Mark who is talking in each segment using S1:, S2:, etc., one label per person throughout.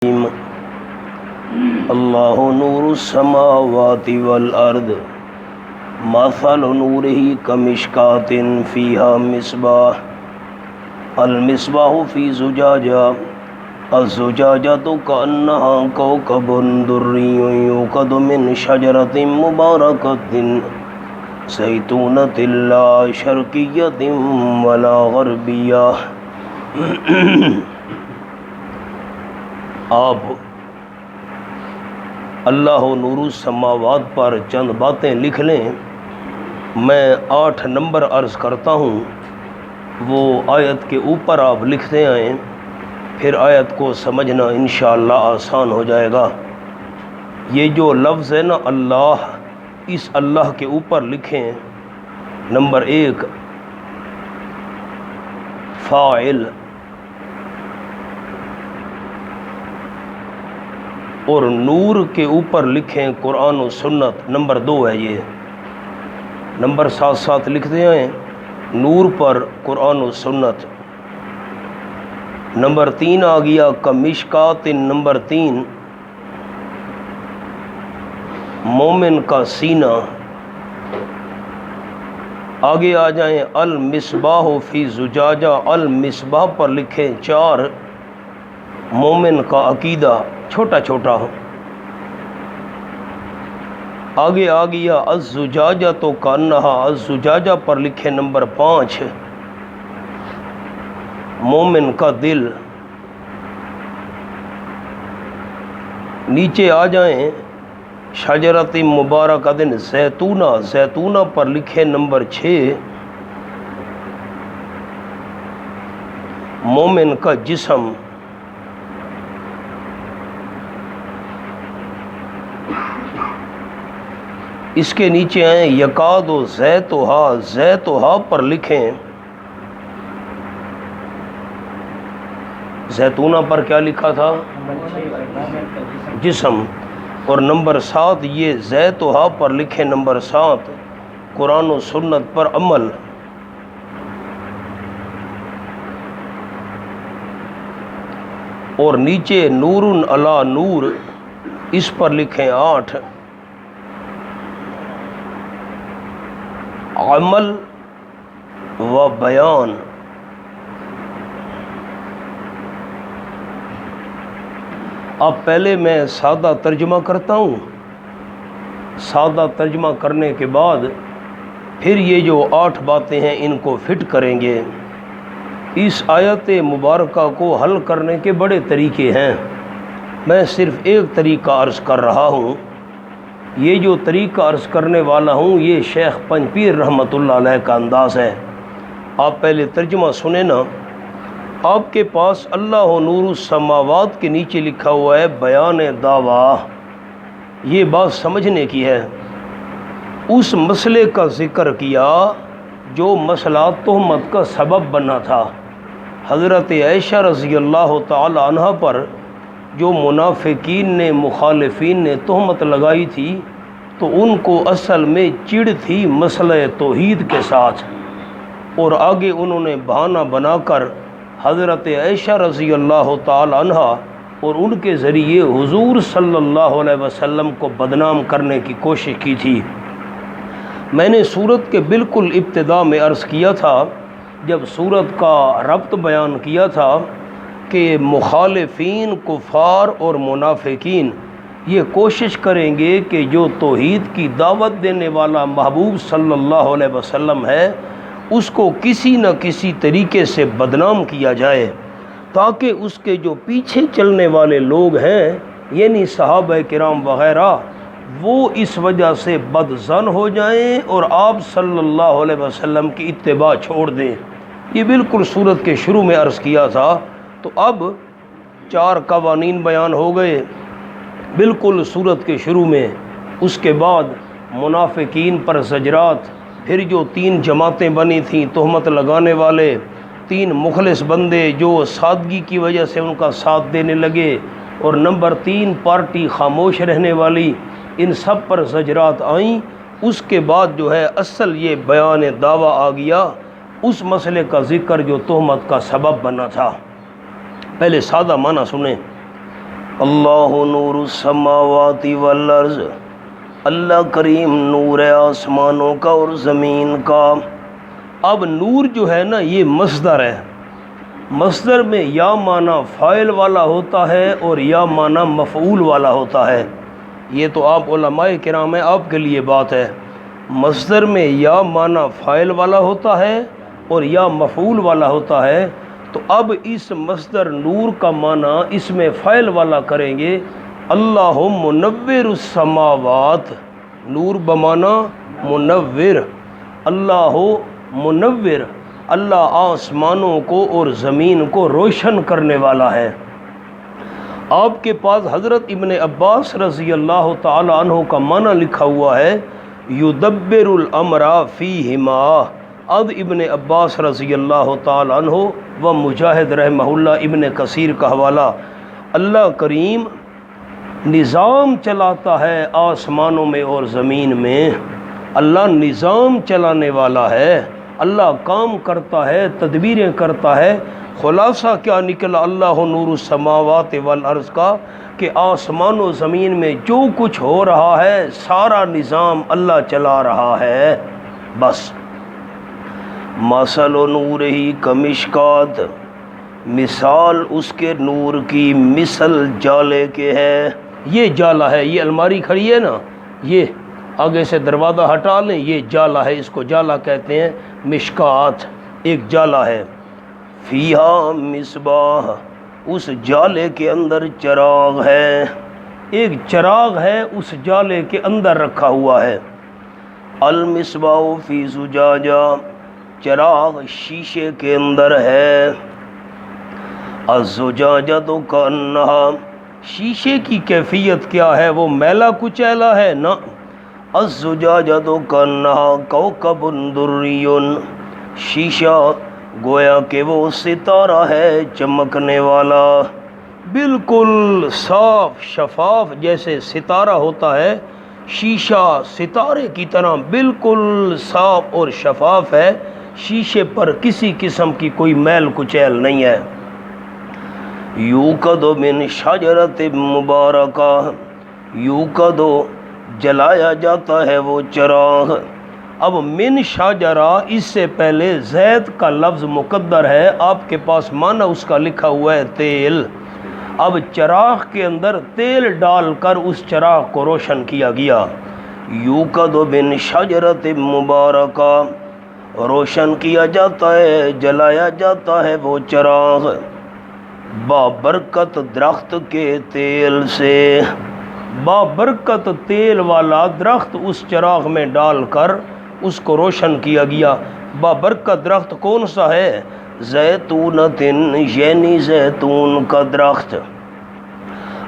S1: اللہ نور السماوات والارض مثل نورہ کمشکاۃ فیہا مصباح المصباح فی زجاجہ الزجاجۃ کأنہا کوکب دری یوقد من شجرۃ مبارکۃ زیتونۃ لا شرقیۃ ولا غربیہ۔ آپ اللہ نور السماوات پر چند باتیں لکھ لیں، میں 8 نمبر عرض کرتا ہوں، وہ آیت کے اوپر آپ لکھتے آئیں، پھر آیت کو سمجھنا انشاءاللہ آسان ہو جائے گا۔ یہ جو لفظ ہے نا اللہ، اس اللہ کے اوپر لکھیں نمبر 1 فاعل، اور نور کے اوپر لکھیں قرآن و سنت، نمبر 2 ہے یہ، نمبر ساتھ ساتھ لکھتے ہیں نور پر قرآن و سنت۔ نمبر 3 آ گیا کمشکات، نمبر 3 مومن کا سینہ۔ آگے آ جائیں المصباح فی زجاجہ، المصباح پر لکھیں 4 مومن کا عقیدہ چھوٹا چھوٹا۔ آگے آ گیا الزجاجہ تو کانہا، الزجاجہ پر لکھیں نمبر 5 مومن کا دل۔ نیچے آ جائیں شجرۃ مبارکۃ زیتونہ، زیتونہ پر لکھیں نمبر 6 مومن کا جسم۔ اس کے نیچے آئیں یکاد و زیتھا، زیتھا پر لکھیں، زیتونہ پر کیا لکھا تھا؟ جسم۔ اور نمبر 7 یہ زیتھا پر لکھیں نمبر 7 قرآن و سنت پر عمل۔ اور نیچے نور علی نور، اس پر لکھیں 8 عمل و بیان۔ اب پہلے میں سادہ ترجمہ کرتا ہوں، سادہ ترجمہ کرنے کے بعد پھر یہ جو 8 باتیں ہیں ان کو فٹ کریں گے۔ اس آیت مبارکہ کو حل کرنے کے بڑے طریقے ہیں، میں صرف ایک طریقہ عرض کر رہا ہوں۔ یہ جو طریقہ عرض کرنے والا ہوں یہ شیخ پنج پیر رحمۃ اللہ علیہ کا انداز ہے۔ آپ پہلے ترجمہ سنیں نا۔ آپ کے پاس اللہ نور السماوات کے نیچے لکھا ہوا ہے بیان دعویٰ، یہ بات سمجھنے کی ہے۔ اس مسئلے کا ذکر کیا جو مسئلہ تہمت کا سبب بنا تھا، حضرت عائشہ رضی اللہ تعالی عنہ پر جو منافقین نے، مخالفین نے تہمت لگائی تھی، تو ان کو اصل میں چڑ تھی مسئلہ توحید کے ساتھ، اور آگے انہوں نے بہانہ بنا کر حضرت عائشہ رضی اللہ تعالی عنہ اور ان کے ذریعے حضور صلی اللہ علیہ وسلم کو بدنام کرنے کی کوشش کی تھی۔ میں نے سورت کے بالکل ابتدا میں عرض کیا تھا، جب سورت کا ربط بیان کیا تھا، کہ مخالفین، کفار اور منافقین یہ کوشش کریں گے کہ جو توحید کی دعوت دینے والا محبوب صلی اللہ علیہ وسلم ہے اس کو کسی نہ کسی طریقے سے بدنام کیا جائے، تاکہ اس کے جو پیچھے چلنے والے لوگ ہیں یعنی صحابہ کرام وغیرہ، وہ اس وجہ سے بدظن ہو جائیں اور آپ صلی اللہ علیہ وسلم کی اتباع چھوڑ دیں۔ یہ بالکل سورت کے شروع میں عرض کیا تھا۔ تو اب 4 قوانین بیان ہو گئے بالکل سورت کے شروع میں۔ اس کے بعد منافقین پر زجرات، پھر جو 3 جماعتیں بنی تھیں تہمت لگانے والے، 3 مخلص بندے جو سادگی کی وجہ سے ان کا ساتھ دینے لگے، اور نمبر 3 پارٹی خاموش رہنے والی، ان سب پر زجرات آئیں۔ اس کے بعد جو ہے اصل یہ بیان دعویٰ آ گیا، اس مسئلے کا ذکر جو تہمت کا سبب بنا تھا۔ پہلے سادہ معنی سنیں۔ اللہ نور السماوات والارض، اللہ کریم نور ہے آسمانوں کا اور زمین کا۔ اب نور جو ہے نا یہ مصدر ہے، مصدر میں یا معنی فاعل والا ہوتا ہے اور یا معنی مفعول والا ہوتا ہے۔ یہ تو آپ علماء کرام ہیں، آپ کے لیے بات ہے۔ مصدر میں یا معنی فاعل والا ہوتا ہے اور یا مفعول والا ہوتا ہے، تو اب اس مصدر نور کا معنی اس میں فاعل والا کریں گے، اللہ منور السماوات، نور بمعنی منور، اللہ منور، اللہ آسمانوں کو اور زمین کو روشن کرنے والا ہے۔ آپ کے پاس حضرت ابن عباس رضی اللہ تعالی عنہ کا معنی لکھا ہوا ہے، یدبر الامر فیہما۔ اب ابن عباس رضی اللہ تعالی عنہ و مجاہد رحمہ اللہ، ابن کثیر کا حوالہ، اللہ کریم نظام چلاتا ہے آسمانوں میں اور زمین میں، اللہ نظام چلانے والا ہے، اللہ کام کرتا ہے، تدبیریں کرتا ہے۔ خلاصہ کیا نکلا اللہ نور السماوات والارض کا، کہ آسمان و زمین میں جو کچھ ہو رہا ہے سارا نظام اللہ چلا رہا ہے، بس۔ مثل نور ہی کمشکات، مثال اس کے نور کی مثل جالے کے ہے۔ یہ جالا ہے، یہ الماری کھڑی ہے نا، یہ آگے سے دروازہ ہٹا لیں، یہ جالا ہے، اس کو جالا کہتے ہیں، مشکات ایک جالا ہے۔ فیہا مصباح، اس جالے کے اندر چراغ ہے، ایک چراغ ہے اس جالے کے اندر رکھا ہوا ہے۔ المصباح فی زجاجہ، چراغ شیشے کے اندر ہے۔ الزجاجہ تو کانہا، شیشے کی کیفیت کیا ہے، وہ میلا کچیلا ہے نا۔ الزجاجہ تو کانہا کوکب دری، شیشہ گویا کہ وہ ستارہ ہے چمکنے والا، بالکل صاف شفاف جیسے ستارہ ہوتا ہے، شیشہ ستارے کی طرح بالکل صاف اور شفاف ہے، شیشے پر کسی قسم کی کوئی میل کچیل نہیں ہے۔ یوقد من شجرۃ مبارکہ، یوقد جلایا جاتا ہے وہ چراغ۔ اب من شجرہ، اس سے پہلے زید کا لفظ مقدر ہے، آپ کے پاس معنی اس کا لکھا ہوا ہے تیل۔ اب چراغ کے اندر تیل ڈال کر اس چراغ کو روشن کیا گیا۔ یوقد من شجرۃ مبارکہ، روشن کیا جاتا ہے، جلایا جاتا ہے وہ چراغ، بابرکت درخت کے تیل سے، بابرکت تیل والا درخت اس چراغ میں ڈال کر اس کو روشن کیا گیا۔ بابرکت درخت کون سا ہے؟ زیتونۃ، یعنی زیتون کا درخت۔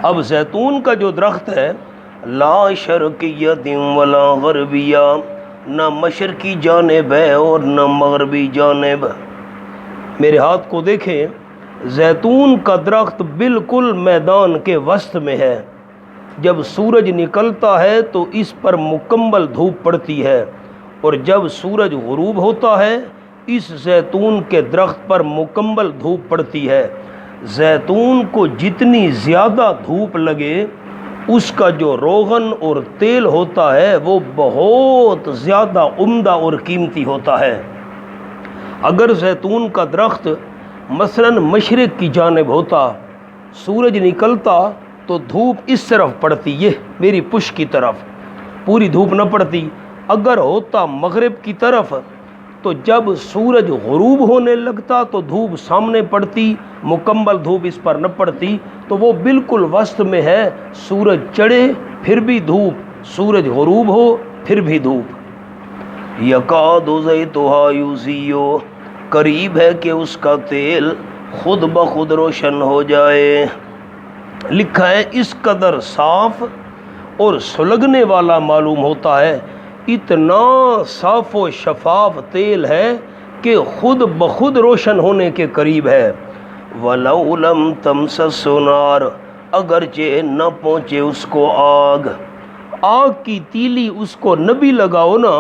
S1: اب زیتون کا جو درخت ہے، لا شرقیۃ ولا غربیہ، نہ مشرقی جانب ہے اور نہ مغربی جانب۔ میرے ہاتھ کو دیکھیں، زیتون کا درخت بالکل میدان کے وسط میں ہے۔ جب سورج نکلتا ہے تو اس پر مکمل دھوپ پڑتی ہے، اور جب سورج غروب ہوتا ہے اس زیتون کے درخت پر مکمل دھوپ پڑتی ہے۔ زیتون کو جتنی زیادہ دھوپ لگے اس کا جو روغن اور تیل ہوتا ہے وہ بہت زیادہ عمدہ اور قیمتی ہوتا ہے۔ اگر زیتون کا درخت مثلاً مشرق کی جانب ہوتا، سورج نکلتا تو دھوپ اس طرف پڑتی، یہ میری پشت کی طرف، پوری دھوپ نہ پڑتی۔ اگر ہوتا مغرب کی طرف تو جب سورج غروب ہونے لگتا تو دھوپ سامنے پڑتی، مکمل دھوپ اس پر نہ پڑتی، تو وہ بالکل وسط میں ہے، سورج چڑھے پھر بھی دھوپ، سورج غروب ہو پھر بھی دھوپ۔ یکاد زیتھا یضیء، قریب ہے کہ اس کا تیل خود بخود روشن ہو جائے۔ لکھا ہے اس قدر صاف اور سلگنے والا معلوم ہوتا ہے، اتنا صاف و شفاف تیل ہے کہ خود بخود روشن ہونے کے قریب ہے۔ وَلَوْ لَمْ تَمْسَسْهُ نَارٌ، اگرچہ نہ پہنچے اس کو آگ، آگ کی تیلی اس کو نہ بھی لگاؤ نا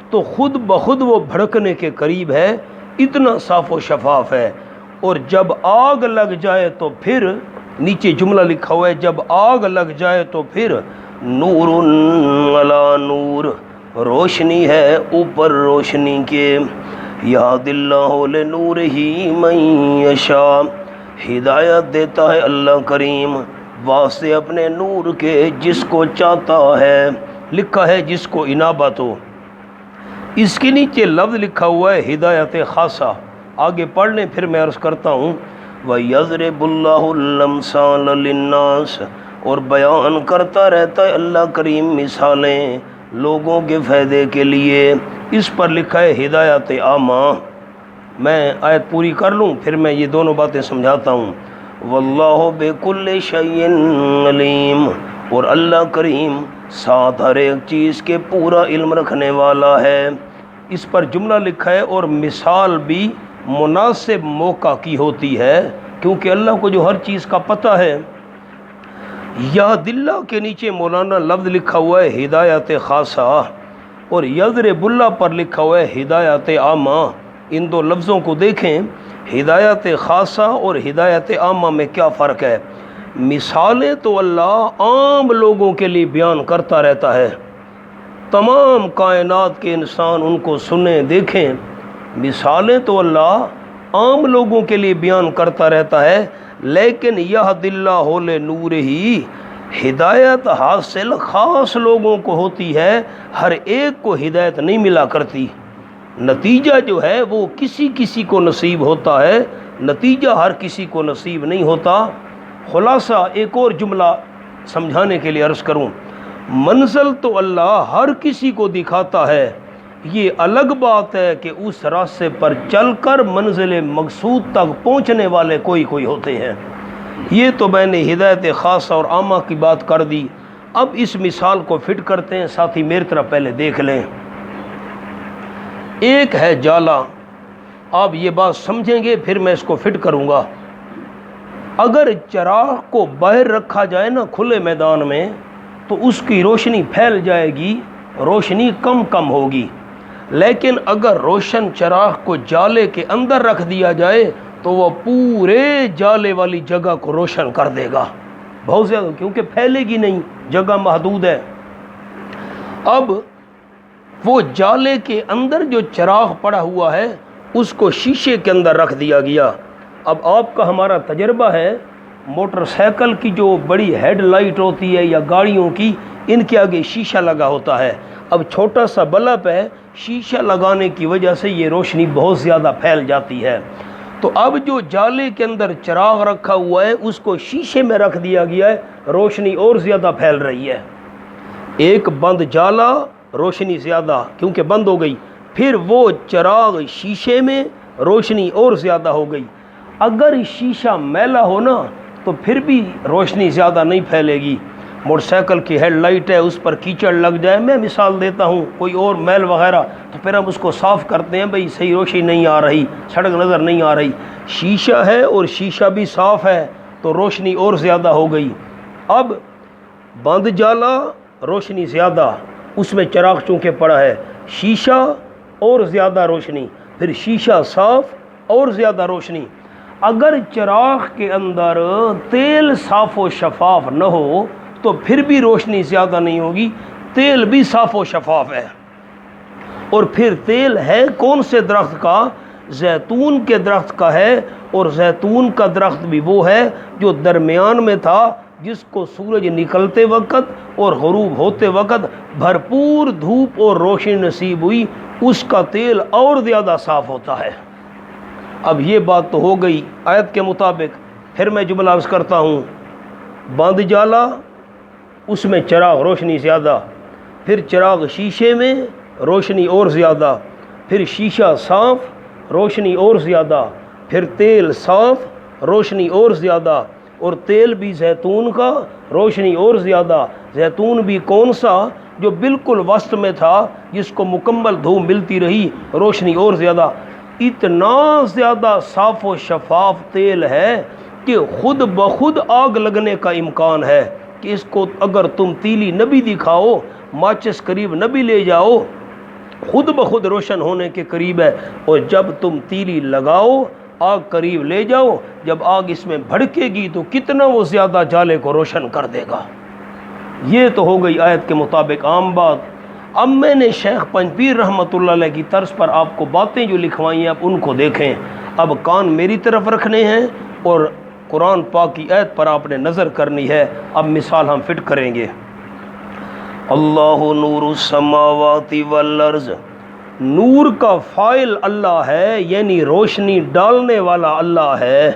S1: تو خود بخود وہ بھڑکنے کے قریب ہے، اتنا صاف و شفاف ہے۔ اور جب آگ لگ جائے تو پھر نیچے جملہ لکھا ہوا ہے جب آگ لگ جائے تو پھر نور علی نور، روشنی ہے اوپر روشنی کے، یہد اللہ لنورہ من یشاء، ہدایت دیتا ہے اللہ کریم واسطے اپنے نور کے جس کو چاہتا ہے، لکھا ہے جس کو انابت ہو۔ اس کے نیچے لفظ لکھا ہوا ہے ہدایت خاصہ، آگے پڑھ لیں پھر میں عرض کرتا ہوں۔ وَيَضْرِبُ اللَّهُ الْأَمْثَالَ لِلنَّاسِ، اور بیان کرتا رہتا ہے اللہ کریم مثالیں لوگوں کے فائدے کے لیے، اس پر لکھا ہے ہدایت عامہ۔ میں آیت پوری کر لوں پھر میں یہ دونوں باتیں سمجھاتا ہوں۔ واللہ بکل شیء علیم، اور اللہ کریم ساتھ ہر ایک چیز کے پورا علم رکھنے والا ہے۔ اس پر جملہ لکھا ہے اور مثال بھی مناسب موقع کی ہوتی ہے کیونکہ اللہ کو جو ہر چیز کا پتہ ہے۔ یہد اللہ کے نیچے مولانا لفظ لکھا ہوا ہے ہدایت خاصہ، اور یضرب اللہ پر لکھا ہوا ہے ہدایت عامہ۔ ان دو لفظوں کو دیکھیں، ہدایت خاصہ اور ہدایت عامہ میں کیا فرق ہے؟ مثالیں تو اللہ عام لوگوں کے لیے بیان کرتا رہتا ہے، تمام کائنات کے انسان ان کو سنیں دیکھیں۔ مثالیں تو اللہ عام لوگوں کے لیے بیان کرتا رہتا ہے، لیکن یہد اللہ لنورہ، ہدایت حاصل خاص لوگوں کو ہوتی ہے، ہر ایک کو ہدایت نہیں ملا کرتی۔ نتیجہ جو ہے وہ کسی کسی کو نصیب ہوتا ہے، نتیجہ ہر کسی کو نصیب نہیں ہوتا۔ خلاصہ ایک اور جملہ سمجھانے کے لیے عرض کروں، منزل تو اللہ ہر کسی کو دکھاتا ہے، یہ الگ بات ہے کہ اس راستے پر چل کر منزل مقصود تک پہنچنے والے کوئی کوئی ہوتے ہیں۔ یہ تو میں نے ہدایت خاصہ اور عامہ کی بات کر دی، اب اس مثال کو فٹ کرتے ہیں، ساتھی میری طرح پہلے دیکھ لیں۔ ایک ہے جالا، آپ یہ بات سمجھیں گے پھر میں اس کو فٹ کروں گا۔ اگر چراغ کو باہر رکھا جائے نا کھلے میدان میں تو اس کی روشنی پھیل جائے گی، روشنی کم کم ہوگی، لیکن اگر روشن چراغ کو جالے کے اندر رکھ دیا جائے تو وہ پورے جالے والی جگہ کو روشن کر دے گا بہت زیادہ، کیونکہ پھیلے گی نہیں، جگہ محدود ہے۔ اب وہ جالے کے اندر جو چراغ پڑا ہوا ہے اس کو شیشے کے اندر رکھ دیا گیا۔ اب آپ کا ہمارا تجربہ ہے، موٹر سائیکل کی جو بڑی ہیڈ لائٹ ہوتی ہے یا گاڑیوں کی، ان کے آگے شیشہ لگا ہوتا ہے۔ اب چھوٹا سا بلب ہے، شیشہ لگانے کی وجہ سے یہ روشنی بہت زیادہ پھیل جاتی ہے۔ تو اب جو جالے کے اندر چراغ رکھا ہوا ہے اس کو شیشے میں رکھ دیا گیا ہے، روشنی اور زیادہ پھیل رہی ہے۔ ایک بند جالا، روشنی زیادہ کیونکہ بند ہو گئی، پھر وہ چراغ شیشے میں، روشنی اور زیادہ ہو گئی۔ اگر شیشہ میلا ہو نا تو پھر بھی روشنی زیادہ نہیں پھیلے گی۔ موٹر سائیکل کی ہیڈ لائٹ ہے، اس پر کیچڑ لگ جائے، میں مثال دیتا ہوں، کوئی اور میل وغیرہ، تو پھر ہم اس کو صاف کرتے ہیں، بھئی صحیح روشنی نہیں آ رہی، سڑک نظر نہیں آ رہی۔ شیشہ ہے اور شیشہ بھی صاف ہے تو روشنی اور زیادہ ہو گئی۔ اب بند جالا، روشنی زیادہ، اس میں چراغ چونکہ پڑا ہے، شیشہ اور زیادہ روشنی، پھر شیشہ صاف اور زیادہ روشنی۔ اگر چراغ کے اندر تیل صاف و شفاف نہ ہو تو پھر بھی روشنی زیادہ نہیں ہوگی، تیل بھی صاف و شفاف ہے۔ اور پھر تیل ہے کون سے درخت کا؟ زیتون کے درخت کا ہے، اور زیتون کا درخت بھی وہ ہے جو درمیان میں تھا، جس کو سورج نکلتے وقت اور غروب ہوتے وقت بھرپور دھوپ اور روشنی نصیب ہوئی، اس کا تیل اور زیادہ صاف ہوتا ہے۔ اب یہ بات تو ہو گئی آیت کے مطابق، پھر میں جملہ عرض کرتا ہوں۔ بند جالا، اس میں چراغ روشنی زیادہ، پھر چراغ شیشے میں، روشنی اور زیادہ، پھر شیشہ صاف، روشنی اور زیادہ، پھر تیل صاف، روشنی اور زیادہ، اور تیل بھی زیتون کا، روشنی اور زیادہ۔ زیتون بھی کون سا؟ جو بالکل وسط میں تھا، جس کو مکمل دھوپ ملتی رہی، روشنی اور زیادہ۔ اتنا زیادہ صاف و شفاف تیل ہے کہ خود بخود آگ لگنے کا امکان ہے، کہ اس کو اگر تم تیلی نہ بھی دکھاؤ، ماچس قریب نہ بھی لے جاؤ، خود بخود روشن ہونے کے قریب ہے، اور جب تم تیلی لگاؤ، آگ قریب لے جاؤ، جب آگ اس میں بھڑکے گی تو کتنا وہ زیادہ جالے کو روشن کر دے گا۔ یہ تو ہو گئی آیت کے مطابق عام بات۔ اب میں نے شیخ پنجپیر رحمۃ اللہ علیہ کی طرز پر آپ کو باتیں جو لکھوائی ہیں اب ان کو دیکھیں، اب کان میری طرف رکھنے ہیں اور قرآن پاک کی آیت پر آپ نے نظر کرنی ہے۔ اب مثال ہم فٹ کریں گے۔ اللہ نور السماوات والارض، نور کا فاعل اللہ ہے، یعنی روشنی ڈالنے والا اللہ ہے۔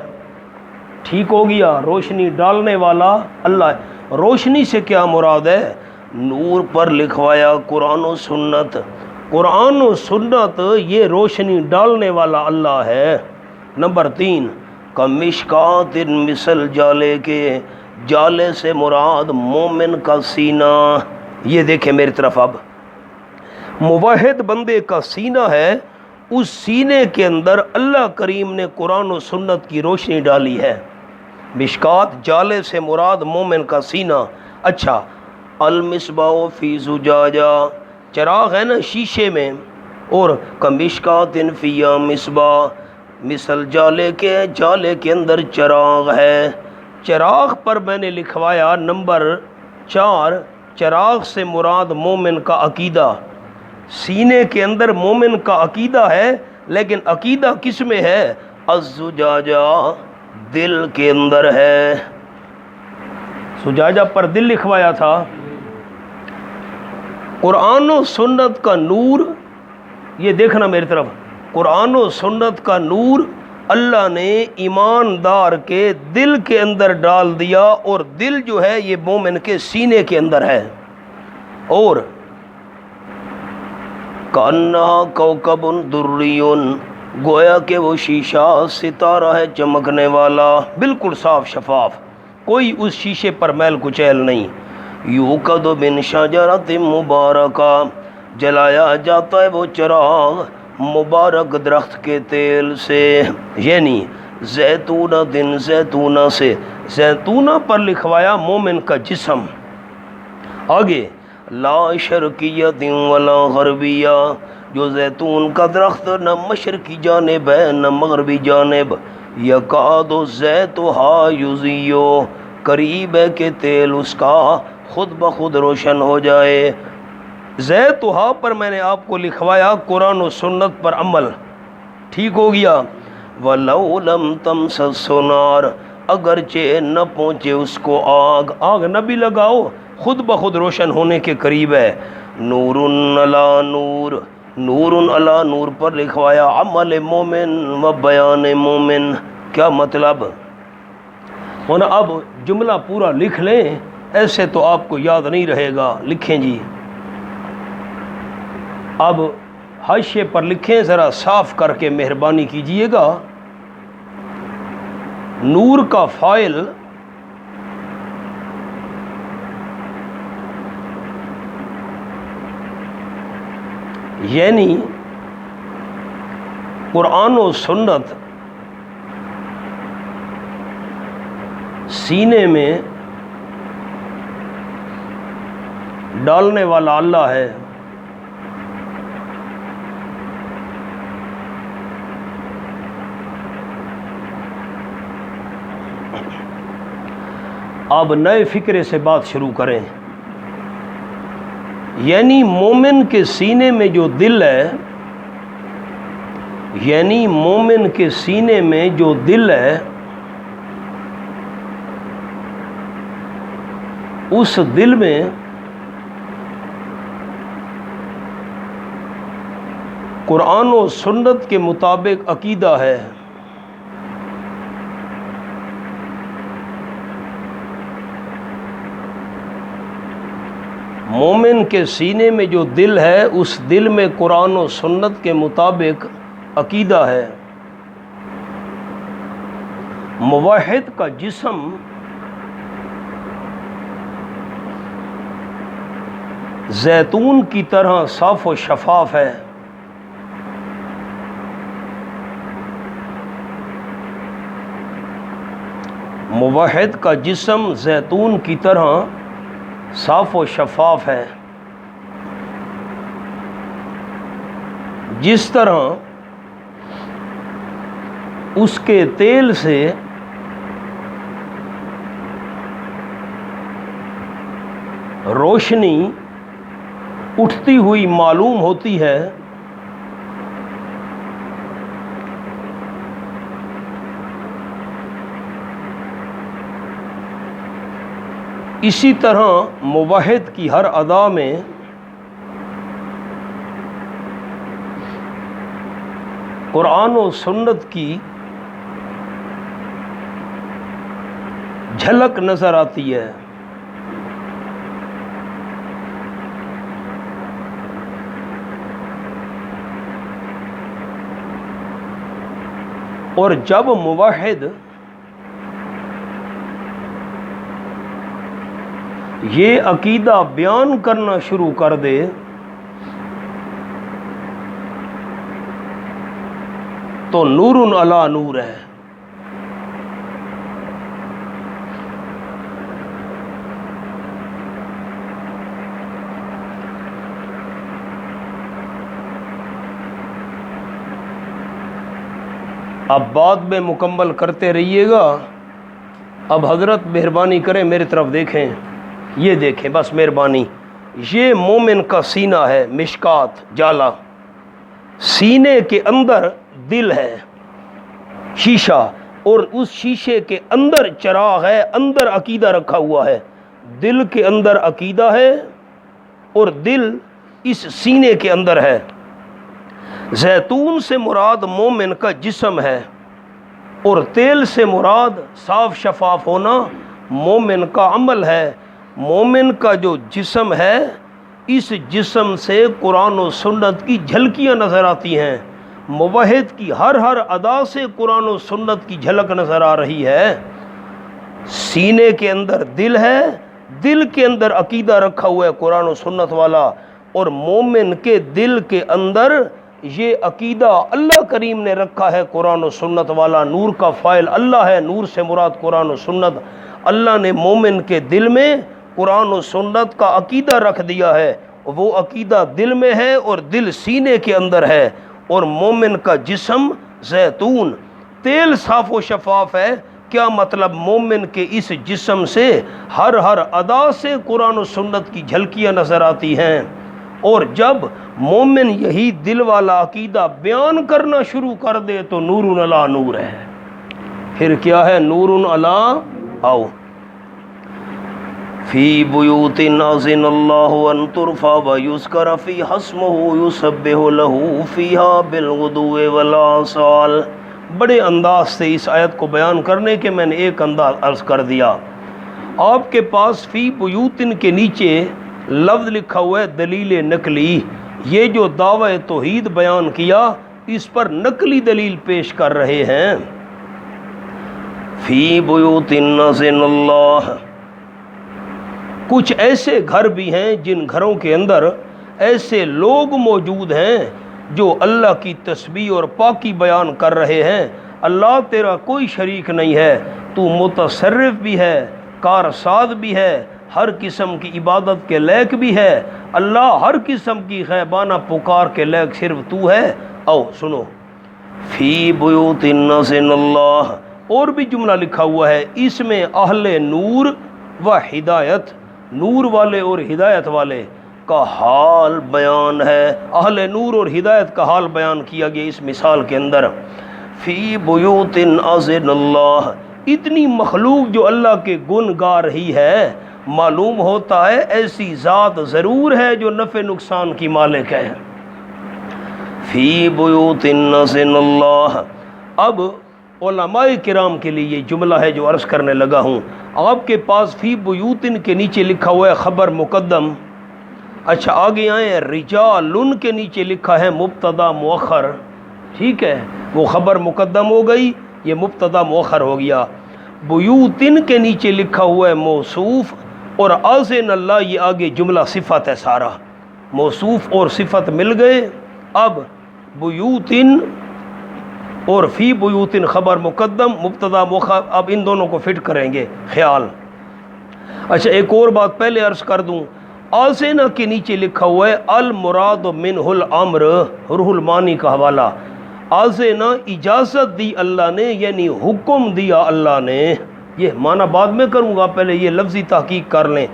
S1: ٹھیک ہو گیا، روشنی ڈالنے والا اللہ ہے۔ روشنی سے کیا مراد ہے؟ نور پر لکھوایا قرآن و سنت، قرآن و سنت یہ روشنی ڈالنے والا اللہ ہے۔ نمبر 3، کمشکات مثل جالے کے، جالے سے مراد مومن کا سینہ۔ یہ دیکھیں میری طرف، اب موحد بندے کا سینہ ہے، اس سینے کے اندر اللہ کریم نے قرآن و سنت کی روشنی ڈالی ہے۔ مشکات جالے سے مراد مومن کا سینہ۔ اچھا، المصباح فی زجاجہ، چراغ ہے نا شیشے میں، اور کمشکات فیہا مصباح، مثل جالے کے، جالے کے اندر چراغ ہے۔ چراغ پر میں نے لکھوایا نمبر 4، چراغ سے مراد مومن کا عقیدہ۔ سینے کے اندر مومن کا عقیدہ ہے، لیکن عقیدہ کس میں ہے؟ الزجاجہ، دل کے اندر ہے۔ زجاجہ پر دل لکھوایا تھا۔ قرآن و سنت کا نور، یہ دیکھنا میری طرف، قرآن و سنت کا نور اللہ نے ایماندار کے دل کے اندر ڈال دیا، اور دل جو ہے یہ مومن کے سینے کے اندر ہے۔ اور کأنہا کوکب دری، گویا کہ وہ شیشہ ستارہ ہے چمکنے والا، بالکل صاف شفاف، کوئی اس شیشے پر میل کچیل نہیں۔ یوقد من شجرۃ مبارکہ، جلایا جاتا ہے وہ چراغ مبارک درخت کے تیل سے، یعنی زیتونہ، دن زیتونہ سے، زیتونہ پر لکھوایا مومن کا جسم۔ آگے لا شرقیۃ ولا غربیہ، جو زیتون کا درخت نہ مشرقی جانب ہے نہ مغربی جانب، یکاد زیتھا یضیء، قریب ہے کہ تیل اس کا خود بخود روشن ہو جائے۔ زیتھا پر میں نے آپ کو لکھوایا قرآن و سنت پر عمل۔ ٹھیک ہو گیا۔ وَلَوْ لَمْ تَمْسَسْ نَارٌ، اگرچہ نہ پہنچے اس کو آگ، آگ نہ بھی لگاؤ، خود بخود روشن ہونے کے قریب ہے۔ نور علی نور، نور علی نور پر لکھوایا عمل مومن و بیان مومن۔ کیا مطلب؟ ہونا اب جملہ پورا لکھ لیں، ایسے تو آپ کو یاد نہیں رہے گا۔ لکھیں جی، اب حاشیے پر لکھیں، ذرا صاف کر کے مہربانی کیجئے گا۔ نور کا فاعل یعنی قرآن و سنت سینے میں ڈالنے والا اللہ ہے۔ اب نئے فکرے سے بات شروع کریں، یعنی مومن کے سینے میں جو دل ہے، یعنی مومن کے سینے میں جو دل ہے، اس دل میں قرآن و سنت کے مطابق عقیدہ ہے۔ مومن کے سینے میں جو دل ہے، اس دل میں قرآن و سنت کے مطابق عقیدہ ہے۔ موحد کا جسم زیتون کی طرح صاف و شفاف ہے۔ موحد کا جسم زیتون کی طرح صاف و شفاف ہے، جس طرح اس کے تیل سے روشنی اٹھتی ہوئی معلوم ہوتی ہے، اسی طرح موحد کی ہر ادا میں قرآن و سنت کی جھلک نظر آتی ہے۔ اور جب موحد یہ عقیدہ بیان کرنا شروع کر دے تو نور علی نور ہے۔ اب بعد میں مکمل کرتے رہیے گا۔ اب حضرت مہربانی کریں میری طرف دیکھیں، یہ دیکھیں بس مہربانی، یہ مومن کا سینہ ہے، مشکات جالا، سینے کے اندر دل ہے شیشہ، اور اس شیشے کے اندر چراغ ہے، اندر عقیدہ رکھا ہوا ہے، دل کے اندر عقیدہ ہے اور دل اس سینے کے اندر ہے۔ زیتون سے مراد مومن کا جسم ہے اور تیل سے مراد صاف شفاف ہونا مومن کا عمل ہے۔ مومن کا جو جسم ہے، اس جسم سے قرآن و سنت کی جھلکیاں نظر آتی ہیں، موحد کی ہر ادا سے قرآن و سنت کی جھلک نظر آ رہی ہے۔ سینے کے اندر دل ہے، دل کے اندر عقیدہ رکھا ہوا ہے قرآن و سنت والا، اور مومن کے دل کے اندر یہ عقیدہ اللہ کریم نے رکھا ہے قرآن و سنت والا۔ نور کا فاعل اللہ ہے، نور سے مراد قرآن و سنت۔ اللہ نے مومن کے دل میں قرآن و سنت کا عقیدہ رکھ دیا ہے، وہ عقیدہ دل میں ہے اور دل سینے کے اندر ہے، اور مومن کا جسم زیتون تیل صاف و شفاف ہے۔ کیا مطلب؟ مومن کے اس جسم سے ہر ادا سے قرآن و سنت کی جھلکیاں نظر آتی ہیں، اور جب مومن یہی دل والا عقیدہ بیان کرنا شروع کر دے تو نور علی نور ہے۔ پھر کیا ہے؟ نور علی، آؤ، فی بیوت اذن اللہ ان ترفع ویذکر فیہا اسمہ یسبح لہ فیہا بالغدو والآصال۔ بڑے انداز سے اس آیت کو بیان کرنے کے میں نے ایک انداز عرض کر دیا۔ آپ کے پاس فی بیوتن کے نیچے لفظ لکھا ہوا ہے دلیل نقلی۔ یہ جو دعوی توحید بیان کیا، اس پر نقلی دلیل پیش کر رہے ہیں۔ فی بیوت اذن اللہ، کچھ ایسے گھر بھی ہیں جن گھروں کے اندر ایسے لوگ موجود ہیں جو اللہ کی تسبیح اور پاکی بیان کر رہے ہیں۔ اللہ تیرا کوئی شریک نہیں ہے، تو متصرف بھی ہے، کارساز بھی ہے، ہر قسم کی عبادت کے لائق بھی ہے۔ اللہ ہر قسم کی غیبانہ پکار کے لائق صرف تو ہے۔ او سنو، فی بیوت اذن اللہ، اور بھی جملہ لکھا ہوا ہے، اس میں اہل نور و ہدایت، نور والے اور ہدایت والے کا حال بیان ہے۔ اہل نور اور ہدایت کا حال بیان کیا گیا اس مثال کے اندر۔ فی بیوت اذن اللہ، اتنی مخلوق جو اللہ کے گن گا رہی ہے، معلوم ہوتا ہے ایسی ذات ضرور ہے جو نفع نقصان کی مالک ہے۔ فی بیوت اذن اللہ۔ اب علماء کرام کے لیے یہ جملہ ہے جو عرض کرنے لگا ہوں۔ آپ کے پاس فی بیوتن کے نیچے لکھا ہوا ہے خبر مقدم، اچھا آگے آئیں، رجالن کے نیچے لکھا ہے مبتدا مؤخر، ٹھیک ہے، وہ خبر مقدم ہو گئی، یہ مبتدا مؤخر ہو گیا۔ بیوتن کے نیچے لکھا ہوا ہے موصوف، اور اذن اللہ یہ آگے جملہ صفت ہے، سارا موصوف اور صفت مل گئے۔ اب بیوتن اور فی بیوتن خبر مقدم مبتدا مؤخر، اب ان دونوں کو فٹ کریں گے خیال۔ اچھا ایک اور بات پہلے عرض کر دوں، اذن کے نیچے لکھا ہوا ہے المراد منہ الامر، روح المانی کا حوالہ۔ آزینا اجازت دی اللہ نے، یعنی حکم دیا اللہ نے. یہ معنی بعد میں کروں گا، پہلے یہ لفظی تحقیق کر لیں.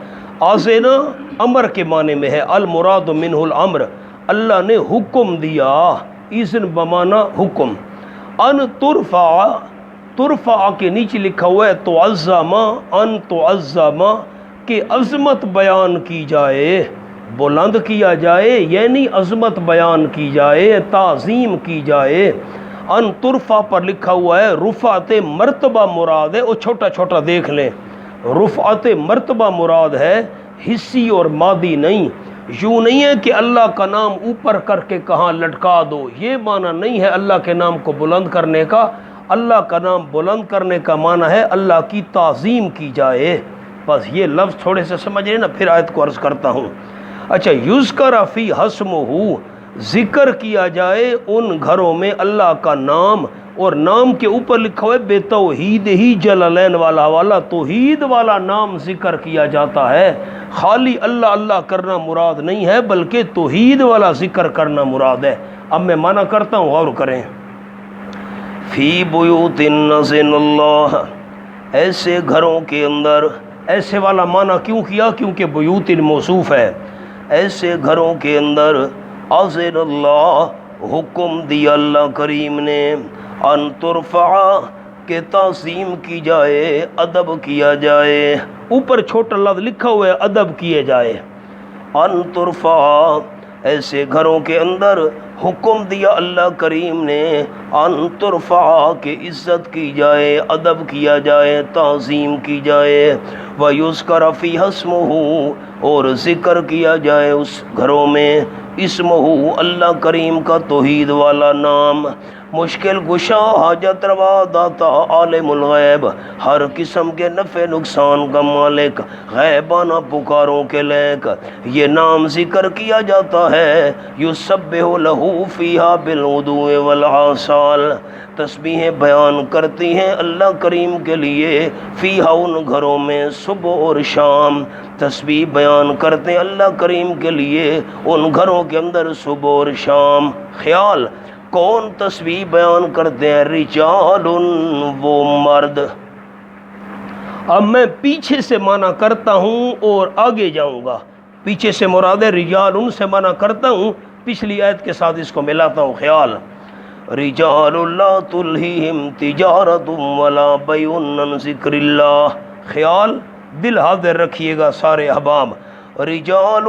S1: آزینا امر کے معنی میں ہے، المراد منہ الامر، اللہ نے حکم دیا. اذن بمانا حکم. ان ترفع، ترفع کے نیچے لکھا ہوا ہے تعظم، ان تعظم کہ عظمت بیان کی جائے، بلند کیا جائے، یعنی عظمت بیان کی جائے، تعظیم کی جائے. ان ترفع پر لکھا ہوا ہے رفعت مرتبہ مراد ہے. وہ چھوٹا چھوٹا دیکھ لیں، رفعت مرتبہ مراد ہے، حصی اور مادی نہیں. یوں نہیں ہے کہ اللہ کا نام اوپر کر کے کہاں لٹکا دو، یہ معنی نہیں ہے اللہ کے نام کو بلند کرنے کا. اللہ کا نام بلند کرنے کا معنی ہے اللہ کی تعظیم کی جائے. بس یہ لفظ تھوڑے سے سمجھ رہے نا، پھر آیت کو عرض کرتا ہوں. اچھا، یذکر فی حسمہ، ذکر کیا جائے ان گھروں میں اللہ کا نام، اور نام کے اوپر لکھا ہوا ہے بے توحید ہی جلالین والا والا، توحید والا نام ذکر کیا جاتا ہے. خالی اللہ اللہ کرنا مراد نہیں ہے، بلکہ توحید والا ذکر کرنا مراد ہے. اب میں معنی کرتا ہوں، غور کریں. فی بیوت اذن اللہ، ایسے گھروں کے اندر. ایسے والا معنی کیوں کیا؟ کیونکہ بیوت موصوف ہے. ایسے گھروں کے اندر اذن اللہ، حکم دیا اللہ کریم نے، ان ترفع کہ تعظیم کی جائے، ادب کیا جائے. اوپر چھوٹا لفظ لکھا ہوا ہے ادب کیے جائے. ان ترفع، ایسے گھروں کے اندر حکم دیا اللہ کریم نے، ان ترفع کہ عزت کی جائے، ادب کیا جائے، تعظیم کی جائے. وَيُذْكَرَ فِيهَا اسْمُهُ، اور ذکر کیا جائے اس گھروں میں اسمہ، اللہ کریم کا توحید والا نام. مشکل گشا، حاجت روا، داتا، عالم الغیب، ہر قسم کے نفع نقصان کا مالک، غیبانہ پکاروں کے لائق، یہ نام ذکر کیا جاتا ہے. یسبح لہ فیہا بالغدو والآصال، تسبیحیں بیان کرتی ہیں اللہ کریم کے لیے فیہا، ان گھروں میں، صبح اور شام. تسبیح بیان کرتے ہیں اللہ کریم کے لیے ان گھروں کے اندر صبح اور شام. خیال، کون تسبیح بیان کرتے ہیں؟ رجال، وہ مرد. اب میں پیچھے سے معنی کرتا ہوں اور آگے جاؤں گا. پیچھے سے مراد ہے رجال، ان سے معنی کرتا ہوں، پچھلی آیت کے ساتھ اس کو ملاتا ہوں. خیال، رجال لا تلہیہم تجارت ولا بیع عن ذکر اللہ. خیال، دل حاضر رکھیے گا سارے احباب. رجال،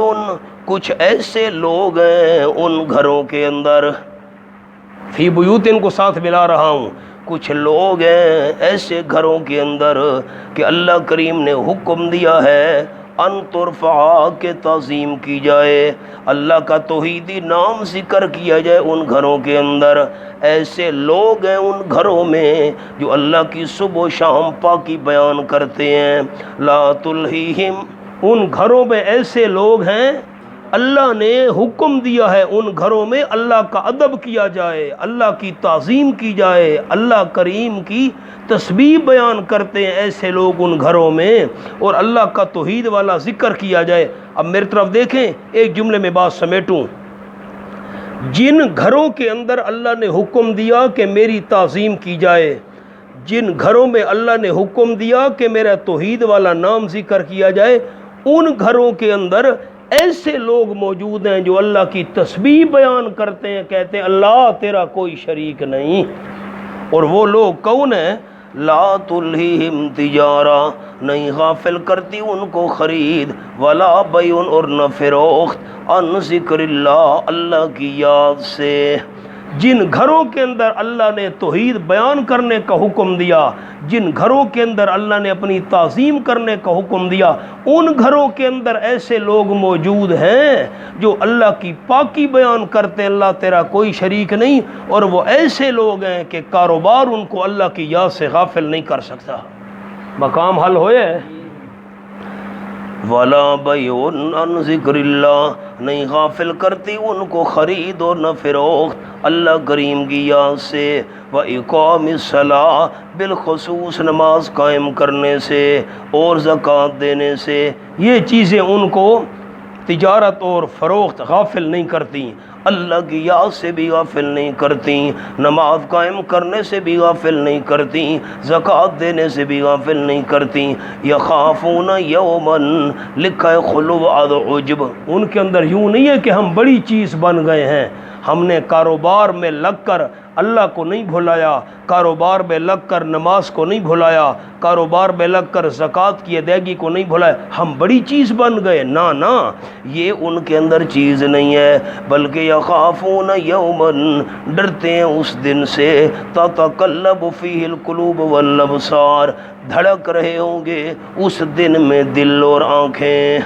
S1: کچھ ایسے لوگ ہیں ان گھروں کے اندر، فی بیوت ان کو ساتھ ملا رہا ہوں. کچھ لوگ ہیں ایسے گھروں کے اندر کہ اللہ کریم نے حکم دیا ہے ان ترفع کے تعظیم کی جائے، اللہ کا توحیدی نام ذکر کیا جائے ان گھروں کے اندر. ایسے لوگ ہیں ان گھروں میں جو اللہ کی صبح و شام پاکی بیان کرتے ہیں. لا تلہیہم، ان گھروں میں ایسے لوگ ہیں اللہ نے حکم دیا ہے ان گھروں میں اللہ کا ادب کیا جائے، اللہ کی تعظیم کی جائے، اللہ کریم کی تسبیح بیان کرتے ہیں ایسے لوگ ان گھروں میں، اور اللہ کا توحید والا ذکر کیا جائے. اب میری طرف دیکھیں، ایک جملے میں بات سمیٹوں. جن گھروں کے اندر اللہ نے حکم دیا کہ میری تعظیم کی جائے، جن گھروں میں اللہ نے حکم دیا کہ میرا توحید والا نام ذکر کیا جائے، ان گھروں کے اندر ایسے لوگ موجود ہیں جو اللہ کی تسبیح بیان کرتے ہیں، کہتے ہیں اللہ تیرا کوئی شریک نہیں. اور وہ لوگ کون ہیں؟ لا تلہیہم تجارہ، نہیں غافل کرتی ان کو خرید، ولا بیع، اور نہ فروخت، عن ذکر اللہ، اللہ کی یاد سے. جن گھروں کے اندر اللہ نے توحید بیان کرنے کا حکم دیا، جن گھروں کے اندر اللہ نے اپنی تعظیم کرنے کا حکم دیا، ان گھروں کے اندر ایسے لوگ موجود ہیں جو اللہ کی پاکی بیان کرتے ہیں، اللہ تیرا کوئی شریک نہیں. اور وہ ایسے لوگ ہیں کہ کاروبار ان کو اللہ کی یاد سے غافل نہیں کر سکتا. مقام حل ہوئے. ولا بیع عن ذکر اللہ، نہیں غافل کرتی ان کو خرید اور نہ فروخت اللہ کریم کی یاد سے. وإقام الصلاۃ، بالخصوص نماز قائم کرنے سے اور زکوٰۃ دینے سے، یہ چیزیں ان کو تجارت اور فروخت غافل نہیں کرتی. اللہ کی یاد سے بھی غافل نہیں کرتی، نماز قائم کرنے سے بھی غافل نہیں کرتی، زکوٰۃ دینے سے بھی غافل نہیں کرتی۔ یخافون یوما، لکھا ہے خلو عجب، ان کے اندر یوں نہیں ہے کہ ہم بڑی چیز بن گئے ہیں، ہم نے کاروبار میں لگ کر اللہ کو نہیں بھلایا، کاروبار میں لگ کر نماز کو نہیں بھلایا، کاروبار میں لگ کر زکوٰۃ کی ادائیگی کو نہیں بھلایا، ہم بڑی چیز بن گئے، نہ یہ ان کے اندر چیز نہیں ہے، بلکہ یخافون یوما، ڈرتے ہیں اس دن سے تتقلب فیہ القلوب والابصار، دھڑک رہے ہوں گے اس دن میں دل اور آنکھیں،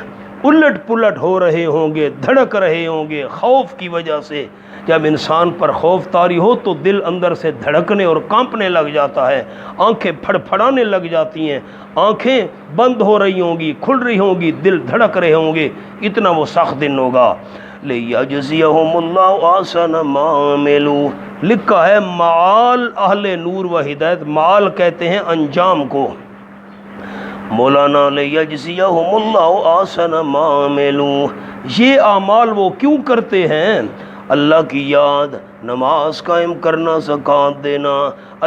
S1: الٹ پلٹ ہو رہے ہوں گے، دھڑک رہے ہوں گے خوف کی وجہ سے۔ جب انسان پر خوف طاری ہو تو دل اندر سے دھڑکنے اور کانپنے لگ جاتا ہے، آنکھیں پھڑ پھڑانے لگ جاتی ہیں، آنکھیں بند ہو رہی ہوں گی، کھل رہی ہوں گی، دل دھڑک رہے ہوں گے، اتنا وہ سخت دن ہوگا۔ لِيَجْزِيَهُمُ اللَّهُ أَحْسَنَ مَا عَمِلُوا، لکھا ہے معال اہل نور و ہدایت، معال کہتے ہیں انجام کو، مولانا لِيَجْزِيَهُمُ اللَّهُ أَحْسَنَ مَا عَمِلُوا، یہ اعمال وہ کیوں کرتے ہیں؟ اللہ کی یاد، نماز قائم کرنا، زکوٰۃ دینا،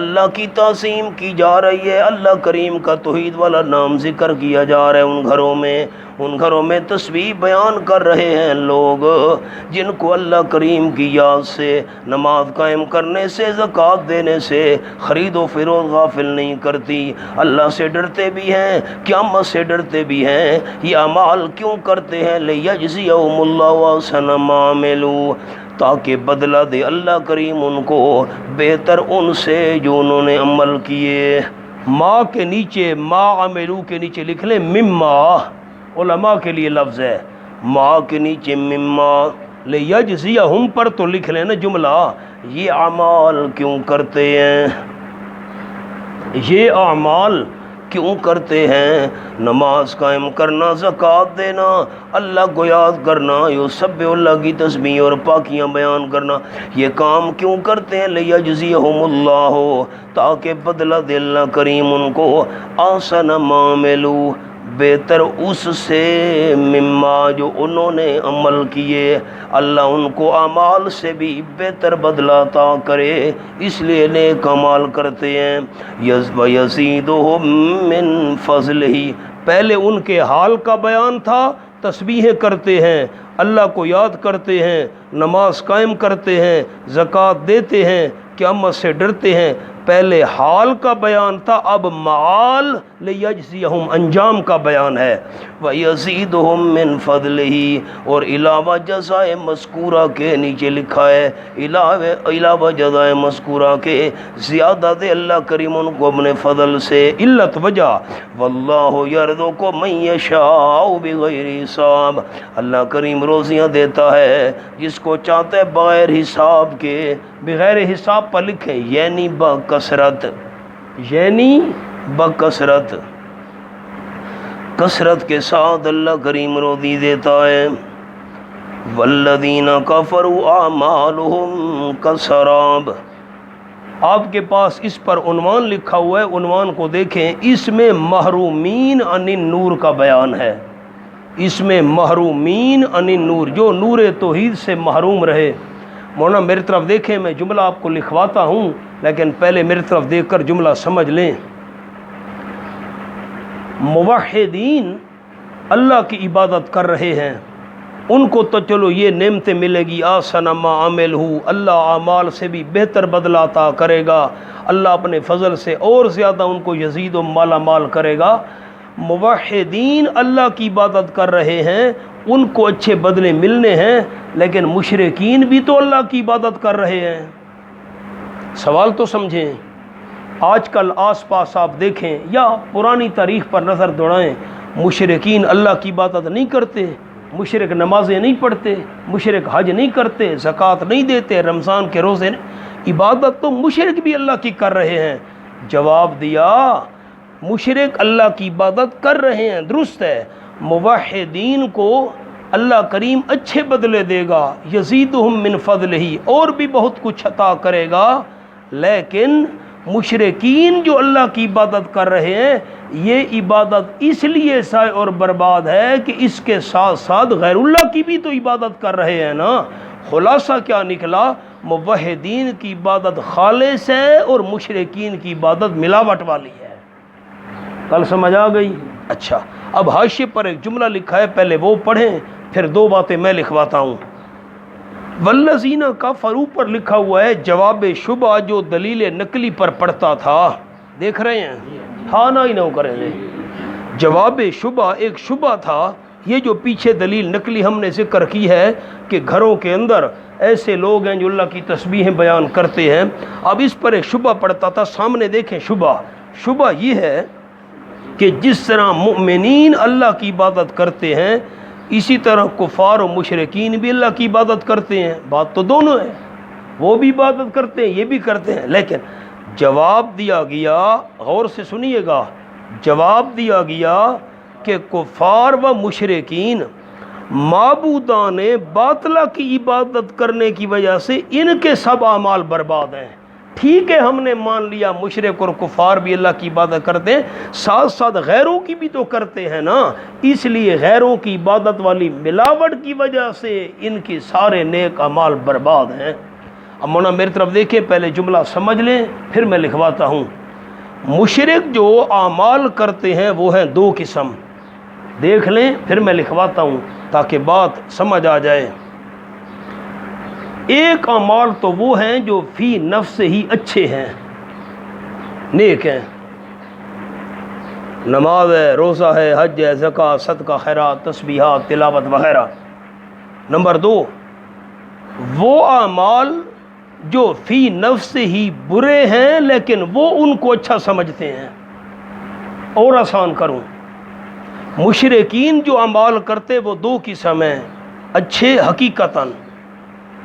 S1: اللہ کی تعظیم کی جا رہی ہے، اللہ کریم کا توحید والا نام ذکر کیا جا رہا ہے، ان گھروں میں تسبیح بیان کر رہے ہیں لوگ، جن کو اللہ کریم کی یاد سے، نماز قائم کرنے سے، زکوٰۃ دینے سے، خرید و فروخت غافل نہیں کرتی، اللہ سے ڈرتے بھی ہیں، قیامت سے ڈرتے بھی ہیں۔ یہ اعمال کیوں کرتے ہیں؟ لِيَجْزِيَهُمُ اللَّهُ أَحْسَنَ مَا عَمِلُوا، تاکہ بدلہ دے اللہ کریم ان کو بہتر ان سے جو انہوں نے عمل کیے۔ ماں کے نیچے، ما عملو کے نیچے لکھ لیں مما، علماء کے لیے لفظ ہے، ماں کے نیچے مما، لیجزیہم پر تو لکھ لیں نا جملہ، یہ اعمال کیوں کرتے ہیں، یہ اعمال کیوں کرتے ہیں؟ نماز قائم کرنا، زکوٰۃ دینا، اللہ کو یاد کرنا، یسبح اللہ کی تسبیح اور پاکیاں بیان کرنا، یہ کام کیوں کرتے ہیں؟ لیجزیہم اللہ، تاکہ بدلہ دے اللہ کریم ان کو احسن ما عملوا، بہتر اس سے، مما جو انہوں نے عمل کیے، اللہ ان کو اعمال سے بھی بہتر بدلہ عطا کرے، اس لیے نیک اعمال کرتے ہیں۔ وَيَزِيدُهُم مِّن فَضْلِهِ، پہلے ان کے حال کا بیان تھا، تسبیحیں کرتے ہیں، اللہ کو یاد کرتے ہیں، نماز قائم کرتے ہیں، زکوٰۃ دیتے ہیں، قیامت سے ڈرتے ہیں، پہلے حال کا بیان تھا، اب معال لیجزیہم انجام کا بیان ہے۔ وَيَزِيدُهُم مِّن فَضْلِهِ، اور علاوہ جزائے مذکورہ کے نیچے لکھا ہے، علاوہ جزائے مذکورہ کے زیادہ دے اللہ کریم ان کو اپنے فضل سے، علت وجہ واللہ یرزق من یشاء بغیر حساب، اللہ کریم روزیاں دیتا ہے جس کو چاہتا ہے بغیر حساب کے، بغیر حساب پر لکھیں یعنی بکثرت، یعنی بکثرت، کثرت کے ساتھ اللہ کریم روزی دیتا ہے۔ والذین کفروا اعمالهم کسراب، آپ کے پاس اس پر عنوان لکھا ہوا ہے، عنوان کو دیکھیں، اس میں محرومین عن النور کا بیان ہے، اس میں محرومین عن النور، جو نور توحید سے محروم رہے۔ مولانا میری طرف دیکھیں، میں جملہ آپ کو لکھواتا ہوں لیکن پہلے میری طرف دیکھ کر جملہ سمجھ لیں۔ موحدین اللہ کی عبادت کر رہے ہیں، ان کو تو چلو یہ نعمتیں ملے گی، آسن ما عمل ہو، اللہ اعمال سے بھی بہتر بدلہ عطا کرے گا، اللہ اپنے فضل سے اور زیادہ ان کو یزید و مالا مال کرے گا۔ موحدین اللہ کی عبادت کر رہے ہیں، ان کو اچھے بدلے ملنے ہیں، لیکن مشرکین بھی تو اللہ کی عبادت کر رہے ہیں۔ سوال تو سمجھیں، آج کل آس پاس آپ دیکھیں یا پرانی تاریخ پر نظر دوڑائیں، مشرکین اللہ کی عبادت نہیں کرتے، مشرک نمازیں نہیں پڑھتے، مشرک حج نہیں کرتے، زکوٰۃ نہیں دیتے، رمضان کے روزے نہیں، عبادت تو مشرک بھی اللہ کی کر رہے ہیں۔ جواب دیا، مشرک اللہ کی عبادت کر رہے ہیں، درست ہے، موحدین کو اللہ کریم اچھے بدلے دے گا، یزیدہم من فضلہ، اور بھی بہت کچھ عطا کرے گا، لیکن مشرکین جو اللہ کی عبادت کر رہے ہیں، یہ عبادت اس لیے ضائع اور برباد ہے کہ اس کے ساتھ ساتھ غیر اللہ کی بھی تو عبادت کر رہے ہیں نا، خلاصہ کیا نکلا؟ موحدین کی عبادت خالص ہے اور مشرکین کی عبادت ملاوٹ والی ہے۔ کل سمجھ آ گئی؟ اچھا، اب حاشیے پر ایک جملہ لکھا ہے، پہلے وہ پڑھیں پھر دو باتیں میں لکھواتا ہوں۔ والذین کفروا پر لکھا ہوا ہے جواب شبہ جو دلیل نقلی پر پڑھتا تھا، دیکھ رہے ہیں؟ ہاں نہ ہی نہ کریں گے۔ جواب شبہ ایک شبہ تھا، یہ جو پیچھے دلیل نقلی ہم نے ذکر کی ہے کہ گھروں کے اندر ایسے لوگ ہیں جو اللہ کی تسبیحیں بیان کرتے ہیں، اب اس پر ایک شبہ پڑتا تھا۔ سامنے دیکھیں شبہ یہ ہے کہ جس طرح مؤمنین اللہ کی عبادت کرتے ہیں اسی طرح کفار و مشرکین بھی اللہ کی عبادت کرتے ہیں۔ بات تو دونوں ہے، وہ بھی عبادت کرتے ہیں یہ بھی کرتے ہیں، لیکن جواب دیا گیا، غور سے سنیے گا، جواب دیا گیا کہ کفار و مشرکین معبودان باطلہ کی عبادت کرنے کی وجہ سے ان کے سب اعمال برباد ہیں۔ ٹھیک ہے، ہم نے مان لیا مشرک اور کفار بھی اللہ کی عبادت کرتے ہیں، ساتھ ساتھ غیروں کی بھی تو کرتے ہیں نا، اس لیے غیروں کی عبادت والی ملاوٹ کی وجہ سے ان کے سارے نیک اعمال برباد ہیں۔ اب مولانا میری طرف دیکھیں، پہلے جملہ سمجھ لیں پھر میں لکھواتا ہوں۔ مشرک جو اعمال کرتے ہیں وہ ہیں دو قسم، دیکھ لیں پھر میں لکھواتا ہوں تاکہ بات سمجھ آ جائے۔ ایک اعمال تو وہ ہیں جو فی نفس ہی اچھے ہیں، نیک ہیں، نماز ہے، روزہ ہے، حج ہے، زکوٰۃ، صدقہ، خیرات، تسبیحات، تلاوت وغیرہ۔ نمبر دو، وہ اعمال جو فی نفس ہی برے ہیں لیکن وہ ان کو اچھا سمجھتے ہیں۔ اور آسان کروں، مشرکین جو اعمال کرتے وہ دو قسم ہیں، اچھے حقیقتاً،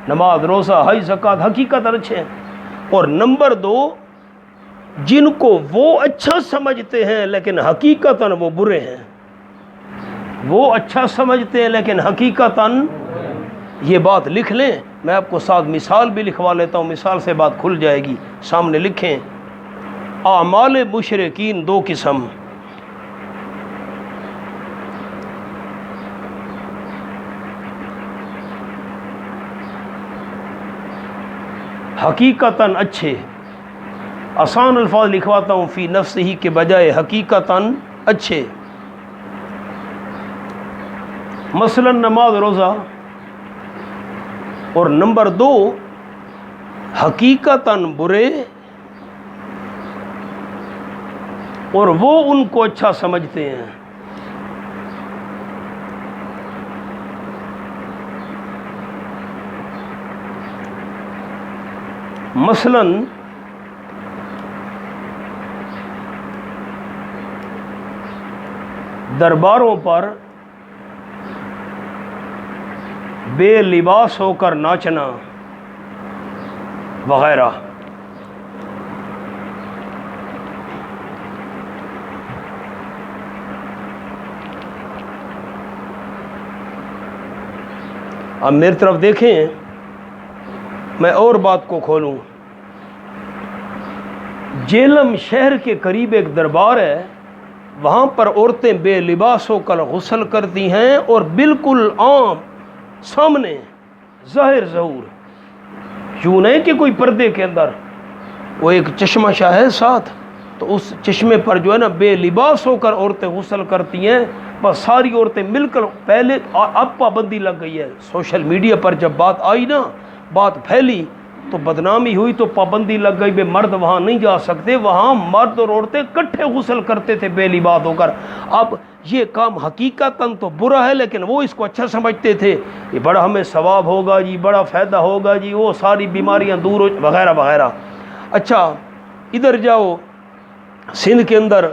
S1: نماز، روزہ، حج، زکوٰۃ حقیقتاً اچھے ہیں، اور نمبر دو جن کو وہ اچھا سمجھتے ہیں لیکن حقیقتاً وہ برے ہیں۔ وہ اچھا سمجھتے ہیں لیکن حقیقتاً، یہ بات لکھ لیں، میں آپ کو ساتھ مثال بھی لکھوا لیتا ہوں، مثال سے بات کھل جائے گی۔ سامنے لکھیں، اعمال مشرکین دو قسم، حقیقتاً اچھے، آسان الفاظ لکھواتا ہوں، فی نفس ہی کے بجائے حقیقتاً اچھے، مثلا نماز، روزہ، اور نمبر دو حقیقتاً برے اور وہ ان کو اچھا سمجھتے ہیں۔ مثلا درباروں پر بے لباس ہو کر ناچنا وغیرہ۔ اب میری طرف دیکھیں، میں اور بات کو کھولوں۔ جیلم شہر کے قریب ایک دربار ہے، وہاں پر عورتیں بے لباس ہو کر غسل کرتی ہیں اور بالکل عام سامنے ظاہر ظہور، یوں نہیں کہ کوئی پردے کے اندر، وہ ایک چشمہ شاہ ہے ساتھ، تو اس چشمے پر جو ہے نا بے لباس ہو کر عورتیں غسل کرتی ہیں، بس ساری عورتیں مل کر، پہلے اب پابندی لگ گئی ہے، سوشل میڈیا پر جب بات آئی نا، بات پھیلی تو بدنامی ہوئی تو پابندی لگ گئی، بے مرد وہاں نہیں جا سکتے، وہاں مرد اور عورتیں اکٹھے غسل کرتے تھے بے لباس ہو کر۔ اب یہ کام حقیقتاً تو برا ہے لیکن وہ اس کو اچھا سمجھتے تھے، یہ بڑا ہمیں ثواب ہوگا جی، بڑا فائدہ ہوگا جی، وہ ساری بیماریاں دور ہو وغیرہ وغیرہ۔ اچھا ادھر جاؤ، سندھ کے اندر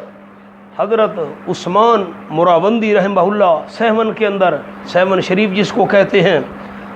S1: حضرت عثمان مراوندی رحمہ اللہ، سیون کے اندر، سیون شریف جس کو کہتے ہیں،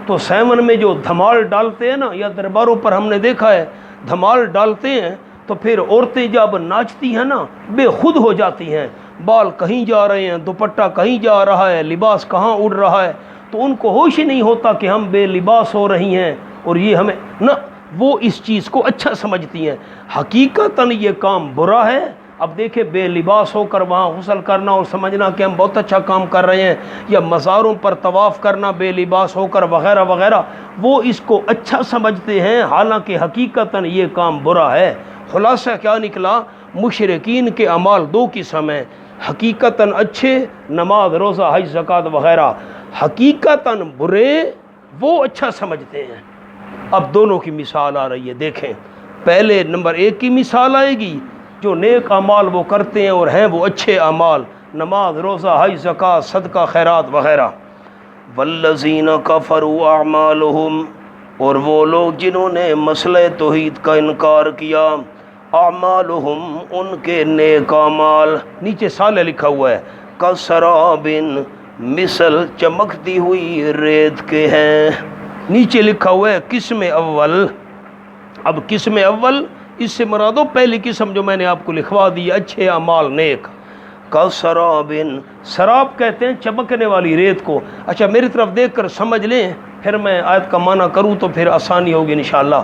S1: تو سیون میں جو دھمال ڈالتے ہیں نا، یا درباروں پر ہم نے دیکھا ہے دھمال ڈالتے ہیں، تو پھر عورتیں جب ناچتی ہیں نا بے خود ہو جاتی ہیں، بال کہیں جا رہے ہیں، دوپٹہ کہیں جا رہا ہے، لباس کہاں اڑ رہا ہے، تو ان کو ہوش ہی نہیں ہوتا کہ ہم بے لباس ہو رہی ہیں اور یہ ہمیں نہ، وہ اس چیز کو اچھا سمجھتی ہیں۔ حقیقتاً یہ کام برا ہے اب دیکھیں بے لباس ہو کر وہاں غسل کرنا اور سمجھنا کہ ہم بہت اچھا کام کر رہے ہیں، یا مزاروں پر طواف کرنا بے لباس ہو کر وغیرہ وغیرہ، وہ اس کو اچھا سمجھتے ہیں، حالانکہ حقیقتاً یہ کام برا ہے۔ خلاصہ کیا نکلا؟ مشرکین کے اعمال دو قسم ہیں، حقیقتاً اچھے، نماز روزہ حج زکوٰۃ وغیرہ، حقیقتاً برے وہ اچھا سمجھتے ہیں۔ اب دونوں کی مثال آ رہی ہے، دیکھیں پہلے نمبر 1 کی مثال آئے گی، جو نیک اعمال وہ کرتے ہیں اور ہیں وہ اچھے اعمال، نماز روزہ حج زکوٰۃ صدقہ خیرات وغیرہ۔ والذین کفروا اعمالہم، اور وہ لوگ جنہوں نے مسئلہ توحید کا انکار کیا، اعمالہم ان کے نیک اعمال، نیچے سالہ لکھا ہوا ہے، کسراب مثل چمکتی ہوئی ریت کے ہیں، نیچے لکھا ہوا ہے قسم اول۔ اب قسم اول اس سے مرادو پہلی قسم جو میں نے آپ کو لکھوا دی، اچھے اعمال نیک، کسراب، سراب کہتے ہیں چمکنے والی ریت کو۔ اچھا میری طرف دیکھ کر سمجھ لیں، پھر میں آیت کا معنی کروں تو پھر آسانی ہوگی انشاءاللہ۔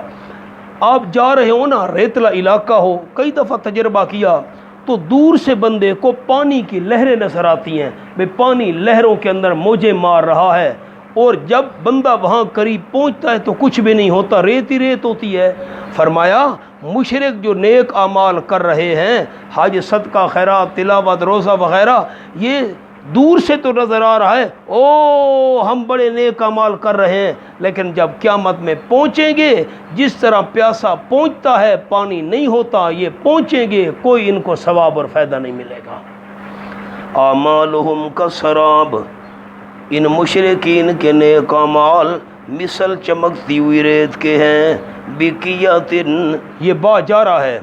S1: آپ جا رہے ہو نا، ریتلا علاقہ ہو، کئی دفعہ تجربہ کیا تو دور سے بندے کو پانی کی لہریں نظر آتی ہیں، بھئی پانی لہروں کے اندر موجیں مار رہا ہے، اور جب بندہ وہاں قریب پہنچتا ہے تو کچھ بھی نہیں ہوتا، ریت ہی ریت ہوتی ہے۔ فرمایا مشرک جو نیک اعمال کر رہے ہیں، حج صدقہ خیرات تلاوت روزہ وغیرہ، یہ دور سے تو نظر آ رہا ہے او ہم بڑے نیک اعمال کر رہے ہیں، لیکن جب قیامت میں پہنچیں گے، جس طرح پیاسا پہنچتا ہے پانی نہیں ہوتا، یہ پہنچیں گے کوئی ان کو ثواب اور فائدہ نہیں ملے گا۔ اعمالہم کسراب، ان مشرکین کے نیک اعمال مثل چمکتی ہوئی ریت کے ہیں، بقیاتن، یہ با جارہ ہے،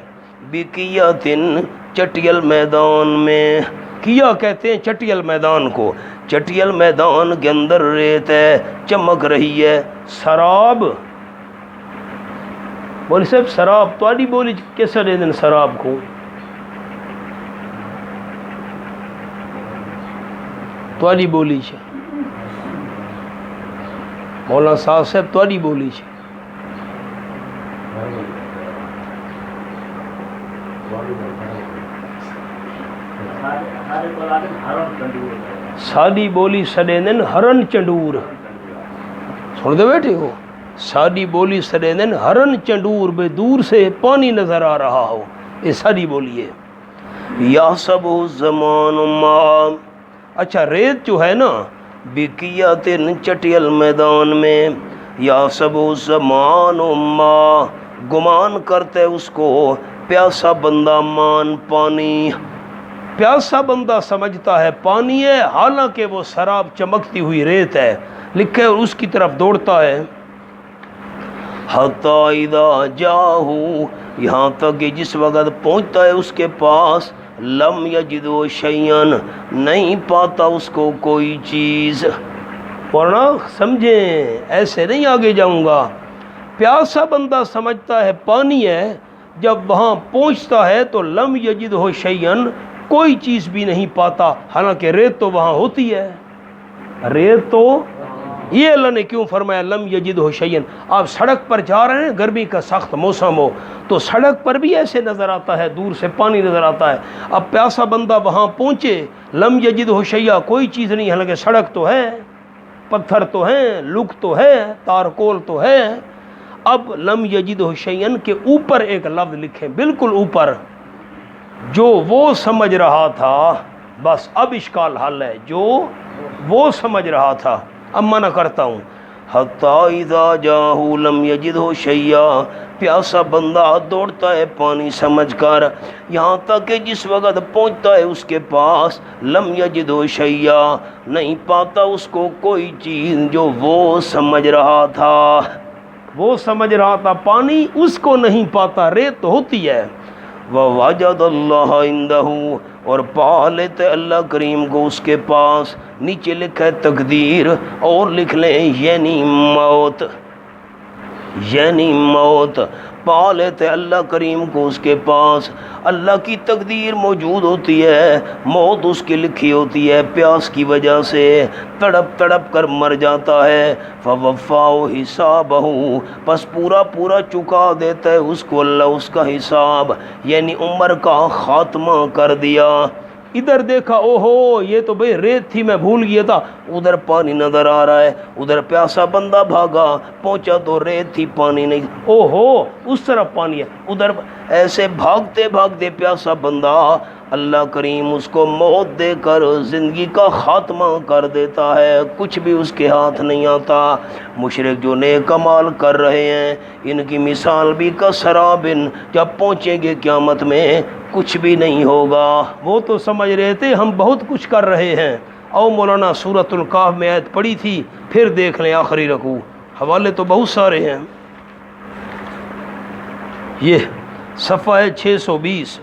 S1: بقیاتن چٹیل میدان میں، کیا کہتے ہیں چٹیل میدان کو، چٹیل میدان کے اندر ریت ہے چمک رہی ہے۔ سراب، بولی صاحب سراب تواڈی بولی کیسا دے دن سراب کو؟ تواڈی بولی چ مولانا صاحب تواڈی بولی چ ساڈی بولی سڈے دن ہرن چنڈور، سن دے بیٹھے ہو، ساڈی بولی سڈے دن ہرن چنڈور، بے دور سے پانی نظر آ رہا ہو، یہ ساڈی بولی ہے۔ یا سب زمان ما، اچھا ریت جو ہے نا بقیاتن چٹیل میدان میں، یا سب زمان ما، گمان کرتے اس کو پیاسا بندہ مان پانی، پیاسا بندہ سمجھتا ہے پانی ہے، حالانکہ وہ سراب چمکتی ہوئی ریت ہے، لکھے اور اس کی طرف دوڑتا ہے۔ حتی اذا جاہو، یہاں تک کہ جس وقت پہنچتا ہے اس کے پاس، لم یجدو شیئن، نہیں پاتا اس کو کوئی چیز، ورنہ سمجھیں ایسے نہیں آگے جاؤں گا۔ پیاسا بندہ سمجھتا ہے پانی ہے، جب وہاں پہنچتا ہے تو لم یجدہ شیئن، کوئی چیز بھی نہیں پاتا، حالانکہ ریت تو وہاں ہوتی ہے، ریت تو، یہ اللہ نے کیوں فرمایا لم یجدہ شیئن؟ آپ سڑک پر جا رہے ہیں، گرمی کا سخت موسم ہو تو سڑک پر بھی ایسے نظر آتا ہے، دور سے پانی نظر آتا ہے۔ اب پیاسا بندہ وہاں پہنچے، لم یجدہ شیئا، کوئی چیز نہیں، حالانکہ سڑک تو ہے، پتھر تو ہیں، لک تو ہے، تارکول تو ہے۔ اب لم یجدہ شیئن کے اوپر ایک لفظ لکھیں، بالکل اوپر، جو وہ سمجھ رہا تھا، بس اب اشکال حل ہے، جو وہ سمجھ رہا تھا۔ اب منع کرتا ہوں، حتی اذا جاہو لم یجدہ شیئا، پیاسا بندہ دوڑتا ہے پانی سمجھ کر، یہاں تک کہ جس وقت پہنچتا ہے اس کے پاس، لم یجدہ شیئا، نہیں پاتا اس کو کوئی چیز جو وہ سمجھ رہا تھا، وہ سمجھ رہا تھا پانی، اس کو نہیں پاتا، ریت تو ہوتی ہے۔ وَوَجَدَ اللَّهَ عِندَهُ، اور پا لیتے اللہ کریم کو اس کے پاس، نیچے لکھا ہے تقدیر، اور لکھ لیں یعنی موت، یعنی موت، پا لیتے اللہ کریم کو اس کے پاس۔ اللہ کی تقدیر موجود ہوتی ہے، موت اس کی لکھی ہوتی ہے، پیاس کی وجہ سے تڑپ تڑپ کر مر جاتا ہے۔ فوفاؤ حسابہ، پس پورا پورا چکا دیتا ہے اس کو اللہ اس کا حساب، یعنی عمر کا خاتمہ کر دیا۔ ادھر دیکھا، او ہو یہ تو بھئی ریت تھی، میں بھول گیا تھا، ادھر پانی نظر آ رہا ہے، ادھر پیاسا بندہ بھاگا، پہنچا تو ریت تھی، پانی نہیں، او ہو اس طرف پانی ہے، ادھر ایسے بھاگتے بھاگتے پیاسا بندہ اللہ کریم اس کو موت دے کر زندگی کا خاتمہ کر دیتا ہے، کچھ بھی اس کے ہاتھ نہیں آتا۔ مشرک جو نیک اعمال کر رہے ہیں ان کی مثال بھی کسرابن، جب پہنچیں گے قیامت میں کچھ بھی نہیں ہوگا۔ وہ تو سمجھ رہے تھے ہم بہت کچھ کر رہے ہیں۔ او مولانا سورۃ الکہف میں آیت پڑھی تھی، پھر دیکھ لیں آخری رکوع، حوالے تو بہت سارے ہیں۔ یہ صفحہ ہے 620،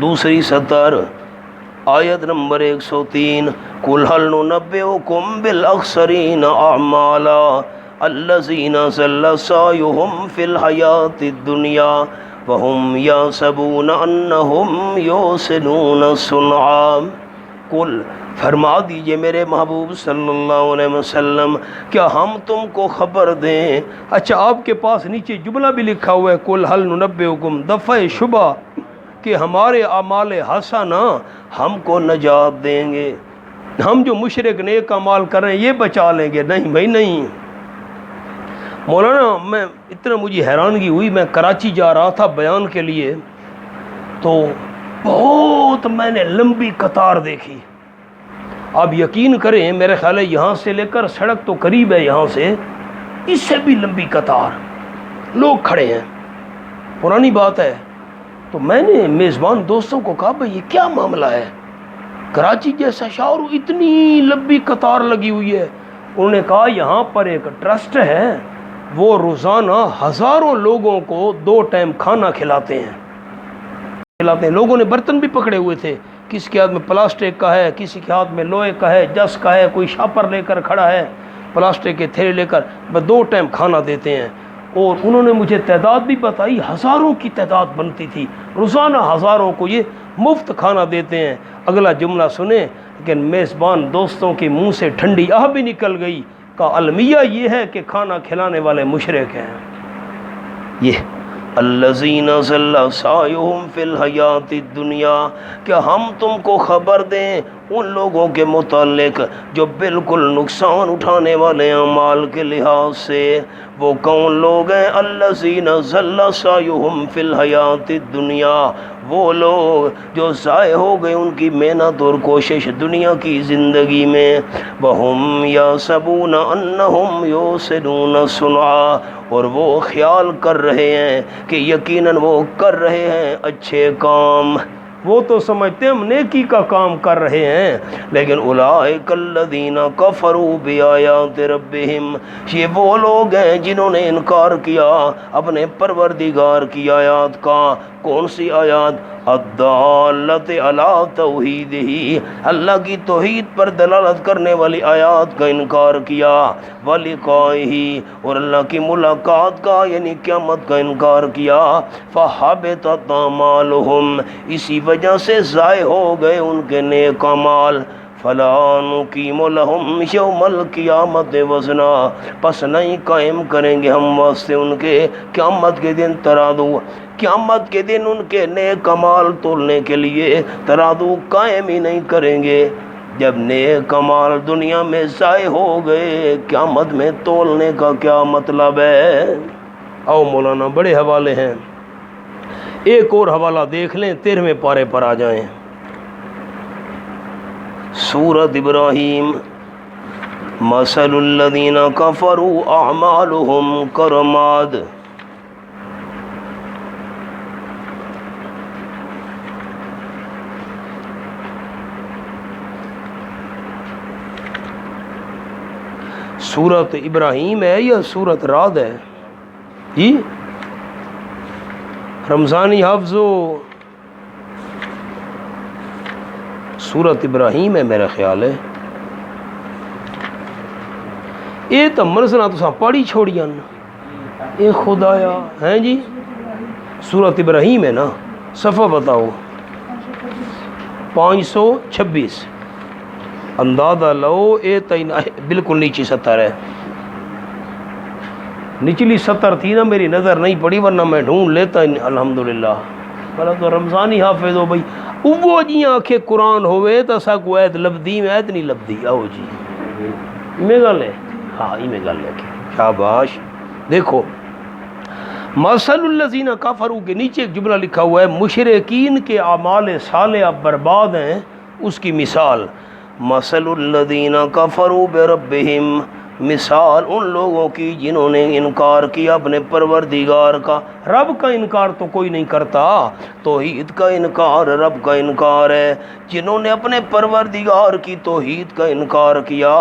S1: دوسری سطر، آیت نمبر 103۔ قُلْ هَلْ نُنَبِّئُكُمْ بِالْأَخْسَرِينَ أَعْمَالًا الَّذِينَ ضَلَّ سَعْيُهُمْ فِي الْحَيَاةِ الدُّنْيَا وَهُمْ يَحْسَبُونَ أَنَّهُمْ يُحْسِنُونَ صُنْعًا۔ قل فرما دیجئے میرے محبوب صلی اللہ علیہ وسلم، کیا ہم تم کو خبر دیں؟ اچھا آپ کے پاس نیچے جملہ بھی لکھا ہوا ہے، قُلْ هَلْ نُنَبِّئُكُمْ، دفع شبہ کہ ہمارے اعمال حسنہ ہم کو نجات دیں گے، ہم جو مشرک نیک اعمال کر رہے ہیں یہ بچا لیں گے؟ نہیں بھائی نہیں۔ مولانا میں اتنا مجھے حیرانگی ہوئی، میں کراچی جا رہا تھا بیان کے لیے، تو بہت میں نے لمبی قطار دیکھی۔ آپ یقین کریں میرے خیال ہے یہاں سے لے کر سڑک تو قریب ہے، یہاں سے اس سے بھی لمبی قطار، لوگ کھڑے ہیں، پرانی بات ہے۔ تو میں نے میزبان دوستوں کو کہا بھئی یہ کیا معاملہ ہے، کراچی جیسا شہر اتنی لمبی قطار لگی ہوئی ہے؟ انہوں نے کہا یہاں پر ایک ٹرسٹ ہے، وہ روزانہ ہزاروں لوگوں کو 2 ٹائم کھانا کھلاتے ہیں۔ لوگوں نے برتن بھی پکڑے ہوئے تھے، کسی کے ہاتھ میں پلاسٹک کا ہے، کسی کے ہاتھ میں لوہے کا ہے، جس کا ہے، کوئی شاپر لے کر کھڑا ہے، پلاسٹک کے تھیلے لے کر 2 ٹائم کھانا دیتے ہیں۔ اور انہوں نے مجھے تعداد بھی بتائی، ہزاروں کی تعداد بنتی تھی، روزانہ ہزاروں کو یہ مفت کھانا دیتے ہیں۔ اگلا جملہ سنیں، لیکن میزبان دوستوں کے منہ سے ٹھنڈی آہ بھی نکل گئی، کا المیہ یہ ہے کہ کھانا کھلانے والے مشرک ہیں۔ یہ الذین ضل سعیہم فی الحیاۃ الدنیا، کیا ہم تم کو خبر دیں ان لوگوں کے متعلق جو بالکل نقصان اٹھانے والے اعمال کے لحاظ سے؟ وہ کون لوگ ہیں؟ الذین ضل سعیہم فی الحیاۃ الدنیا، وہ لوگ جو ضائع ہو گئے ان کی محنت اور کوشش دنیا کی زندگی میں، وَهُمْ يَحْسَبُونَ أَنَّهُمْ يُحْسِنُونَ صُنْعًا، اور وہ خیال کر رہے ہیں کہ یقیناً وہ کر رہے ہیں اچھے کام، وہ تو سمجھتے ہیں ہم نیکی کا کام کر رہے ہیں، لیکن اولئک الذین کفروا بآیات ربہم، یہ وہ لوگ ہیں جنہوں نے انکار کیا اپنے پروردگار کی آیات کا۔ کون سی آیات؟ الدالۃ علی توحیدہ، اللہ کی توحید پر دلالت کرنے والی آیات کا انکار کیا، ولقائہ، اور اللہ کی ملاقات کا یعنی قیامت کا انکار کیا، فحبطت اعمالہم، اسی وجہ سے ضائع ہو گئے ان کے نیک اعمال۔ فلا نقیم لہم یوم القیامت وزنا، پس نہیں قائم کریں گے ہم واسطے ان کے قیامت کے دن ترازو، قیامت کے دن ان کے نیک اعمال تولنے کے لیے ترازو قائم ہی نہیں کریں گے۔ جب نیک اعمال دنیا میں ضائع ہو گئے، قیامت میں تولنے کا کیا مطلب ہے؟ او مولانا بڑے حوالے ہیں، ایک اور حوالہ دیکھ لیں، 13ویں پارے پر آ جائیں، سورۃ ابراہیم۔ مثل الذین کفروا اعمالہم کرماد، سورۃ ابراہیم ہے یا سورۃ رعد ہے؟ جی رمضانی حافظو، سورۃ ابراہیم ہے میرا خیال ہے۔ یہ تو مرزنا تو پڑھی چھوڑی اے خدایا ہیں جی سورۃ ابراہیم ہے نا، صفحہ بتاؤ 526 اندازہ لو اے تین بالکل نیچی 70 ہے، نچلی 70 تھی نا، میری نظر نہیں پڑی ورنہ میں ڈھونڈ لیتا الحمدللہ۔ بلا تو رمضانی حافظ ہو بھائی، وہ جی آنکھیں قرآن ہوئے تو سا کو ایت لبدی میں ایت نہیں لبدی آؤ جی میں گل ہے، ہاں میں گل ہے کہ شاباش۔ دیکھو مثل الذین کفروا کے نیچے ایک جملہ لکھا ہوا ہے مشرکین کے اعمال صالحہ برباد ہیں، اس کی مثال مثل الذین کفروا بربہم، مثال ان لوگوں کی جنہوں نے انکار کیا اپنے پروردگار کا۔ رب کا انکار تو کوئی نہیں کرتا، توحید کا انکار رب کا انکار ہے۔ جنہوں نے اپنے پروردگار کی توحید کا انکار کیا،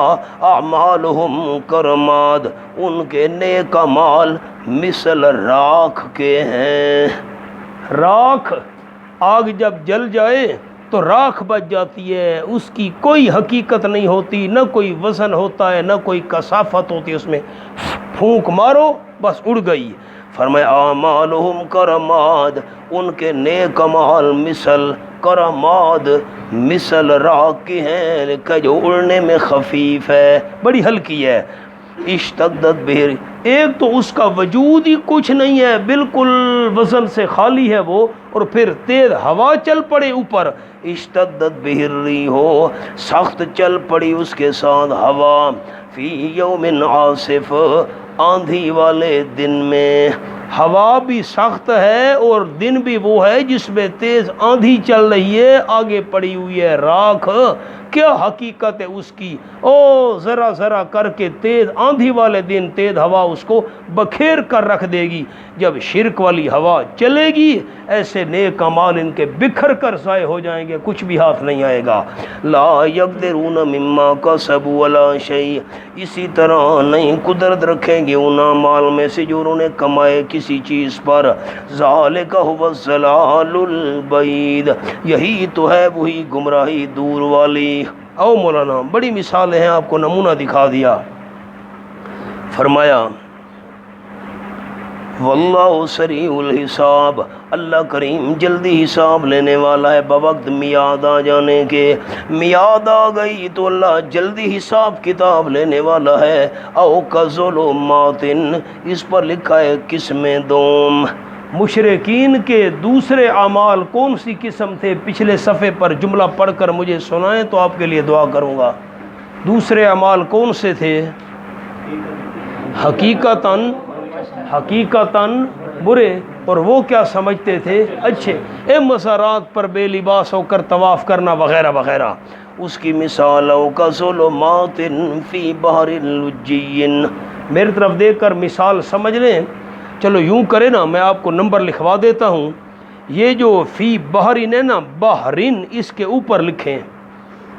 S1: اعمالہم کرماد، ان کے نیک اعمال مثل راکھ کے ہیں۔ راکھ آگ جب جل جائے تو راکھ بچ جاتی ہے، اس کی کوئی حقیقت نہیں ہوتی، نہ کوئی وزن ہوتا ہے، نہ کوئی کثافت ہوتی ہے، اس میں پھونک مارو بس اڑ گئی۔ فرمایا اعمالہم کرماد، ان کے نیک اعمال مثل کرماد، مثل راکھ کے ہیں کہ جو اڑنے میں خفیف ہے، بڑی ہلکی ہے۔ اشتدت بہر، ایک تو اس کا وجود ہی کچھ نہیں ہے، بالکل وزن سے خالی ہے وہ، اور پھر تیز ہوا چل پڑے اوپر، اشتدت بہر ہو، سخت چل پڑی اس کے ساتھ ہوا، فی یوم عاصف، آندھی والے دن میں۔ ہوا بھی سخت ہے اور دن بھی وہ ہے جس میں تیز آندھی چل رہی ہے، آگے پڑی ہوئی ہے راکھ، کیا حقیقت ہے اس کی؟ او ذرا ذرا کر کے تیز آندھی والے دن تیز ہوا اس کو بکھیر کر رکھ دے گی۔ جب شرک والی ہوا چلے گی ایسے نیک اعمال ان کے بکھر کر ضائع ہو جائیں گے، کچھ بھی ہاتھ نہیں آئے گا۔ لا یقدرون مما کسبوا ولا شیء، اسی طرح نہیں قدرت رکھیں گے ان اعمال میں سے جو انہوں نے کمائے کسی چیز پر۔ ذالک هو الضلال البعید، یہی تو ہے وہی گمراہی دور والی۔ او مولانا بڑی مثالیں ہیں، آپ کو نمونہ دکھا دیا۔ فرمایا واللہ سریع الحساب، اللہ کریم جلدی حساب لینے والا ہے، بوقت میعاد آ جانے کے۔ میعاد آ گئی تو اللہ جلدی حساب کتاب لینے والا ہے۔ او کظلمات، اس پر لکھا ہے قسم دوم۔ مشرکین کے دوسرے اعمال کون سی قسم تھے؟ پچھلے صفحے پر جملہ پڑھ کر مجھے سنائیں تو آپ کے لیے دعا کروں گا۔ دوسرے اعمال کون سے تھے؟ حقیقتاً برے، اور وہ کیا سمجھتے تھے؟ اچھے۔ اے مزارات پر بے لباس ہو کر طواف کرنا وغیرہ وغیرہ۔ اس کی مثال او کظلمات فی بحر لجی، میری طرف دیکھ کر مثال سمجھ لیں۔ چلو یوں کرے نا، میں آپ کو نمبر لکھوا دیتا ہوں، یہ جو فی بحرین ہے نا، بحرین اس کے اوپر لکھیں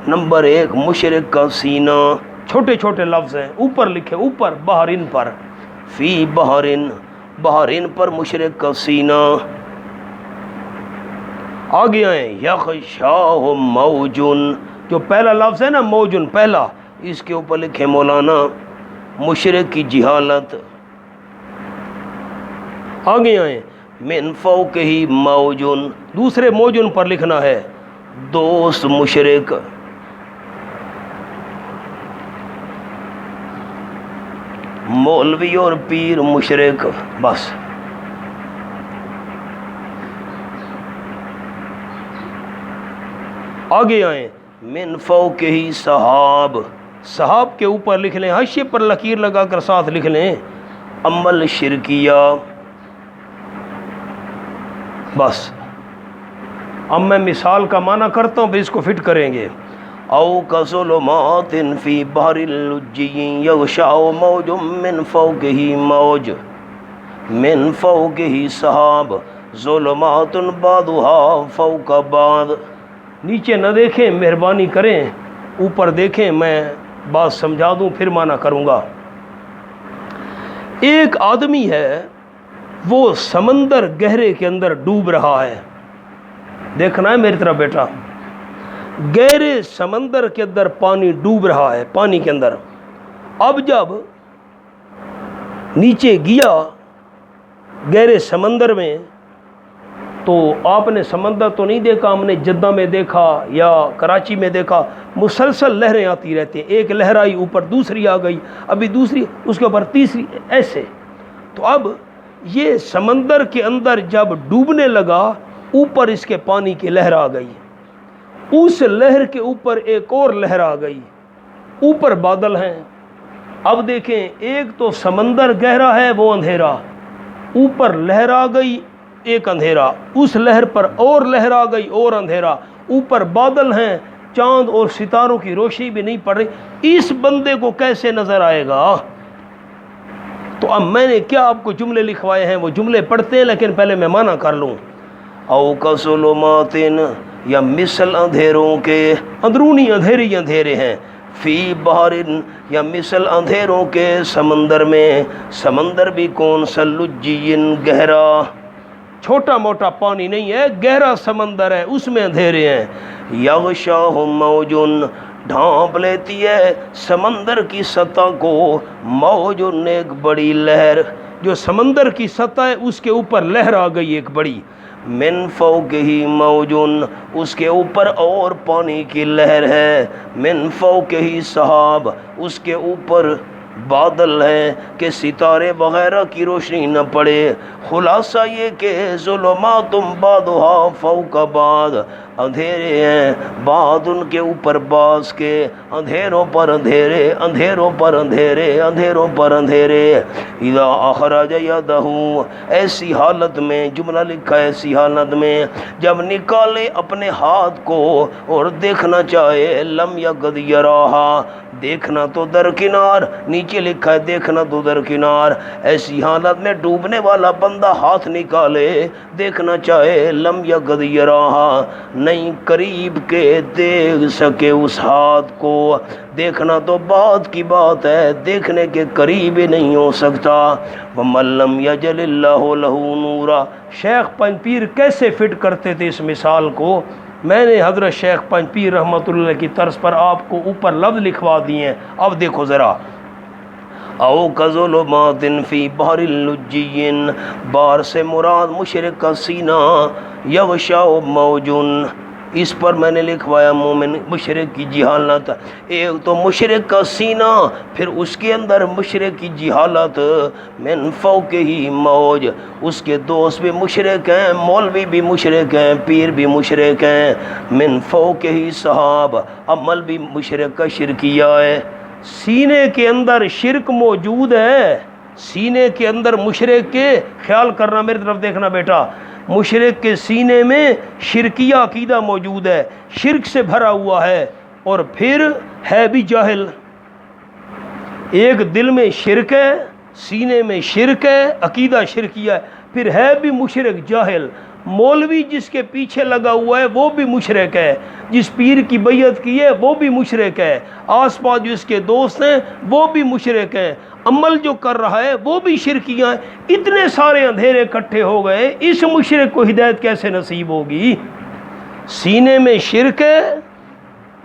S1: نمبر 1 مشرک کا سینہ، چھوٹے چھوٹے لفظ ہیں، اوپر لکھیں، اوپر بحرین پر، فی بحرین، بحرین پر مشرک کا سینہ۔ آگے آئیں یغشاہ موجن، جو پہلا لفظ ہے نا موجن پہلا، اس کے اوپر لکھیں مولانا مشرک کی جہالت۔ آگے آئیں من فوقہ موجن، دوسرے موجن پر لکھنا ہے دوست مشرک۔ مولوی اور پیر مشرک، بس۔ آگے آئیں من فوقہ صحاب، صحاب کے اوپر لکھ لیں، حاشیے پر لکیر لگا کر ساتھ لکھ لیں عمل شرکیہ، بس۔ اب میں مثال کا معنی کرتا ہوں پھر اس کو فٹ کریں گے۔ او کظلمات فی بحر اللجی یغشاہ موج من فوقہ موج، من فوقہ صحاب، ظلمات بعضها فوق بعض۔ نیچے نہ دیکھیں، مہربانی کریں، اوپر دیکھیں، میں بات سمجھا دوں پھر معنی کروں گا۔ ایک آدمی ہے، وہ سمندر گہرے کے اندر ڈوب رہا ہے، دیکھنا ہے میری طرف بیٹا، گہرے سمندر کے اندر پانی ڈوب رہا ہے، پانی کے اندر۔ اب جب نیچے گیا گہرے سمندر میں تو آپ نے سمندر تو نہیں دیکھا، ہم نے جدہ میں دیکھا یا کراچی میں دیکھا، مسلسل لہریں آتی رہتی ہیں، ایک لہر آئی اوپر دوسری آ گئی، ابھی دوسری، اس کے اوپر تیسری، ایسے۔ تو اب یہ سمندر کے اندر جب ڈوبنے لگا، اوپر اس کے پانی کی لہر آ گئی، اس لہر کے اوپر ایک اور لہر آ گئی، اوپر بادل ہیں۔ اب دیکھیں، ایک تو سمندر گہرا ہے وہ اندھیرا، اوپر لہر آ گئی ایک اندھیرا، اس لہر پر اور لہر آ گئی اور اندھیرا، اوپر بادل ہیں، چاند اور ستاروں کی روشنی بھی نہیں پڑ رہی، اس بندے کو کیسے نظر آئے گا؟ تو اب میں نے کیا آپ کو جملے لکھوائے ہیں، وہ جملے پڑھتے ہیں، لیکن پہلے میں معنی کر لوں۔ او کظلمات، یا مثل اندھیروں کے، اندرونی اندھیرے اندھیرے ہیں، فی بحر، یا مثل اندھیروں کے سمندر میں، سمندر بھی کون سا، لجی، گہرا، چھوٹا موٹا پانی نہیں ہے، گہرا سمندر ہے، اس میں اندھیرے ہیں، یغشاہ موج، ڈھانپ لیتی ہے سمندر کی سطح کو، موج، ایک بڑی لہر، جو سمندر کی سطح ہے اس کے اوپر لہر آ گئی ایک بڑی، من فوقہ موج، اس کے اوپر اور پانی کی لہر ہے، من فوقہ سحاب، اس کے اوپر بادل ہیں کہ ستارے وغیرہ کی روشنی نہ پڑے۔ خلاصہ یہ کہ ظلمات بعضھا فوق بعض، اندھیرے ہیں بعض ان کے اوپر بعض کے، اندھیروں پر اندھیرے، اندھیروں پر اندھیرے، اندھیروں پر اندھیرے۔ اذا اخرج یدہ، ایسی حالت میں، جملہ لکھا ہے ایسی حالت میں، جب نکالے اپنے ہاتھ کو اور دیکھنا چاہے، لم یکد یراہا، دیکھنا تو درکنار، نیچے لکھا ہے دیکھنا تو درکنار، ایسی حالت میں ڈوبنے والا بندہ ہاتھ نکالے دیکھنا چاہے، لم یکد یراہا، نہیں قریب کے دیکھ سکے اس ہاتھ کو، دیکھنا تو بات کی بات ہے، دیکھنے کے قریب ہی نہیں ہو سکتا۔ وَمَن لَّمْ يَجْعَلِ اللَّهُ لَهُ نُورًا، شیخ پنج پیر کیسے فٹ کرتے تھے اس مثال کو، میں نے حضرت شیخ پنج پیر رحمۃ اللہ کی طرز پر آپ کو اوپر لفظ لکھوا دیے ہیں، اب دیکھو ذرا۔ او کظلمات فی بحر لجی، بار سے مراد مشرق کا سینہ، یغشاء موج، اس پر میں نے لکھوایا مومن مشرق کی جہالت، ایک تو مشرق کا سینہ، پھر اس کے اندر مشرق کی جہالت، من فوقہ موج، اس کے دوست بھی مشرق ہیں، مولوی بھی مشرق ہیں، پیر بھی مشرق ہیں، من فوقہ سحاب، عمل بھی مشرق کا شرکیہ ہے، سینے کے اندر شرک موجود ہے، سینے کے اندر مشرق کے، خیال کرنا میری طرف دیکھنا بیٹا، مشرق کے سینے میں شرکیہ عقیدہ موجود ہے، شرک سے بھرا ہوا ہے، اور پھر ہے بھی جاہل، ایک دل میں شرک ہے، سینے میں شرک ہے، عقیدہ شرکیہ ہے، پھر ہے بھی مشرک جاہل، مولوی جس کے پیچھے لگا ہوا ہے وہ بھی مشرک ہے، جس پیر کی بیعت کی ہے وہ بھی مشرک ہے، آس پاس جو اس کے دوست ہیں وہ بھی مشرک ہیں، عمل جو کر رہا ہے وہ بھی شرکیاں ہیں، اتنے سارے اندھیرے اکٹھے ہو گئے، اس مشرک کو ہدایت کیسے نصیب ہوگی؟ سینے میں شرک ہے،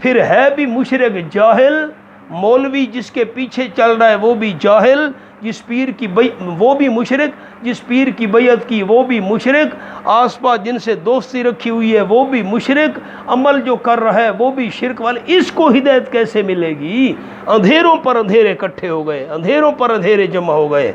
S1: پھر ہے بھی مشرک جاہل، مولوی جس کے پیچھے چل رہا ہے وہ بھی جاہل، جس پیر کی وہ بھی مشرک، جس پیر کی بیعت کی وہ بھی مشرک، آس پاس جن سے دوستی رکھی ہوئی ہے وہ بھی مشرک، عمل جو کر رہا ہے وہ بھی شرک والے، اس کو ہدایت کیسے ملے گی؟ اندھیروں پر اندھیرے اکٹھے ہو گئے، اندھیروں پر اندھیرے جمع ہو گئے۔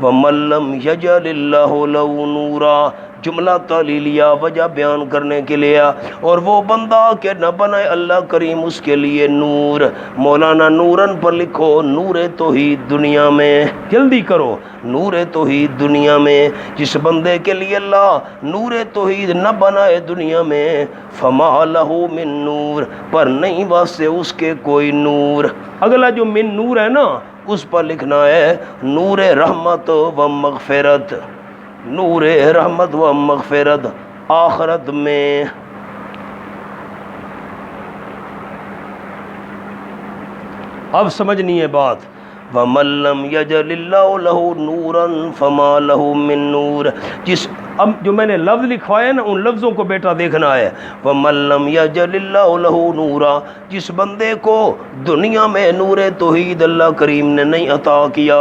S1: وَمَن لَّمْ يَجْعَلِ اللَّهُ لَهُ نُورًا، جملہ تعلیلیہ وجہ بیان کرنے کے لیے، اور وہ بندہ کہ نہ بنائے اللہ کریم اس کے لیے نور، مولانا نورن پر لکھو، نور توحید دنیا میں، جلدی کرو، نور توحید دنیا میں، جس بندے کے لیے اللہ نور توحید نہ بنائے دنیا میں، فما لہ من نور، پر نہیں واسطے اس کے کوئی نور، اگلا جو من نور ہے نا اس پر لکھنا ہے نور رحمت و مغفرت، نور رحمت و مغفرت آخرت میں۔ اب سمجھنی ہے بات، وَمَن لَّمْ يَجْعَلِ اللَّهُ لَهُ نُورًا فَمَا لَهُ مِن نُور، جس اب جو میں نے لفظ لکھوائے نا ان لفظوں کو بیٹا دیکھنا ہے، وَمَن لَّمْ يَجْعَلِ اللَّهُ لَهُ نُورًا، جس بندے کو دنیا میں نور توحید اللہ کریم نے نہیں عطا کیا،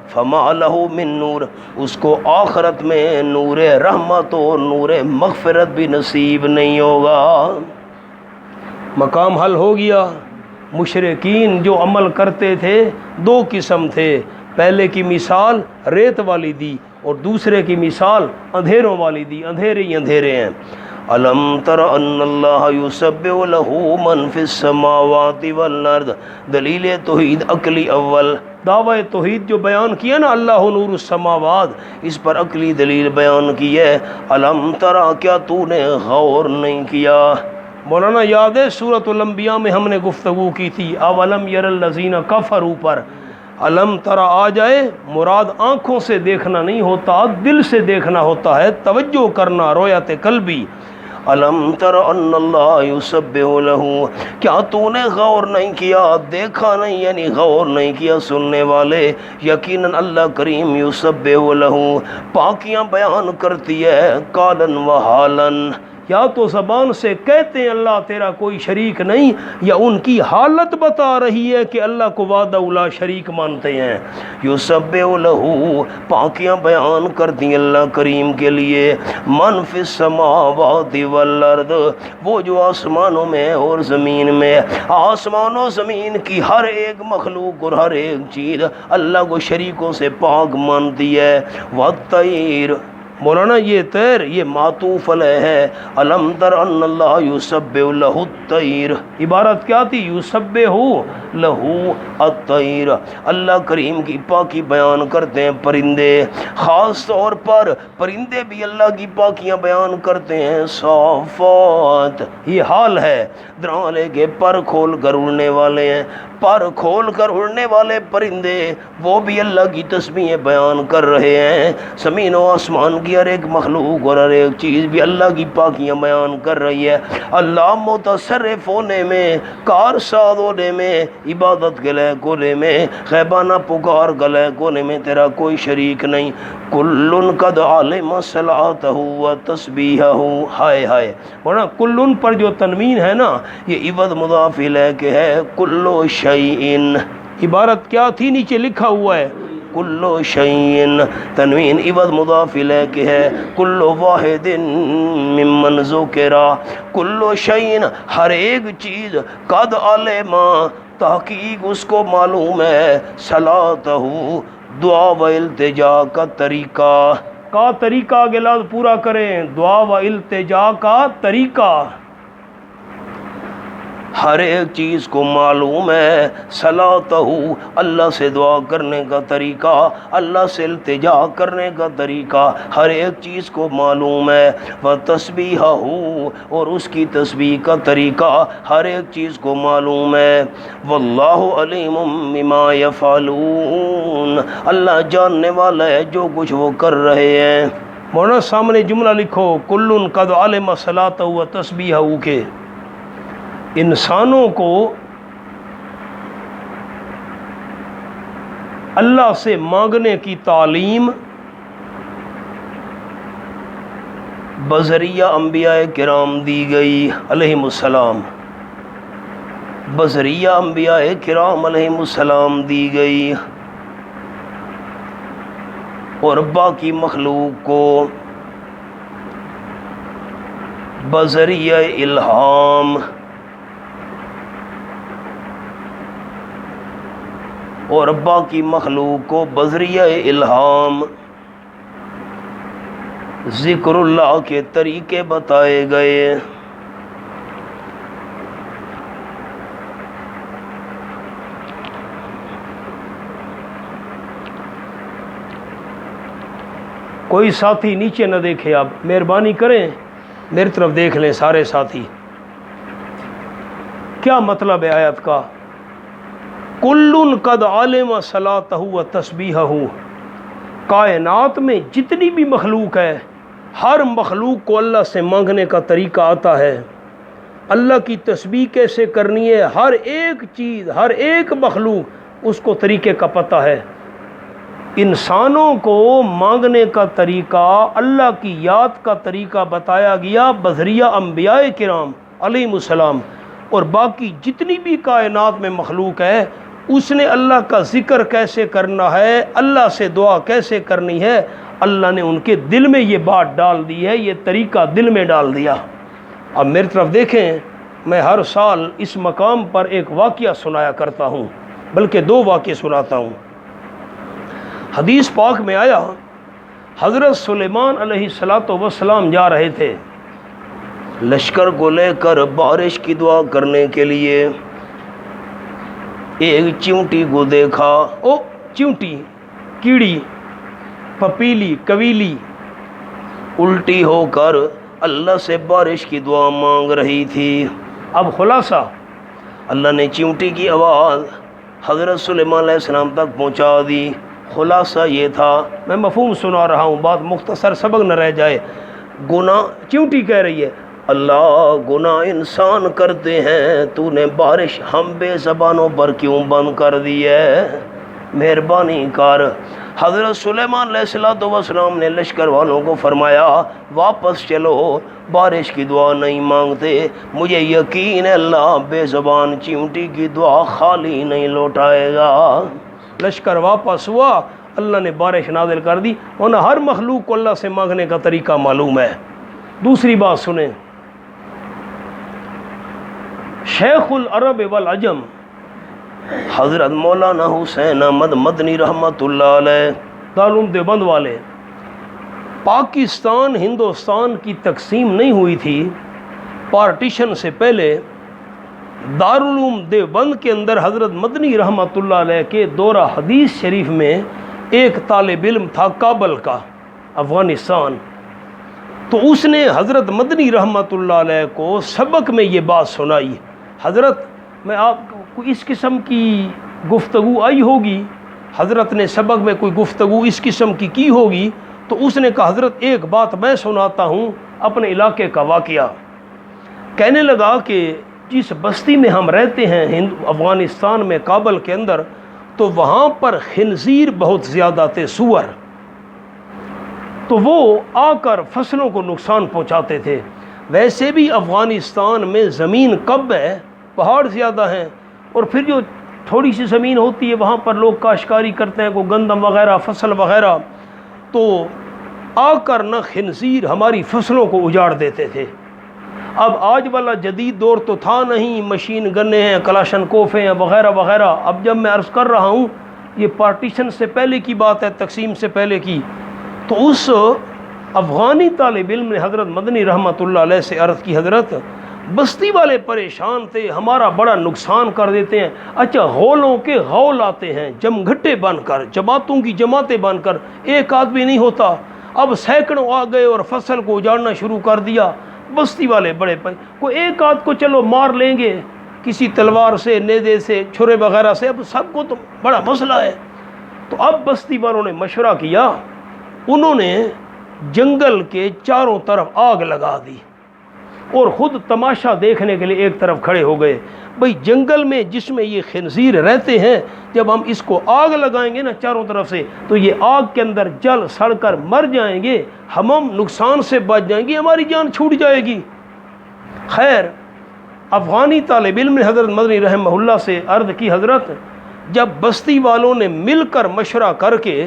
S1: فما لہ من نور، اس کو آخرت میں نور رحمت اور نور مغفرت بھی نصیب نہیں ہوگا۔ مقام حل ہو گیا۔ مشرکین جو عمل کرتے تھے دو قسم تھے، پہلے کی مثال ریت والی دی اور دوسرے کی مثال اندھیروں والی دی، اندھیرے ہی اندھیرے ہیں۔ الم تر ان اللہ یسبح لہ من فی السماوات والارض، دلیل توحید عقلی اول، دعوی توحید جو بیان کیا نا اللہ نور السماوات، اس پر عقلی دلیل بیان کی ہے۔ الم تر، کیا تو نے غور نہیں کیا؟ مولانا یاد ہے سورۃ الانبیاء میں ہم نے گفتگو کی تھی، اولم یر الذین کفروا پر، علم ترا آ جائے مراد آنکھوں سے دیکھنا نہیں ہوتا، دل سے دیکھنا ہوتا ہے، توجہ کرنا، رویت قلبی۔ علم تر ان اللہ یسبح لہ، کیا تو نے غور نہیں کیا، دیکھا نہیں یعنی غور نہیں کیا سننے والے، یقیناً اللہ کریم یسبح لہ پاکیاں بیان کرتی ہے، قالن و حالن، یا تو زبان سے کہتے ہیں اللہ تیرا کوئی شریک نہیں، یا ان کی حالت بتا رہی ہے کہ اللہ کو وحدہ لا شریک مانتے ہیں۔ یسبح لہ پاکیاں بیان کر دی اللہ کریم کے لیے، من فی السماوات والارض، وہ جو آسمانوں میں اور زمین میں، آسمان و زمین کی ہر ایک مخلوق اور ہر ایک چیز اللہ کو شریکوں سے پاک مانتی ہے۔ والطیر، مولانا یہ طیر یہ معطوف علیہ ہے، الم تر ان اللہ یسبح لہ الطیر، عبارت کیا تھی؟ یسبح لہ الطیر، اللہ کریم کی پاکی بیان کرتے ہیں پرندے، خاص طور پر پرندے بھی اللہ کی پاکیاں بیان کرتے ہیں۔ صافات، یہ حال ہے، درالے کے پر کھول کر اڑنے والے ہیں، پر کھول کر اڑنے والے پرندے وہ بھی اللہ کی تسبیحیں بیان کر رہے ہیں۔ زمین و آسمان کی ہر ایک مخلوق اور ہر ایک چیز بھی اللہ کی پاکیاں بیان کر رہی ہے۔ اللہ متصرف ہونے میں، کارساز ہونے میں، عبادت کے لائق ہونے میں، غیبانہ پکار کے لائق ہونے میں تیرا کوئی شریک نہیں۔ کل قد علم صلاتہ و تسبیحہ، ہائے ہائے، ورنہ کلن پر جو تنوین ہے نا یہ عوض مضاف الیہ کے ہے، کلو شیئن، عبارت کیا تھی نیچے لکھا ہوا ہے، کلو شیئن، تنوین عوض مضاف الیہ کے ہے، کلو واحد ممن ذکرا، کلو شیئن ہر ایک چیز، قد علم تحقیق اس کو معلوم ہے، صلاتہ دعا و التجا کا طریقہ کے لفظ پورا کریں، دعا و التجا کا طریقہ، ہر ایک چیز کو معلوم ہے، صلاتہ اللہ سے دعا کرنے کا طریقہ، اللہ سے التجا کرنے کا طریقہ ہر ایک چیز کو معلوم ہے، و تسبیحہ اور اس کی تسبیح کا طریقہ ہر ایک چیز کو معلوم ہے، واللہ علیم بما یفعلون، اللہ جاننے والا ہے جو کچھ وہ کر رہے ہیں۔ مولانا سامنے جملہ لکھو، کل قد علم صلاتہ و تسبیحہ کے، انسانوں کو اللہ سے مانگنے کی تعلیم بذریعہ انبیاء کرام دی گئی علیہم السلام، بذریعہ انبیاء کرام علیہم السلام دی گئی، اور باقی مخلوق کو بذریعہ الہام، اور باقی مخلوق کو بذریعہ الہام ذکر اللہ کے طریقے بتائے گئے۔ کوئی ساتھی نیچے نہ دیکھے، آپ مہربانی کریں میری طرف دیکھ لیں سارے ساتھی، کیا مطلب ہے آیت کا؟ کل قد علم صلاتہ و تسبیحہ، کائنات میں جتنی بھی مخلوق ہے ہر مخلوق کو اللہ سے مانگنے کا طریقہ آتا ہے، اللہ کی تسبیح کیسے کرنی ہے، ہر ایک چیز ہر ایک مخلوق اس کو طریقے کا پتہ ہے۔ انسانوں کو مانگنے کا طریقہ، اللہ کی یاد کا طریقہ بتایا گیا بذریعہ انبیاء کرام علیہم السلام، اور باقی جتنی بھی کائنات میں مخلوق ہے اس نے اللہ کا ذکر کیسے کرنا ہے، اللہ سے دعا کیسے کرنی ہے، اللہ نے ان کے دل میں یہ بات ڈال دی ہے، یہ طریقہ دل میں ڈال دیا۔ اب میری طرف دیکھیں، میں ہر سال اس مقام پر ایک واقعہ سنایا کرتا ہوں، بلکہ 2 واقعے سناتا ہوں۔ حدیث پاک میں آیا، حضرت سلیمان علیہ السلام جا رہے تھے لشکر کو لے کر بارش کی دعا کرنے کے لیے۔ ایک چیونٹی کو دیکھا، او چیونٹی، کیڑی، پپیلی، کویلی، الٹی ہو کر اللہ سے بارش کی دعا مانگ رہی تھی۔ اب خلاصہ، اللہ نے چیونٹی کی آواز حضرت سلیمان علیہ السلام تک پہنچا دی۔ خلاصہ یہ تھا، میں مفہوم سنا رہا ہوں، بات مختصر، سبق نہ رہ جائے۔ گناہ، چیونٹی کہہ رہی ہے اللہ گناہ انسان کرتے ہیں، تو نے بارش ہم بے زبانوں پر کیوں بند کر دی ہے، مہربانی کر۔ حضرت سلیمان علیہ السلام نے لشکر والوں کو فرمایا واپس چلو، بارش کی دعا نہیں مانگتے، مجھے یقین ہے اللہ بے زبان چیونٹی کی دعا خالی نہیں لوٹائے گا۔ لشکر واپس ہوا، اللہ نے بارش نازل کر دی، ورنہ ہر مخلوق کو اللہ سے مانگنے کا طریقہ معلوم ہے۔ دوسری بات سنیں، شیخ العرب والعجم حضرت مولانا حسین احمد مدنی رحمۃ اللہ علیہ، دارالعلوم دیوبند والے، پاکستان ہندوستان کی تقسیم نہیں ہوئی تھی، پارٹیشن سے پہلے دارالعلوم دیوبند کے اندر حضرت مدنی رحمۃ اللہ علیہ کے دورہ حدیث شریف میں ایک طالب علم تھا کابل کا، افغانستان، تو اس نے حضرت مدنی رحمۃ اللہ علیہ کو سبق میں یہ بات سنائی۔ حضرت، میں آپ کو اس قسم کی گفتگو آئی ہوگی، حضرت نے سبق میں کوئی گفتگو اس قسم کی ہوگی، تو اس نے کہا حضرت ایک بات میں سناتا ہوں اپنے علاقے کا واقعہ۔ کہنے لگا کہ جس بستی میں ہم رہتے ہیں افغانستان میں کابل کے اندر، تو وہاں پر خنزیر بہت زیادہ تھے، سور، تو وہ آ کر فصلوں کو نقصان پہنچاتے تھے۔ ویسے بھی افغانستان میں زمین کم ہے، پہاڑ زیادہ ہیں، اور پھر جو تھوڑی سی زمین ہوتی ہے وہاں پر لوگ کاشتکاری کرتے ہیں، کوئی گندم وغیرہ، فصل وغیرہ، تو آ کر نہ خنزیر ہماری فصلوں کو اجاڑ دیتے تھے۔ اب آج والا جدید دور تو تھا نہیں، مشین گنے ہیں، کلاشن کوفیں ہیں وغیرہ وغیرہ۔ اب جب میں عرض کر رہا ہوں یہ پارٹیشن سے پہلے کی بات ہے، تقسیم سے پہلے کی، تو اس افغانی طالب علم نے حضرت مدنی رحمۃ اللہ علیہ سے عرض کی حضرت بستی والے پریشان تھے، ہمارا بڑا نقصان کر دیتے ہیں، اچھا غولوں کے غول آتے ہیں جمگھٹے بن کر، جماعتوں کی جماعتیں بن کر، ایک آدمی نہیں ہوتا، اب سینکڑوں آ گئے اور فصل کو اجاڑنا شروع کر دیا۔ بستی والے بڑے کوئی ایک آدھ کو چلو مار لیں گے کسی تلوار سے، نیزے سے، چھرے وغیرہ سے، اب سب کو تو بڑا مسئلہ ہے۔ تو اب بستی والوں نے مشورہ کیا، انہوں نے جنگل کے چاروں طرف آگ لگا دی اور خود تماشا دیکھنے کے لیے ایک طرف کھڑے ہو گئے۔ بھئی جنگل میں جس میں یہ خنزیر رہتے ہیں، جب ہم اس کو آگ لگائیں گے نا چاروں طرف سے، تو یہ آگ کے اندر جل سڑ کر مر جائیں گے، ہم نقصان سے بچ جائیں گے، ہماری جان چھوٹ جائے گی۔ خیر، افغانی طالب علم نے حضرت مدنی رحمہ اللہ سے عرض کی حضرت جب بستی والوں نے مل کر مشورہ کر کے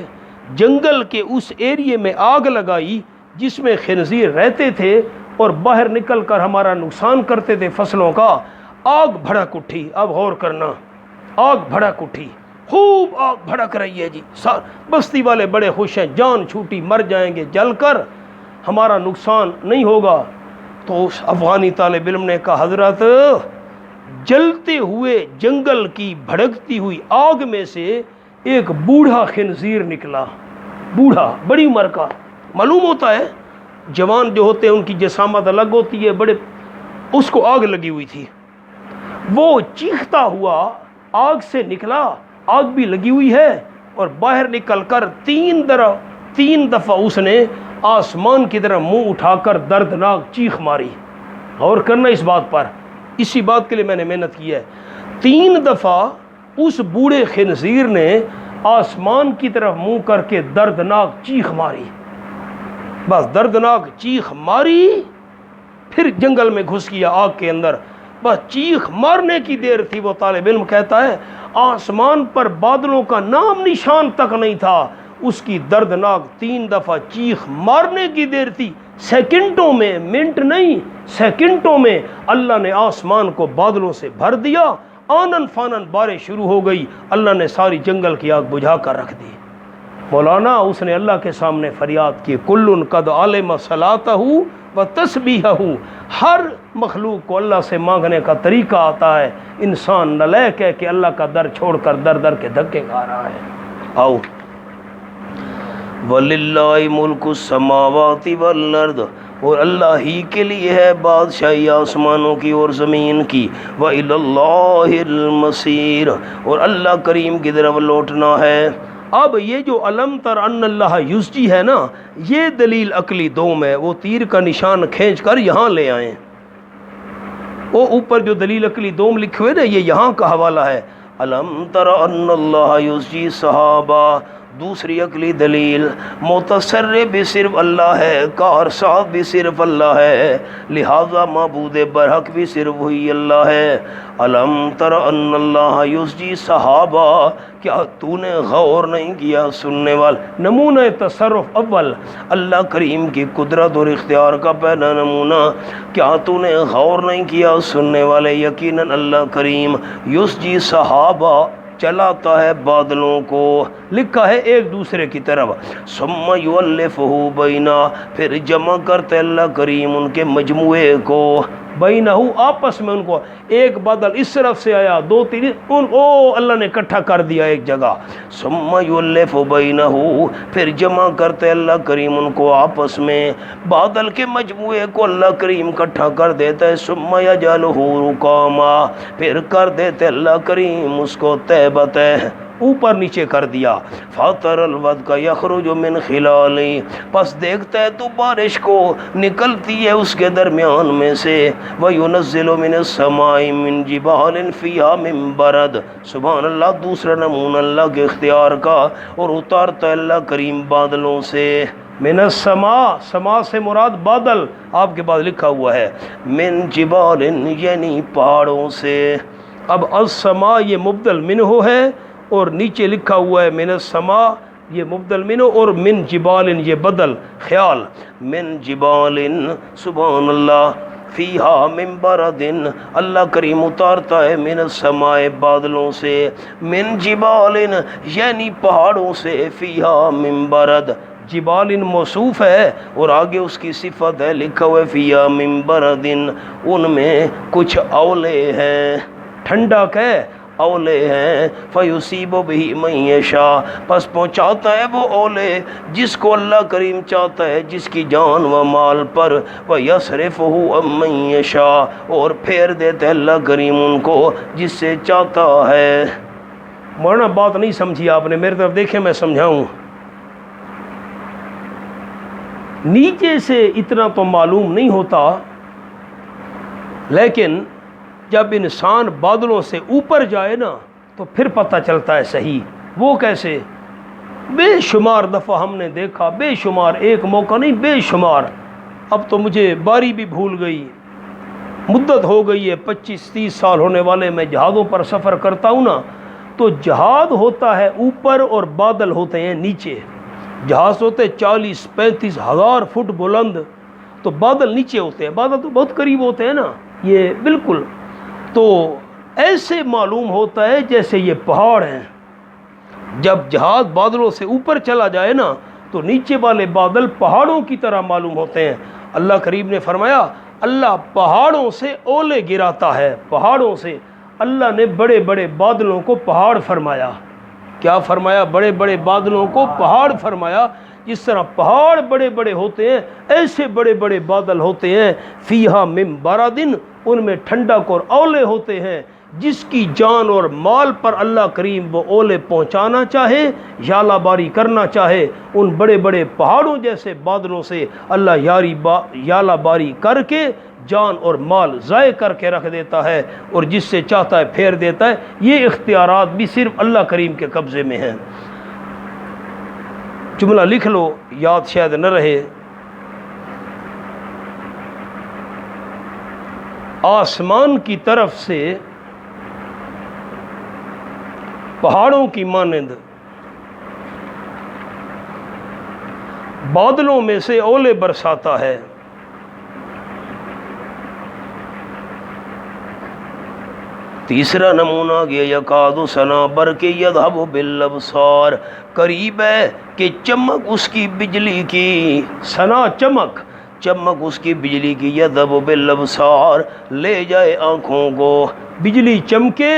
S1: جنگل کے اس ایریے میں آگ لگائی جس میں خنزیر رہتے تھے اور باہر نکل کر ہمارا نقصان کرتے تھے فصلوں کا، آگ بھڑک اٹھی۔ اب غور کرنا، آگ بھڑک اٹھی، خوب آگ بھڑک رہی ہے جی، بستی والے بڑے خوش ہیں، جان چھوٹی، مر جائیں گے جل کر، ہمارا نقصان نہیں ہوگا۔ تو اس افغانی طالب علم نے کہا حضرت جلتے ہوئے جنگل کی بھڑکتی ہوئی آگ میں سے ایک بوڑھا خنزیر نکلا، بوڑھا، بڑی عمر کا، معلوم ہوتا ہے جوان جو ہوتے ہیں ان کی جسامت الگ ہوتی ہے، بڑے، اس کو آگ لگی ہوئی تھی، وہ چیختا ہوا آگ سے نکلا، آگ بھی لگی ہوئی ہے، اور باہر نکل کر تین دفعہ اس نے آسمان کی طرف منہ اٹھا کر دردناک چیخ ماری۔ غور کرنا اس بات پر، اسی بات کے لیے میں نے محنت کی ہے۔ 3 دفعہ اس بوڑھے خنزیر نے آسمان کی طرف منہ کر کے دردناک چیخ ماری، بس دردناک چیخ ماری، پھر جنگل میں گھس گیا آگ کے اندر، بس چیخ مارنے کی دیر تھی۔ وہ طالب علم کہتا ہے آسمان پر بادلوں کا نام نشان تک نہیں تھا، اس کی دردناک 3 دفعہ چیخ مارنے کی دیر تھی، سیکنڈوں میں، منٹ نہیں سیکنڈوں میں اللہ نے آسمان کو بادلوں سے بھر دیا، آنن فانن بارش شروع ہو گئی، اللہ نے ساری جنگل کی آگ بجھا کر رکھ دی۔ مولانا اس نے اللہ کے سامنے فریاد کی، کل قد علم صلاتہ و تسبیحہ، ہر مخلوق کو اللہ سے مانگنے کا طریقہ آتا ہے، انسان نالائق ہے کہ اللہ کا در چھوڑ کر در در کے دھکے کھا رہا ہے۔ آؤ، وَلِلَّهِ مُلْكُ السَّمَاوَاتِ وَالْأَرْضِ، اور اللہ ہی کے لیے ہے بادشاہی آسمانوں کی اور زمین کی، وَإِلَى اللَّهِ الْمَصِيرُ، اور اللہ کریم کی طرف لوٹنا ہے۔ اب یہ جو علم تر ان اللہ یسجی ہے نا، یہ دلیل عقلی دوم ہے، وہ تیر کا نشان کھینچ کر یہاں لے آئیں، وہ اوپر جو دلیل عقلی دوم لکھے ہوئے نا، یہ یہاں کا حوالہ ہے، علم تر ان اللہ یسجی صحابہ۔ دوسری عقلی دلیل، متصرف بھی صرف اللہ ہے، کارساز بھی صرف اللہ ہے، لہذا معبود برحق بھی صرف وہی اللہ ہے۔ علم تر ان اللہ یسجی صحابہ، کیا تو نے غور نہیں کیا سننے وال؟ نمونہ تصرف اول، اللہ کریم کی قدرت اور اختیار کا پہلا نمونہ، کیا تو نے غور نہیں کیا سننے والے؟ یقیناً اللہ کریم یسجی صحابہ، چلاتا ہے بادلوں کو، لکھا ہے ایک دوسرے کی طرف، ثم یؤلفہ بینا، پھر جمع کرتے اللہ کریم ان کے مجموعے کو، بینہ، آپس میں ان کو، ایک بادل اس طرف سے آیا، 2 3 اللہ نے اکٹھا کر دیا ایک جگہ، ثم یؤلف بینہ، پھر جمع کرتے اللہ کریم ان کو آپس میں، بادل کے مجموعے کو اللہ کریم اکٹھا کر دیتا ہے، ثم یجعلہ رکاما، پھر کر دیتے اللہ کریم اس کو تہ بتہ، اوپر نیچے کر دیا، فاتر الودق یخرج من خلالی، پس دیکھتا ہے تو بارش کو نکلتی ہے اس کے درمیان میں سے، وَيُنَزِّلُ مِنَ السَّمَاءِ مِن جِبَالٍ فِيهَا مِن بَرَدٍ، سبحان اللہ، دوسرا نمونہ اللہ کے اختیار کا، اور اتارتا ہے اللہ کریم بادلوں سے، من السماء، سما سے مراد بادل، آپ کے پاس لکھا ہوا ہے من جبال، یعنی پہاڑوں سے۔ اب السماء یہ مبدل منہ ہے، اور نیچے لکھا ہوا ہے من السماء، یہ مبدل منہ، اور من جبال یہ بدل خیال، من جبال، سبحان اللہ، فیہا من برد، اللہ کریم اتارتا ہے من السماء بادلوں سے، من جبال یعنی پہاڑوں سے، فیہا من برد، جبال موصوف ہے اور آگے اس کی صفت ہے، لکھا ہوا ہے فیہا من برد، ان میں کچھ اولے ہیں، ٹھنڈک ہے، اولے ہیں، فیصیب بہ من یشاء، پس پہنچاتا ہے وہ اولے جس کو اللہ کریم چاہتا ہے، جس کی جان و مال پر، ویصرفہ عن من یشاء، اور پھیر دیتا ہے اللہ کریم ان کو جس سے چاہتا ہے۔ مولانا بات نہیں سمجھی آپ نے، میری طرف دیکھیں میں سمجھاؤں۔ نیچے سے اتنا تو معلوم نہیں ہوتا، لیکن جب انسان بادلوں سے اوپر جائے نا تو پھر پتہ چلتا ہے صحیح۔ وہ کیسے؟ بے شمار دفعہ ہم نے دیکھا، بے شمار، ایک موقع نہیں بے شمار، اب تو مجھے باری بھی بھول گئی، مدت ہو گئی ہے، 25-30 سال ہونے والے، میں جہازوں پر سفر کرتا ہوں نا، تو جہاز ہوتا ہے اوپر اور بادل ہوتے ہیں نیچے، جہاز ہوتے 40-35 ہزار فٹ بلند، تو بادل نیچے ہوتے ہیں، بادل تو بہت قریب ہوتے ہیں نا، یہ بالکل، تو ایسے معلوم ہوتا ہے جیسے یہ پہاڑ ہیں۔ جب جہاز بادلوں سے اوپر چلا جائے نا تو نیچے والے بادل پہاڑوں کی طرح معلوم ہوتے ہیں۔ اللہ کریم نے فرمایا اللہ پہاڑوں سے اولے گراتا ہے، پہاڑوں سے، اللہ نے بڑے بڑے بادلوں کو پہاڑ فرمایا۔ کیا فرمایا؟ بڑے بڑے بادلوں کو پہاڑ فرمایا۔ جس طرح پہاڑ بڑے بڑے ہوتے ہیں ایسے بڑے بڑے بادل ہوتے ہیں، فیہا من برد، ان میں ٹھنڈک اور اولے ہوتے ہیں، جس کی جان اور مال پر اللہ کریم وہ اولے پہنچانا چاہے، یالا باری کرنا چاہے، ان بڑے بڑے پہاڑوں جیسے بادلوں سے اللہ یالا باری کر کے جان اور مال ضائع کر کے رکھ دیتا ہے، اور جس سے چاہتا ہے پھیر دیتا ہے۔ یہ اختیارات بھی صرف اللہ کریم کے قبضے میں ہیں۔ جملہ لکھ لو، یاد شاید نہ رہے، آسمان کی طرف سے پہاڑوں کی مانند، بادلوں میں سے اولے برساتا ہے۔ تیسرا نمونہ گیا یکاد سنا برق یذھب بالابصار، قریب ہے کہ چمک اس کی بجلی کی، سنا چمک، چمک اس کی بجلی کی، یذھب بالابصار لے جائے آنکھوں کو، بجلی چمکے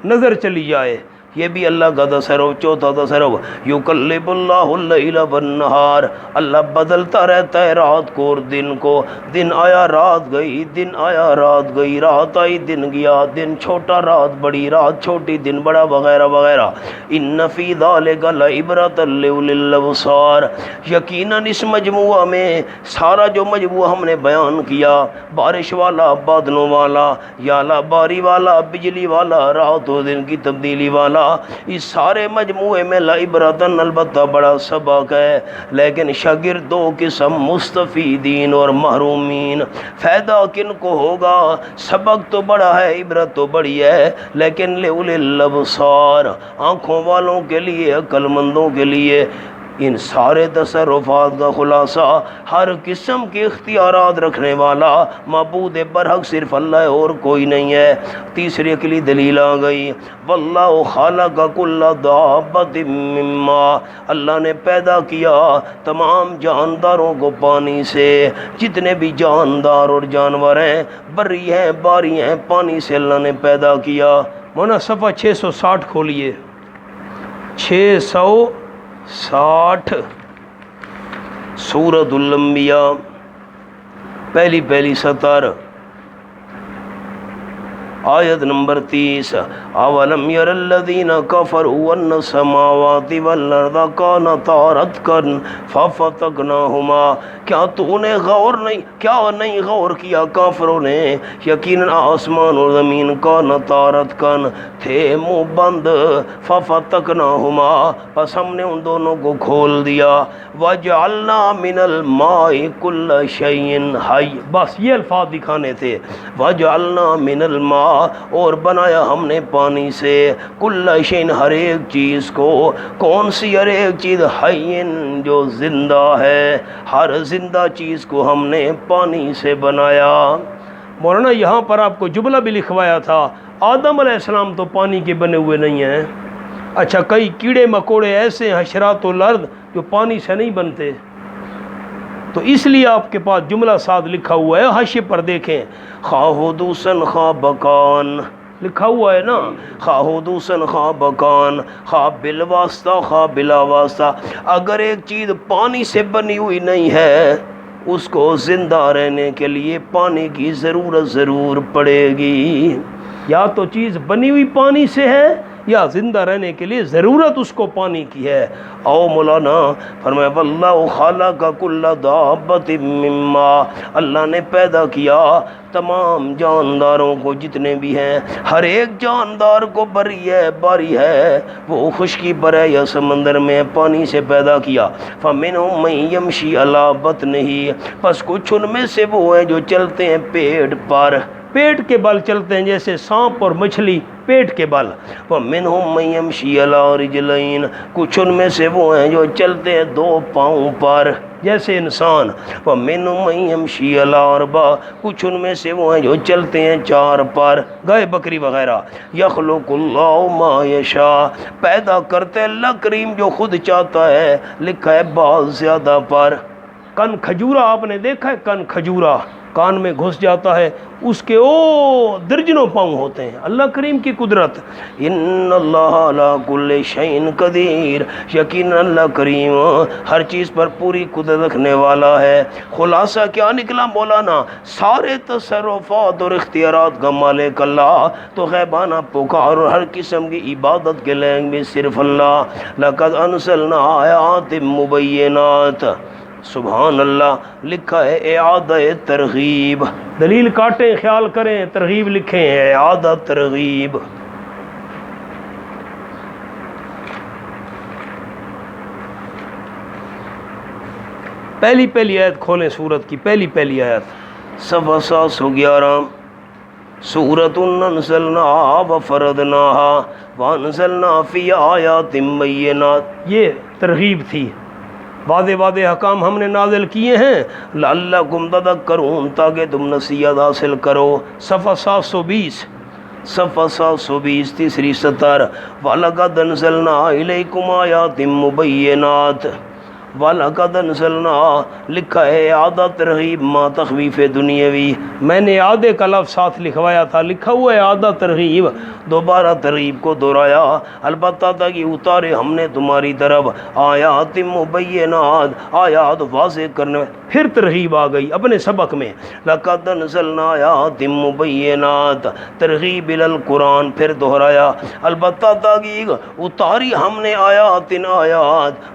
S1: نظر چلی جائے، یہ بھی اللہ کا تصرف۔ چوتھا تصرف یقلب اللہ اللیل والنہار، اللہ بدلتا رہتا ہے رات کو اور دن کو، دن آیا رات گئی، دن آیا رات گئی، رات آئی دن گیا، دن چھوٹا رات بڑی، رات چھوٹی دن بڑا، وغیرہ وغیرہ۔ ان فی ذلک لعبرۃ لاولی الابصار، یقیناً اس مجموعہ میں، سارا جو مجموعہ ہم نے بیان کیا، بارش والا، بادلوں والا، یالا باری والا، بجلی والا، رات و دن کی تبدیلی والا، اس سارے مجموعے میں لعبرتن، البتہ بڑا سبق ہے، لیکن شاگرد دو قسم، مستفیدین اور محرومین۔ فائدہ کن کو ہوگا؟ سبق تو بڑا ہے، عبرت تو بڑی ہے، لیکن لأولی الابصار، آنکھوں والوں کے لیے، عقل مندوں کے لیے۔ ان سارے تصرفات کا خلاصہ، ہر قسم کے اختیارات رکھنے والا معبود برحق صرف اللہ ہے اور کوئی نہیں ہے۔ تیسری عقلی دلیل آ گئی، واللہ خالق کل دابۃ من ماء، اللہ نے پیدا کیا تمام جانداروں کو پانی سے، جتنے بھی جاندار اور جانور ہیں، بری ہیں، باری ہیں، پانی سے اللہ نے پیدا کیا۔ مولانا صفحہ 660 کھولیے، 660، سورۃ الانبیاء، پہلی سطر، آیت نمبر 30۔ اولم یر الذین کفروا ان السماوات والارض کانتا رتقا ففتقناہما، کیا نہیں غور کیا کافروں نے، یقیناً آسمان اور زمین کانتا رتقا تھے منہ بند، ففتقناہما پس ہم نے ان دونوں کو کھول دیا، وجعلنا من الماء کل شیء حی، بس یہ الفاظ دکھانے تھے، وجعلنا من الماء، اور بنایا ہم نے پانی سے، کل شیء ہر ایک چیز کو، کون سی ہر ایک چیز، حیٍ جو زندہ ہے، ہر زندہ چیز کو ہم نے پانی سے بنایا۔ مولانا یہاں پر آپ کو جملہ بھی لکھوایا تھا، آدم علیہ السلام تو پانی کے بنے ہوئے نہیں ہیں، اچھا کئی کیڑے مکوڑے ایسے ہیں حشرات الارض جو پانی سے نہیں بنتے، تو اس لیے آپ کے پاس جملہ ساتھ لکھا ہوا ہے، حاشیے پر دیکھیں، خواہ حدوثاً خواہ بکان، لکھا ہوا ہے نا، خواہ حدوثاً خواہ بکان، خواہ بالواسطہ خواہ بلا واسطہ، اگر ایک چیز پانی سے بنی ہوئی نہیں ہے، اس کو زندہ رہنے کے لیے پانی کی ضرورت ضرور پڑے گی، یا تو چیز بنی ہوئی پانی سے ہے یا زندہ رہنے کے لیے ضرورت اس کو پانی کی ہے۔ او مولانا فرمایا واللہ خالق کل دابۃ من ماء، اللہ نے پیدا کیا تمام جانداروں کو جتنے بھی ہیں، ہر ایک جاندار کو بری ہے، باری ہے، وہ خشکی پر ہے یا سمندر میں، پانی سے پیدا کیا۔ فمنہم من یمشی علی بطنہ، پس کچھ ان میں سے وہ ہیں جو چلتے ہیں پیٹ پر، پیٹ کے بل چلتے ہیں، جیسے سانپ اور مچھلی پیٹ کے بل۔ وَمِنْهُمْ مَن يَمْشِي عَلَىٰ رِجْلَيْنِ، کچھ ان میں سے وہ ہیں جو چلتے ہیں دو پاؤں پر جیسے انسان۔ وَمِنْهُمْ مَن يَمْشِي عَلَىٰ أَرْبَعٍ، کچھ ان میں سے وہ ہیں جو چلتے ہیں چار پر، گائے بکری وغیرہ۔ يَخْلُقُ اللَّهُ مَا يَشَاءُ، پیدا کرتے اللہ کریم جو خود چاہتا ہے، لکھا ہے بعض زیادہ پر۔ کن کھجورا آپ نے دیکھا ہے، کن کھجورا کان میں گھس جاتا ہے، اس کے درجنوں پاؤں ہوتے ہیں، اللہ کریم کی قدرت۔ ان اللہ علی کل شیء قدیر، یقینا اللہ کریم ہر چیز پر پوری قدرت رکھنے والا ہے۔ خلاصہ کیا نکلا مولانا؟ سارے تصرفات اور اختیارات کا مالک اللہ، تو غیبانہ پکار اور ہر قسم کی عبادت کے لائق بھی صرف اللہ۔ لقد انزلنا آیات مبینات، سبحان اللہ، لکھا ہے اعادہ ترغیب، دلیل کاٹیں خیال کریں، ترغیب لکھیں، اعادہ ترغیب۔ پہلی آیت کھولیں، سورت کی پہلی آیت، صفحہ 711، سورۃ انزلناہا وفرضناہا وانزلنا فی آیات بینات، یہ ترغیب تھی، واضح واضح احکام ہم نے نازل کیے ہیں لعلکم تذکرون، تاکہ تم نصیحت حاصل کرو۔ صفحہ 720، صفحہ 720 تیسری سطر، وَلَقَدْ أَنزَلْنَا إِلَيْكُمْ آیَاتٍ مُبَيِّنَاتٍ، وَلَقَدْ أَنزَلْنَا لکھا ہے اعادہ ترغیب ما تخویف دنیاوی، میں نے اعادے کا لفظ ساتھ لکھوایا تھا، لکھا ہوا ہے اعادہ ترغیب، دوبارہ ترغیب کو دہرایا، البتہ تھا کہ اتارے ہم نے تمہاری طرف آیات مبینات، آیات واضح کرنے، پھر ترغیب آ گئی اپنے سبق میں، لَقَدْ أَنزَلْنَا آیات مبینات، ترغیب الی القرآن، پھر دہرایا، البتہ تھا کہ اتاری ہم نے آیات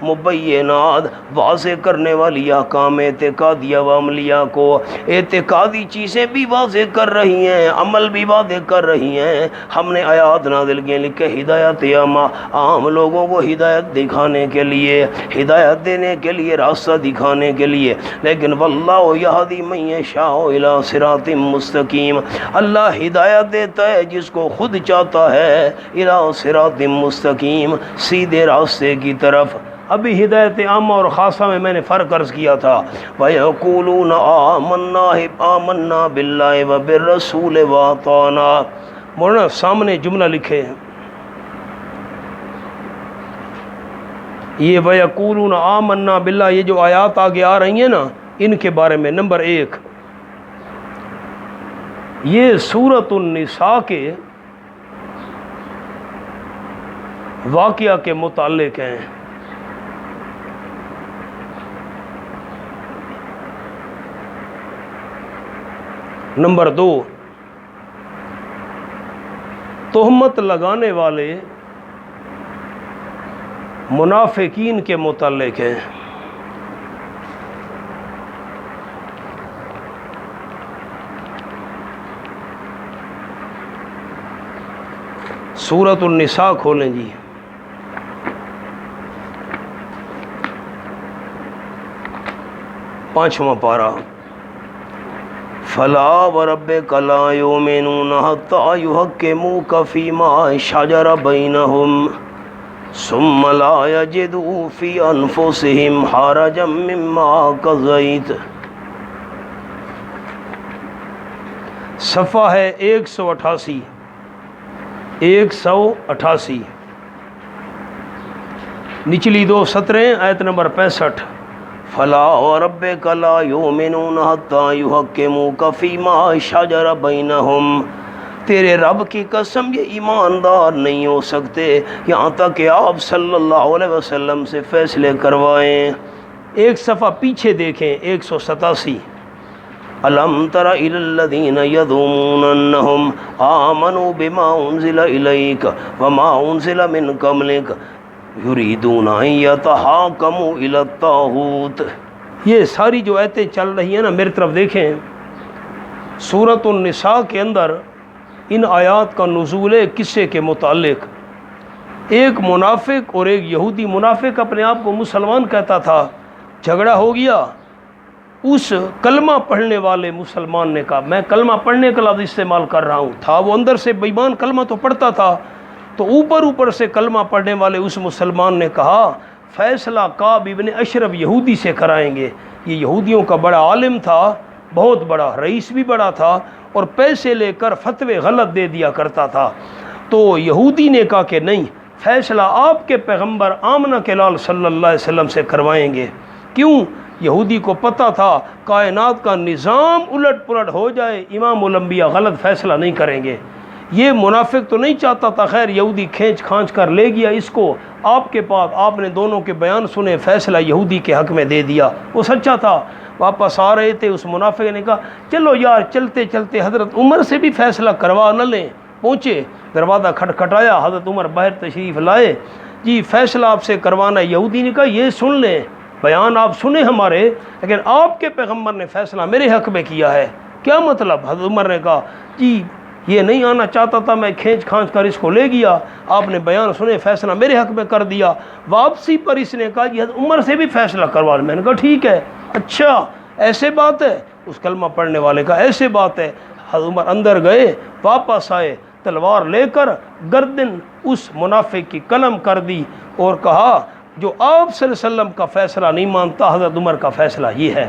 S1: مبینات، واضح کرنے والی احکام اعتقادیہ و عملیہ کو، اعتقادی چیزیں بھی واضح کر رہی ہیں، عمل بھی واضح کر رہی ہیں، ہم نے آیات نازل کیے لکھے ہدایت عام لوگوں کو ہدایت دکھانے کے لیے، ہدایت دینے کے لیے، راستہ دکھانے کے لیے، لیکن واللہ یہدی من یشاء الی صراط مستقیم، اللہ ہدایت دیتا ہے جس کو خود چاہتا ہے الی صراط مستقیم، سیدھے راستے کی طرف۔ ابھی ہدایت عامہ اور خاصہ میں نے فرق عرض کیا تھا، وَيَقُولُونَ آمَنَّا بِاللَّهِ وَبِالرَّسُولِ وَأَطَعْنَا، مولانا سامنے جملہ لکھے ہیں، یہ وَيَقُولُونَ آمَنَّا بِاللَّهِ، یہ جو آیات آگے آ رہی ہیں نا، ان کے بارے میں نمبر 1، یہ سورۃ النساء کے واقعہ کے متعلق ہیں۔ نمبر 2، تہمت لگانے والے منافقین کے متعلق ہیں۔ سورۃ النساء کھولیں جی، پانچواں پارہ، فلا وربک لا یؤمنون حتی یحکموک فیما شجر بینہم ثم لا یجدوا فی انفسہم حرجا مما قضیت، صفحہ ہے 188، 188، نچلی 2 سطریں، آیت نمبر 65، فلا وربک لا یؤمنون حتی یحکموک فیما شجر بینہم، تیرے رب کی قسم یہ ایماندار نہیں ہو سکتے یہاں تک کہ آپ صلی اللہ علیہ وسلم سے فیصلے کروائیں۔ ایک صفحہ پیچھے دیکھیں، 187، الم تر الی الذین یزعمون انہم آمنوا بما انزل الیک وما انزل من قبلک یریدون ان یتحاکموا الی الطاغوت، یہ ساری جو آیتیں چل رہی ہیں نا، میری طرف دیکھیں، سورۃ النساء کے اندر ان آیات کا نزول ہے قصے کے متعلق، ایک منافق اور ایک یہودی، منافق اپنے آپ کو مسلمان کہتا تھا، جھگڑا ہو گیا، اس کلمہ پڑھنے والے مسلمان نے کہا، میں کلمہ پڑھنے کا لفظ استعمال کر رہا ہوں، تھا وہ اندر سے بے ایمان، کلمہ تو پڑھتا تھا، تو اوپر سے کلمہ پڑھنے والے اس مسلمان نے کہا فیصلہ کعب ابن اشرف یہودی سے کرائیں گے، یہ یہودیوں کا بڑا عالم تھا، بہت بڑا رئیس بھی بڑا تھا، اور پیسے لے کر فتوے غلط دے دیا کرتا تھا، تو یہودی نے کہا کہ نہیں، فیصلہ آپ کے پیغمبر آمنہ کے لال صلی اللہ علیہ وسلم سے کروائیں گے۔ کیوں؟ یہودی کو پتہ تھا کائنات کا نظام الٹ پلٹ ہو جائے، امام الانبیاء غلط فیصلہ نہیں کریں گے، یہ منافق تو نہیں چاہتا تھا، خیر یہودی کھینچ کھانچ کر لے گیا اس کو آپ کے پاس، آپ نے دونوں کے بیان سنے، فیصلہ یہودی کے حق میں دے دیا، وہ سچا تھا۔ واپس آ رہے تھے، اس منافق نے کہا چلو یار چلتے چلتے حضرت عمر سے بھی فیصلہ کروا نہ لیں، پہنچے، دروازہ کھٹکھٹایا، حضرت عمر باہر تشریف لائے، جی فیصلہ آپ سے کروانا ہے۔ یہودی نے کہا یہ سن لیں، بیان آپ سنیں ہمارے، لیکن آپ کے پیغمبر نے فیصلہ میرے حق میں کیا ہے، کیا مطلب؟ حضرت عمر نے کہا جی یہ نہیں آنا چاہتا تھا، میں کھینچ کھانچ کر اس کو لے گیا، آپ نے بیان سنے، فیصلہ میرے حق میں کر دیا۔ واپسی پر اس نے کہا جی حضرت عمر سے بھی فیصلہ کروا لیں، میں نے کہا ٹھیک ہے، اچھا ایسے بات ہے، اس کلمہ پڑھنے والے کا ایسے بات ہے، حضرت عمر اندر گئے، واپس آئے، تلوار لے کر گردن اس منافق کی قلم کر دی اور کہا جو آپ صلی اللہ علیہ وسلم کا فیصلہ نہیں مانتا، حضرت عمر کا فیصلہ یہ ہے۔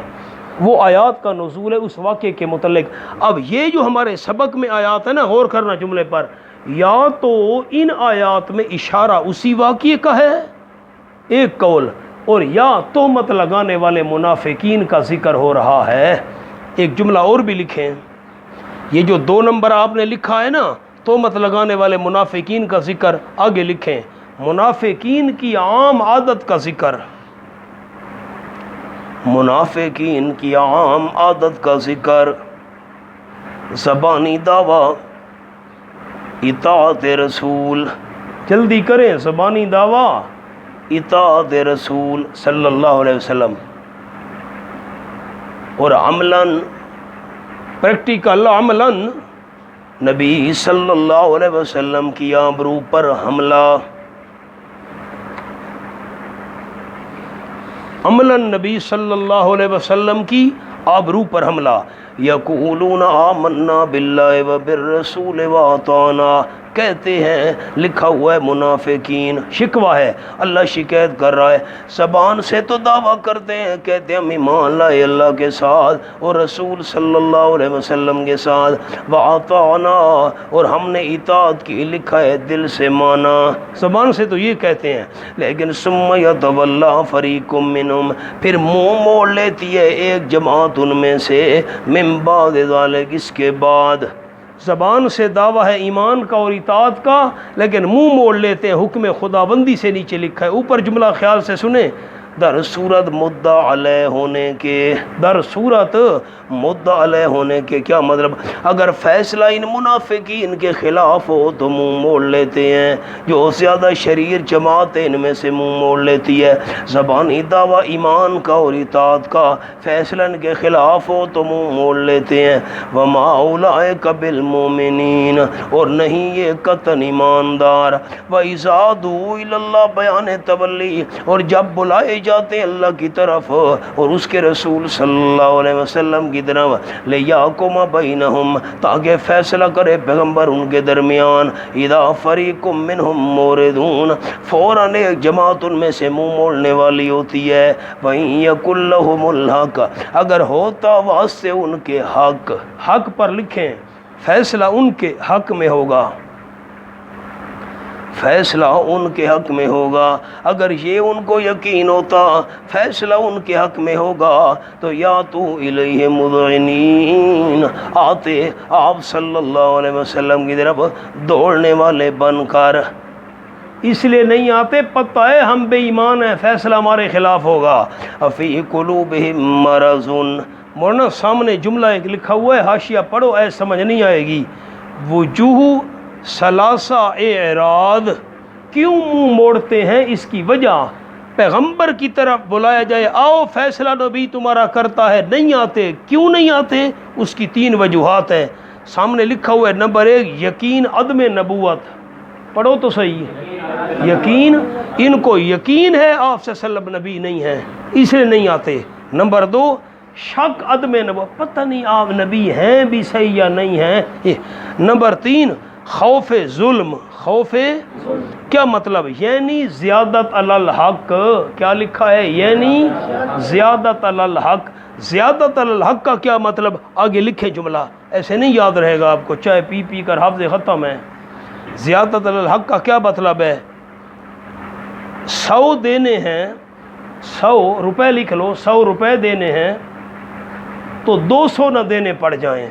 S1: وہ آیات کا نزول ہے اس واقعے کے متعلق۔ اب یہ جو ہمارے سبق میں آیات ہے نا، غور کرنا جملے پر، یا تو ان آیات میں اشارہ اسی واقعے کا ہے ایک قول، اور یا تہمت لگانے والے منافقین کا ذکر ہو رہا ہے۔ ایک جملہ اور بھی لکھیں، یہ جو 2 نمبر آپ نے لکھا ہے نا، تہمت لگانے والے منافقین کا ذکر، آگے لکھیں منافقین کی عام عادت کا ذکر، منافقین کی عام عادت کا ذکر، زبانی دعویٰ اطاعت رسول، جلدی کریں، زبانی دعویٰ اطاعت رسول صلی اللہ علیہ وسلم، اور عملاً پریکٹیکل عملاً نبی صلی اللہ علیہ وسلم کی آبرو پر حملہ، عملاً نبی صلی اللہ علیہ وسلم کی آبرو پر حملہ۔ یقولون آمنا باللہ وبالرسول واطعنا، کہتے ہیں، لکھا ہوا ہے منافقین، شکوہ ہے، اللہ شکایت کر رہا ہے، زبان سے تو دعویٰ کرتے ہیں، کہتے ہیں ہم ایمان لائے اللہ کے ساتھ اور رسول صلی اللہ علیہ وسلم کے ساتھ، واطعنا، اور ہم نے اطاعت کی، لکھا ہے دل سے مانا، زبان سے تو یہ کہتے ہیں، لیکن ثم یتولی فریق منہم، پھر منہ موڑ لیتی ہے ایک جماعت ان میں سے، من بعد ذلک، اس کے بعد، زبان سے دعویٰ ہے ایمان کا اور اطاعت کا، لیکن منہ موڑ لیتے ہیں، حکم خداوندی سے نیچے لکھا ہے۔ اوپر جملہ خیال سے سنیں، در صورت مدعا علیہ ہونے کے، در صورت مدعا علیہ ہونے کے کیا مطلب؟ اگر فیصلہ ان منافقین کے خلاف ہو تو منہ موڑ لیتے ہیں، جو زیادہ شریر جماعت ان میں سے منہ موڑ لیتی ہے، زبانی دعویٰ ایمان کا اور اطاعت کا، فیصلہ ان کے خلاف ہو تو منہ موڑ لیتے ہیں۔ وما اولئک بالمؤمنین، اور نہیں یہ قطعاً ایماندار۔ وَإِذَا دُعُوا إِلَى اللَّهِ، بیان تولی، اور جب بلائے جاتے ہیں اللہ کی طرف اور اس کے رسول صلی اللہ علیہ وسلم کی طرف، لِيَحْكُمَ بَيْنَهُمْ، تاکہ فیصلہ کرے پیغمبر ان کے درمیان، اِذَا فَرِيقٌ مِّنْهُمْ مُعْرِضُونَ، فوراً ایک جماعت ان میں سے منہ موڑنے والی ہوتی ہے، وَإِن يَكُن لَّهُمُ الْحَقُّ، اگر ہوتا واسطے ان کے حق، حق پر لکھیں، فیصلہ ان کے حق میں ہوگا، فیصلہ ان کے حق میں ہوگا، اگر یہ ان کو یقین ہوتا فیصلہ ان کے حق میں ہوگا تو یا تو الیہ مذعنین، آتے آپ صلی اللہ علیہ وسلم کی طرف دوڑنے والے بن کر، اس لیے نہیں آتے، پتہ ہے ہم بے ایمان ہیں، فیصلہ ہمارے خلاف ہوگا۔ افی قلوبہم مرض، مولانا سامنے جملہ ایک لکھا ہوا ہے، حاشیہ پڑھو، ایسے سمجھ نہیں آئے گی۔ وجوہ ثلاثہ اعراض، کیوں منہ موڑتے ہیں؟ اس کی وجہ، پیغمبر کی طرف بلایا جائے، آؤ فیصلہ نبی تمہارا کرتا ہے، نہیں آتے، کیوں نہیں آتے؟ اس کی 3 وجوہات ہیں، سامنے لکھا ہوا ہے۔ نمبر 1، یقین عدم نبوت، پڑھو تو صحیح، یقین، ان کو یقین ہے آپ صلی اللہ علیہ وسلم نبی نہیں ہیں، اس لیے نہیں آتے۔ نمبر 2، شک عدم نبوت، پتہ نہیں آپ نبی ہیں بھی صحیح یا نہیں ہیں۔ نمبر 3، خوف ظلم، خوف کیا مطلب؟ یعنی زیادت علی الحق، کیا لکھا ہے؟ یعنی زیادت علی الحق، زیادت علی الحق کا کیا مطلب؟ آگے لکھیں جملہ، ایسے نہیں یاد رہے گا آپ کو، چائے پی پی کر حافظ ختم ہے۔ زیادت علی الحق کا کیا مطلب ہے؟ 100 دینے ہیں، 100 روپے لکھ لو، 100 روپے دینے ہیں تو 200 نہ دینے پڑ جائیں،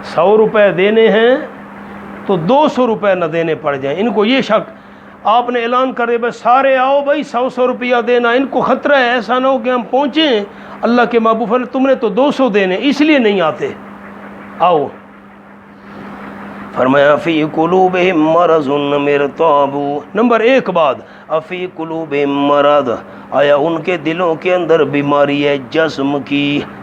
S1: 100 روپے دینے ہیں تو 200 روپے نہ دینے پڑ جائیں۔ ان کو یہ شک، آپ نے اعلان کر دیا بھائی سارے آؤ بھائی 100 روپیہ دینا، ان کو خطرہ ہے ایسا نہ ہو کہ ہم پہنچیں اللہ کے محبوب نے تم نے تو 200 دینے، اس لیے نہیں آتے، آؤ۔ فرمایا فی قلوبہم مرض مرتابوا، نمبر 1 بات، افی قلوبہم مرض، آیا ان کے دلوں کے اندر بیماری ہے جسم کی،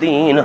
S1: 3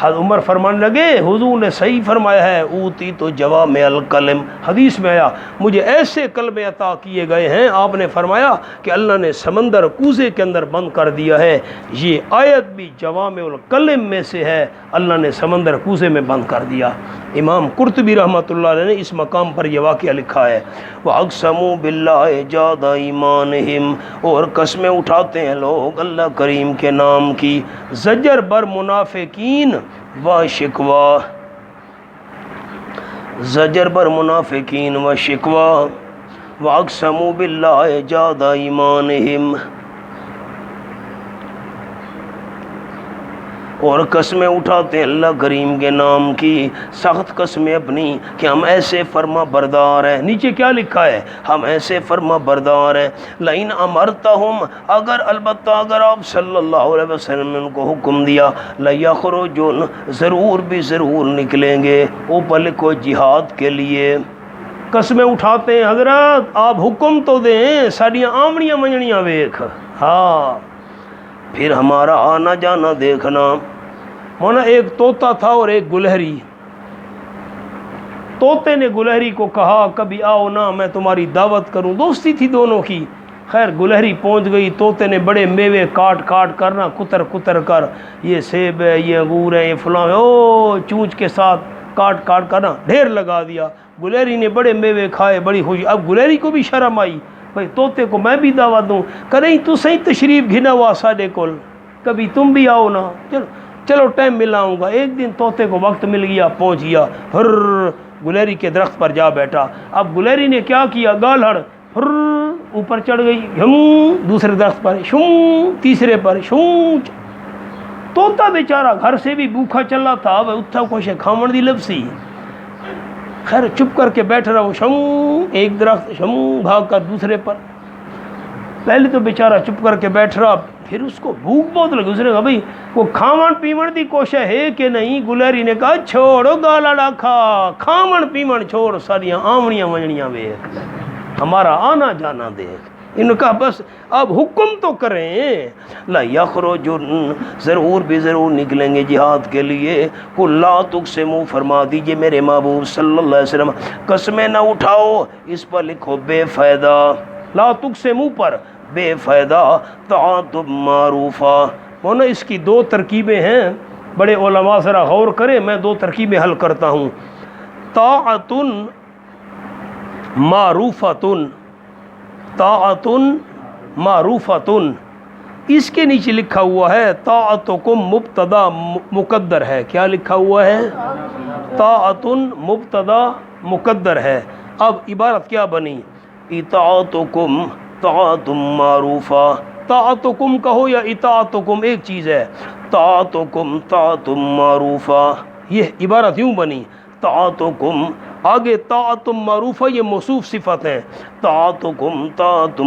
S1: حضرت عمر فرمانے لگے حضور نے صحیح فرمایا ہے، اوتی تو جوامع الکلم، حدیث میں آیا مجھے ایسے کلمے عطا کیے گئے ہیں، آپ نے فرمایا کہ اللہ نے سمندر کوزے کے اندر بند کر دیا ہے، یہ آیت بھی جوامع الکلم میں سے ہے، اللہ نے سمندر کوزے میں بند کر دیا۔ امام قرطبی رحمۃ اللہ علیہ نے اس مقام پر یہ واقعہ لکھا ہے، وَأَقْسَمُوا بِاللَّهِ جَادَ ایمانہم، اور قسمیں اٹھاتے ہیں لوگ اللہ کریم کے نام کی، زجر بر منافقین و شکوا، زجر بر منافقین و شکوا، وَأَقْسَمُوا بِاللَّهِ جَادَ ایمانہم، اور قسمیں اٹھاتے ہیں اللہ کریم کے نام کی، سخت قسمیں اپنی کہ ہم ایسے فرما بردار ہیں۔ نیچے کیا لکھا ہے؟ ہم ایسے فرما بردار ہیں، لئن امرتہم، اگر البتہ اگر آپ صلی اللہ علیہ وسلم نے ان کو حکم دیا، لیخرجون، ضرور بھی ضرور نکلیں گے، اوپر لکھو جہاد کے لیے۔ قسمیں اٹھاتے ہیں حضرت آپ حکم تو دیں، ساڑیاں آمڑیاں منجڑیاں ویکھ، ہاں پھر ہمارا آنا جانا دیکھنا۔ مونا ایک طوطا تھا اور ایک گلہری، طوطے نے گلہری کو کہا کبھی آؤ نا میں تمہاری دعوت کروں، دوستی تھی دونوں کی۔ خیر گلہری پہنچ گئی، طوطے نے بڑے میوے کاٹ کاٹ کرنا کتر کتر کر، یہ سیب ہے، یہ انگور ہے، یہ فلاں ہے، او چونچ کے ساتھ کاٹ کاٹ کرنا ڈھیر لگا دیا۔ گلہری نے بڑے میوے کھائے، بڑی خوشی۔ اب گلہری کو بھی شرم آئی، بھائی طوطے کو میں بھی دعوت دوں، کہ نہیں تو صحیح تشریف گھنا ہوا ساڈے کول، کبھی تم بھی آؤ نا، چلو چلو ٹائم ملاؤں گا۔ ایک دن طوطے کو وقت مل گیا، پہنچ گیا، ہر گلہری کے درخت پر جا بیٹھا۔ اب گلہری نے کیا کیا، گالہڑ ہر اوپر چڑھ گئی، ہم دوسرے درخت پر، شوں تیسرے پر، شوں۔ طوطا بیچارہ گھر سے بھی بھوکھا چلا تھا، اب اتھا کچھ کھاون دی لبسی، خیر چپ کر کے بیٹھ رہا، وہ شموں ایک درخت، شموں بھاگ کر دوسرے پر۔ پہلے تو بیچارہ چپ کر کے بیٹھ رہا، پھر اس کو بھوک بہت لگی، اس نے کہا بھئی وہ کھاون پیون دی کوشش ہے کہ نہیں؟ گلہری نے کہا چھوڑو گالا کھا، کھاون پیون چھوڑ، ساریاں آمڑیاں منجڑیاں ویکھ، ہمارا آنا جانا دیکھ۔ انہوں نے کہا بس اب حکم تو کریں، لا یخرجن، ضرور بھی ضرور نکلیں گے جہاد کے لیے، قل لا تقسموا، فرما دیجئے میرے محبوب صلی اللہ علیہ وسلم قسمیں نہ اٹھاؤ، اس پر لکھو بے فائدہ، لا تقسموا پر بے فائدہ، طاعت معروفہ۔ وہ نا اس کی دو ترکیبیں ہیں، بڑے علماء ذرا غور کریں، میں دو ترکیبیں حل کرتا ہوں۔ طاعت معروفتن، طاعت معروفتن، اس کے نیچے لکھا ہوا ہے طاعتکم مبتدا مقدر ہے، کیا لکھا ہوا ہے؟ طاعت مبتدا مقدر ہے۔ اب عبارت کیا بنی؟ اطاعتکم طاعت معروفہ، طاعتکم کہو یا اطاعتکم ایک چیز ہے، طاعتکم طاعت معروفہ، یہ عبارت یوں بنی، طاعتکم آگے طاعت معروفہ یہ موصوف صفت ہیں، طاعتکم طاعت،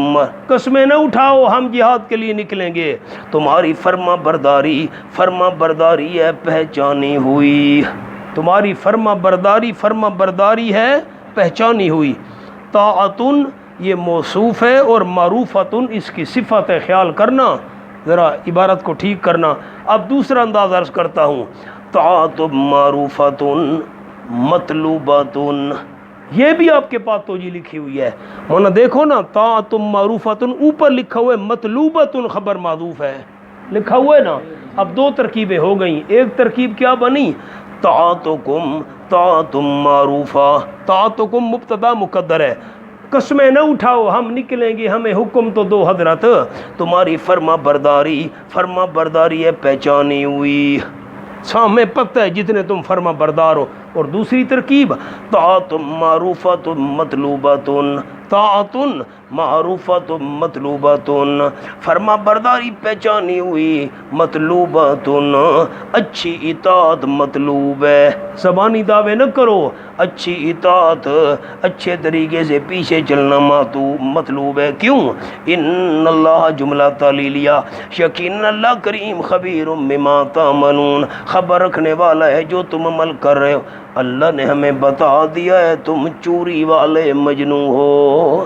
S1: قسمیں نہ اٹھاؤ ہم جہاد کے لیے نکلیں گے، تمہاری فرما برداری، فرما برداری ہے پہچانی ہوئی، تمہاری فرما برداری ہے پہچانی ہوئی۔ طاعتن یہ موصوف ہے اور معروفتن اس کی صفت ہے، خیال کرنا، ذرا عبارت کو ٹھیک کرنا۔ اب دوسرا انداز عرض کرتا ہوں، طاعت معروفتن مطلوباتن، یہ بھی آپ کے پاس توجہ لکھی ہوئی ہے، مونا دیکھو نا، طاعت معروفتن اوپر لکھا ہوا ہے، مطلوباتن خبر معذوف ہے، لکھا ہوا ہے نا۔ اب دو ترکیبیں ہو گئیں، ایک ترکیب کیا بنی؟ طاعتکم طاعت معروفہ، طاعتکم مبتدا مقدر ہے، قسمیں نہ اٹھاؤ ہم نکلیں گے، ہمیں حکم تو دو حضرت، تمہاری فرما برداری ہے پہچانی ہوئی، ہمیں پتہ ہے جتنے تم فرما بردار ہو۔ اور دوسری ترکیب طاعت معروفۃ مطلوبۃ، طاعت معروفۃ مطلوبۃ، فرما برداری پہچانی ہوئی، مطلوبۃ اچھی اطاعت مطلوب ہے، زبانی دعوے نہ کرو، اچھی اطاعت اچھے طریقے سے پیچھے چلنا مطلوب ہے۔ کیوں؟ ان اللہ جملہ تعلیلیہ، یقینا اللہ کریم خبیر بما تعملون، خبر رکھنے والا ہے جو تم عمل کر رہے ہو۔ اللہ نے ہمیں بتا دیا ہے تم چوری والے مجنوں ہو،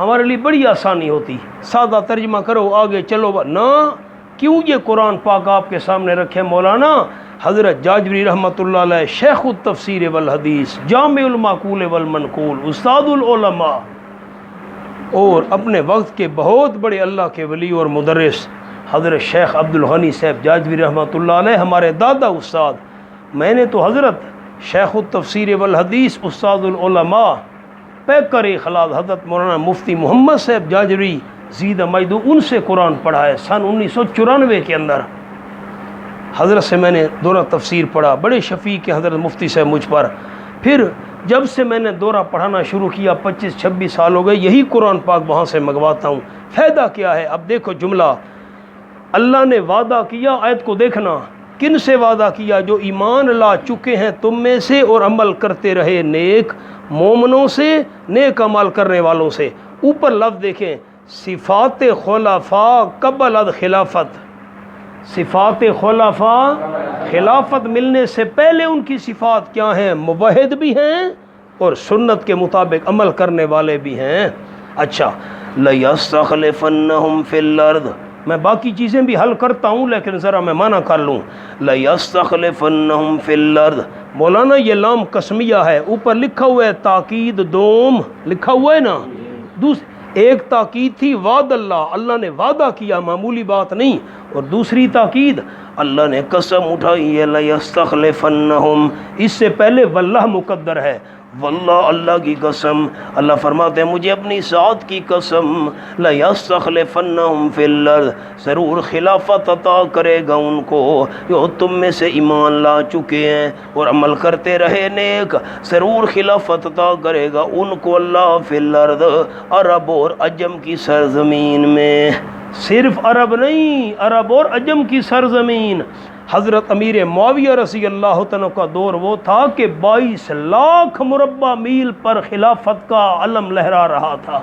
S1: ہمارے لیے بڑی آسانی ہوتی، سادہ ترجمہ کرو آگے چلو نہ، کیوں یہ قرآن پاک آپ کے سامنے رکھے؟ مولانا حضرت جاجوری رحمۃ اللہ علیہ شیخ التفسیر والحدیث، جامع المعقول والمنقول، استاد العلماء، اور اپنے وقت کے بہت بڑے اللہ کے ولی اور مدرس حضرت شیخ عبد الغنی صاحب جاجوری رحمۃ اللہ علیہ، ہمارے دادا استاد۔ میں نے تو حضرت شیخ التفسیر والحدیث، استاد العلماء، پیکر اخلاص حضرت مولانا مفتی محمد صاحب جاجوری زیدہ مجدو، ان سے قرآن پڑھا ہے سن 1994 کے اندر۔ حضرت سے میں نے دورہ تفسیر پڑھا، بڑے شفیق حضرت مفتی صاحب مجھ پر۔ پھر جب سے میں نے دورہ پڑھانا شروع کیا 25-26 سال ہو گئے، یہی قرآن پاک وہاں سے منگواتا ہوں۔ فائدہ کیا ہے؟ اب دیکھو جملہ، اللہ نے وعدہ کیا، آیت کو دیکھنا، کن سے وعدہ کیا؟ جو ایمان لا چکے ہیں تم میں سے اور عمل کرتے رہے نیک، مومنوں سے، نیک عمل کرنے والوں سے۔ اوپر لفظ دیکھیں، صفات خلفاء قبل خلافت، صفات خلفاء خلافت ملنے سے پہلے ان کی صفات کیا ہیں؟ موحد بھی ہیں اور سنت کے مطابق عمل کرنے والے بھی ہیں۔ اچھا، لَيَسْتَخْلِفَنَّهُمْ فِي الْأَرْضِ، میں باقی چیزیں بھی حل کرتا ہوں لیکن ذرا میں معنی کر لوں۔ لَيَسْتَخْلِفَنَّهُمْ فِي الْأَرْضِ، مولانا یہ لام قسمیہ ہے، اوپر لکھا ہوا ہے تاکید دوم، لکھا ہوا ہے نا۔ ایک تاکید تھی وعد اللہ، اللہ نے وعدہ کیا، معمولی بات نہیں، اور دوسری تاکید اللہ نے قسم اٹھائی ہے لَيَسْتَخْلِفَنَّهُمْ، اس سے پہلے واللہ مقدر ہے، واللہ اللہ کی قسم، اللہ فرماتے ہیں مجھے اپنی ذات کی قسم، لَيَسْتَخْلِفَنَّهُمْ فِي الْأَرْضِ، ضرور خلافت عطا کرے گا ان کو جو تم میں سے ایمان لا چکے ہیں اور عمل کرتے رہے نیک، ضرور خلافت عطا کرے گا ان کو اللہ فی الارض، عرب اور عجم کی سرزمین میں۔ صرف عرب نہیں، عرب اور عجم کی سرزمین۔ حضرت امیر معاویہ رضی اللہ تعالیٰ کا دور وہ تھا کہ 22 لاکھ مربع میل پر خلافت کا علم لہرا رہا تھا۔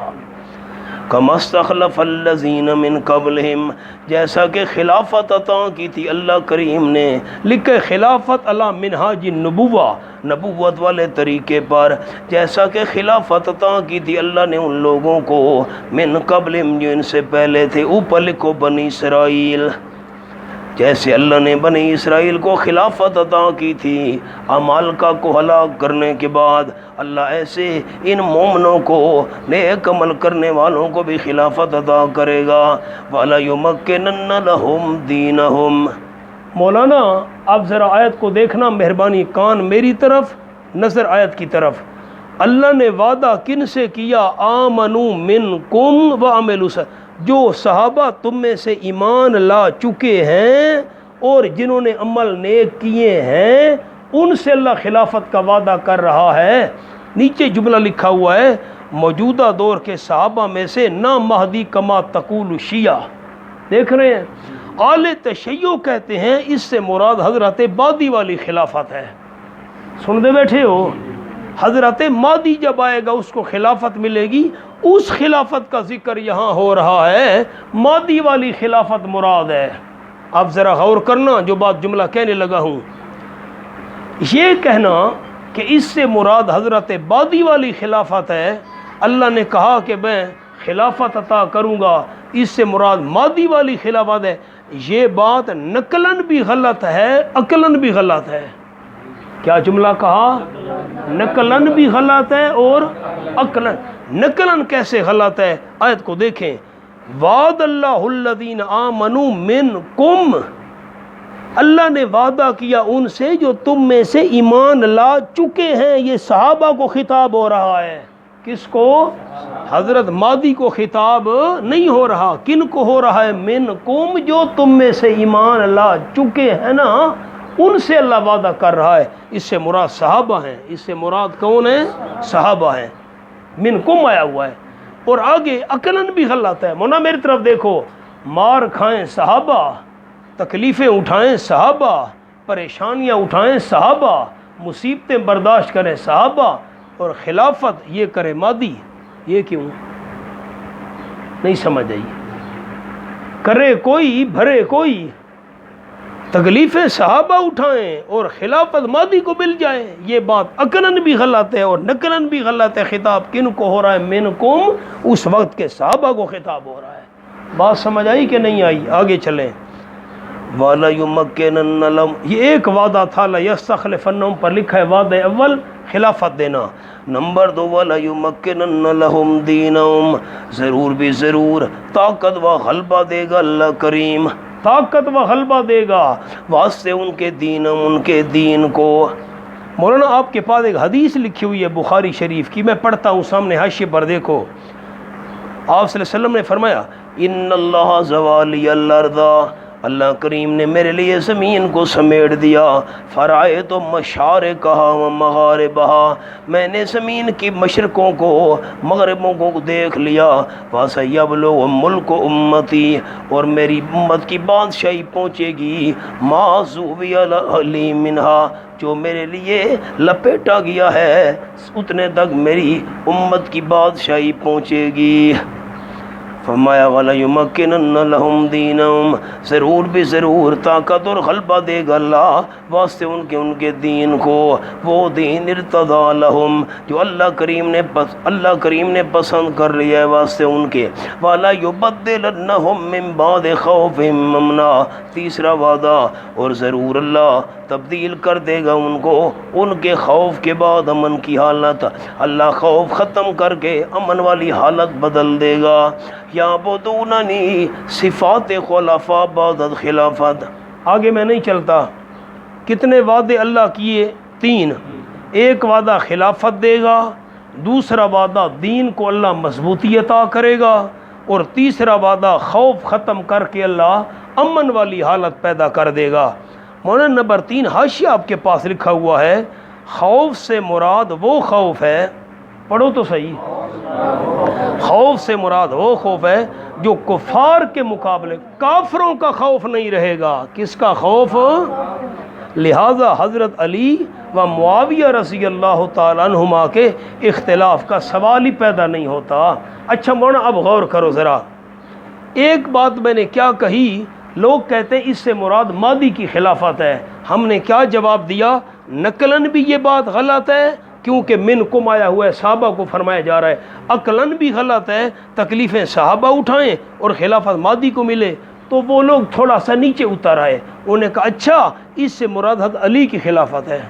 S1: کما استخلف الذین من قبلہم، جیسا کہ خلافت عطا کی تھی اللہ کریم نے، لکھے خلافت علی منہاج النبوہ، نبوت والے طریقے پر، جیسا کہ خلافت عطا کی تھی اللہ نے ان لوگوں کو من قبلہم جو ان سے پہلے تھے، اوپر لکھو بنی اسرائیل، جیسے اللہ نے بنی اسرائیل کو خلافت عطا کی تھی عمالقہ کو ہلاک کرنے کے بعد، اللہ ایسے ان مومنوں کو، نیک عمل کرنے والوں کو بھی خلافت عطا کرے گا۔ وَلَيُمَكِّنَنَّ لَهُمْ دِينَهُمْ۔ مولانا آپ ذرا آیت کو دیکھنا، مہربانی کان میری طرف، نظر آیت کی طرف۔ اللہ نے وعدہ کن سے کیا؟ آمنوا منکم وعملوا، جو صحابہ تم میں سے ایمان لا چکے ہیں اور جنہوں نے عمل نیک کیے ہیں، ان سے اللہ خلافت کا وعدہ کر رہا ہے۔ نیچے جملہ لکھا ہوا ہے، موجودہ دور کے صحابہ میں سے نہ مہدی کما تقول شیعہ، دیکھ رہے ہیں، آل تشیع کہتے ہیں، اس سے مراد حضرت بادی والی خلافت ہے۔ سن دے بیٹھے ہو، حضرت مادی جب آئے گا اس کو خلافت ملے گی، اس خلافت کا ذکر یہاں ہو رہا ہے، مادی والی خلافت مراد ہے۔ اب ذرا غور کرنا جو بات جملہ کہنے لگا ہوں، یہ کہنا کہ اس سے مراد حضرت بادی والی خلافت ہے، اللہ نے کہا کہ میں خلافت عطا کروں گا، اس سے مراد مادی والی خلافت ہے، یہ بات نقلاً بھی غلط ہے، عقلاً بھی غلط ہے۔ کیا جملہ کہا؟ نقلاً بھی غلط ہے اور عقلاً۔ نقلاً کیسے غلط ہے؟ آیت کو دیکھیں، وعد اللہ الذین آمنوا منکم، اللہ نے وعدہ کیا ان سے جو تم میں سے ایمان لا چکے ہیں، یہ صحابہ کو خطاب ہو رہا ہے۔ کس کو؟ حضرت مادی کو خطاب نہیں ہو رہا، کن کو ہو رہا ہے؟ منکم، جو تم میں سے ایمان لا چکے ہیں نا، ان سے اللہ وعدہ کر رہا ہے۔ اس سے مراد صحابہ ہیں، اس سے مراد کون ہیں؟ صحابہ ہیں، منکم آیا ہوا ہے۔ اور آگے عقلاً بھی غلط ہے، مونا میری طرف دیکھو، مار کھائیں صحابہ، تکلیفیں اٹھائیں صحابہ، پریشانیاں اٹھائیں صحابہ، مصیبتیں برداشت کریں صحابہ، اور خلافت یہ کرے مادی، یہ کیوں؟ نہیں سمجھ آئی؟ کرے کوئی بھرے کوئی، تکلیفیں صحابہ اٹھائیں اور خلافت مادی کو مل جائے، یہ بات عقلاً بھی غلط ہے اور نقلاً بھی غلط ہے۔ خطاب کن کو ہو رہا ہے؟ منکم، اس وقت کے صحابہ کو خطاب ہو رہا ہے۔ بات سمجھ آئی کہ نہیں آئی؟ آگے چلیں۔ وَلَيُمَكِّنَنَّ لَهُمْ، یہ ایک وعدہ تھا، لَيَسْتَخْلِفَنَّهُمْ پر لکھا ہے وعدہ اول خلافت دینا۔ نمبر 2 وَلَيُمَكِّنَنَّ لَهُمْ دِينَهُمْ، ضرور بھی ضرور طاقت و غلبہ دے گا اللہ کریم، طاقت و غلبہ دے گا واسطے ان کے دین، ان کے دین کو۔ مولانا آپ کے پاس ایک حدیث لکھی ہوئی ہے بخاری شریف کی، میں پڑھتا ہوں سامنے حاشیے پر دیکھو۔ آپ صلی اللہ علیہ وسلم نے فرمایا ان اللہ زوالی الارض، اللہ کریم نے میرے لیے زمین کو سمیٹ دیا، فرائے تو مشارقہا و مغاربہا، میں نے زمین کی مشرقوں کو مغربوں کو دیکھ لیا، وَسَيَبْلُغُ مُلْكُ أُمَّتِي، اور میری امت کی بادشاہی پہنچے گی، مَا زُوِّيَ لِي مِنْهَا، جو میرے لیے لپیٹا گیا ہے اتنے تک میری امت کی بادشاہی پہنچے گی۔ فرمایا وَلَيُمَكِّنَنَّ لَهُمْ دِينَهُمْ، ضرور بھی ضرور طاقت اور غلبہ دے گا اللہ واسطے ان کے دین کو، وہ دین ارتضیٰ لَهُمْ، جو اللہ کریم نے پسند کر لیا ہے واسطے ان کے، وَلَا يُبَدِّلَنَّهُمْ مِنْ بَعْدِ خَوْفِهِمْ أَمْنًا، تیسرا وعدہ، اور ضرور اللہ تبدیل کر دے گا ان کو ان کے خوف کے بعد امن کی حالت، اللہ خوف ختم کر کے امن والی حالت بدل دے گا۔ یعبدوننی، صفات خلفاء بعد خلافت، آگے میں نہیں چلتا۔ کتنے وعدے اللہ کیے؟ 3۔ ایک وعدہ خلافت دے گا، دوسرا وعدہ دین کو اللہ مضبوطی عطا کرے گا، اور تیسرا وعدہ خوف ختم کر کے اللہ امن والی حالت پیدا کر دے گا۔ مولانا نمبر 3 حاشیہ آپ کے پاس لکھا ہوا ہے، خوف سے مراد وہ خوف ہے، پڑھو تو صحیح، خوف سے مراد وہ خوف ہے جو کفار کے مقابلے، کافروں کا خوف نہیں رہے گا۔ کس کا خوف؟ لہذا حضرت علی و معاویہ رضی اللہ تعالیٰ عنہما کے اختلاف کا سوال ہی پیدا نہیں ہوتا۔ اچھا مولانا اب غور کرو ذرا، ایک بات میں نے کیا کہی، لوگ کہتے ہیں اس سے مراد ماضی کی خلافت ہے، ہم نے کیا جواب دیا؟ نقلاً بھی یہ بات غلط ہے کیونکہ منکم آیا ہوا ہے، صحابہ کو فرمایا جا رہا ہے، عقلاً بھی غلط ہے، تکلیفیں صحابہ اٹھائیں اور خلافت ماضی کو ملے، تو وہ لوگ تھوڑا سا نیچے اتر آئے، انہوں نے کہا اچھا اس سے مراد حضرت علی کی خلافت ہے۔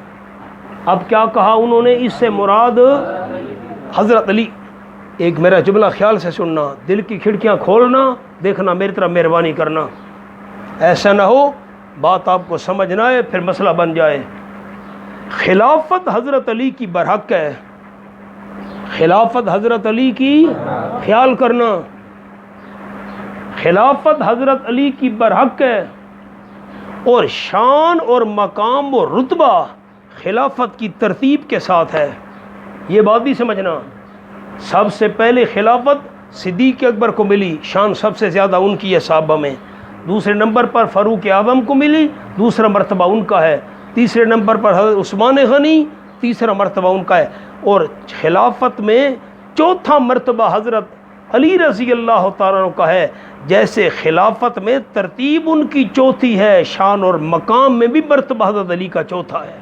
S1: اب کیا کہا انہوں نے؟ اس سے مراد حضرت علی۔ ایک میرا جملہ خیال سے سننا، دل کی کھڑکیاں کھولنا، دیکھنا میری طرف مہربانی کرنا، ایسا نہ ہو بات آپ کو سمجھ نہ آئے پھر مسئلہ بن جائے۔ خلافت حضرت علی کی برحق ہے، خلافت حضرت علی کی، خیال کرنا، خلافت حضرت علی کی برحق ہے، اور شان اور مقام و رتبہ خلافت کی ترتیب کے ساتھ ہے، یہ بات بھی سمجھنا۔ سب سے پہلے خلافت صدیق اکبر کو ملی، شان سب سے زیادہ ان کی ہے صحابہ میں، دوسرے نمبر پر فاروق اعظم کو ملی، دوسرا مرتبہ ان کا ہے، تیسرے نمبر پر حضرت عثمان غنی، تیسرا مرتبہ ان کا ہے، اور خلافت میں چوتھا مرتبہ حضرت علی رضی اللہ تعالیٰ عنہ کا ہے۔ جیسے خلافت میں ترتیب ان کی چوتھی ہے، شان اور مقام میں بھی مرتبہ حضرت علی کا چوتھا ہے،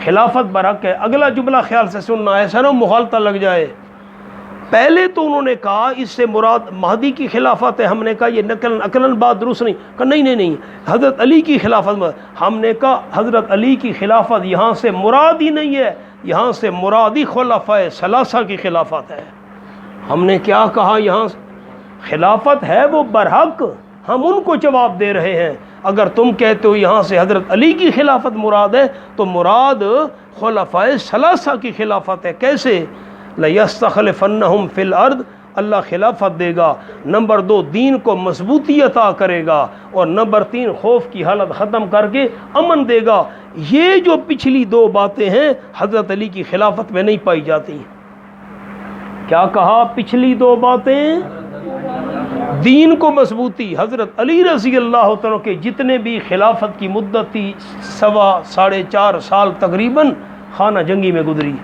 S1: خلافت برحق ہے۔ اگلا جملہ خیال سے سننا، ایسا نہ مغالطہ لگ جائے۔ پہلے تو انہوں نے کہا اس سے مراد مہدی کی خلافت ہے، ہم نے کہا یہ عقلاً بات درست نہیں، کہا نہیں حضرت علی کی خلافت، ہم نے کہا حضرت علی کی خلافت یہاں سے مراد ہی نہیں ہے، یہاں سے مرادی خلفائے ثلاثہ کی خلافت ہے۔ ہم نے کیا کہا؟ یہاں خلافت ہے وہ برحق، ہم ان کو جواب دے رہے ہیں۔ اگر تم کہتے ہو یہاں سے حضرت علی کی خلافت مراد ہے تو مراد خلفائے ثلاثہ کی خلافت ہے۔ کیسے؟ لَيَسْتَخْلِفَنَّهُمْ فِي الْأَرْضِ، اللہ خلافت دے گا، نمبر 2 دین کو مضبوطی عطا کرے گا، اور نمبر 3 خوف کی حالت ختم کر کے امن دے گا۔ یہ جو پچھلی 2 باتیں ہیں حضرت علی کی خلافت میں نہیں پائی جاتی۔ کیا کہا؟ پچھلی 2 باتیں، دین کو مضبوطی، حضرت علی رضی اللہ تعالیٰ کے جتنے بھی خلافت کی مدت تھی 4.25 سال تقریباً خانہ جنگی میں گزری،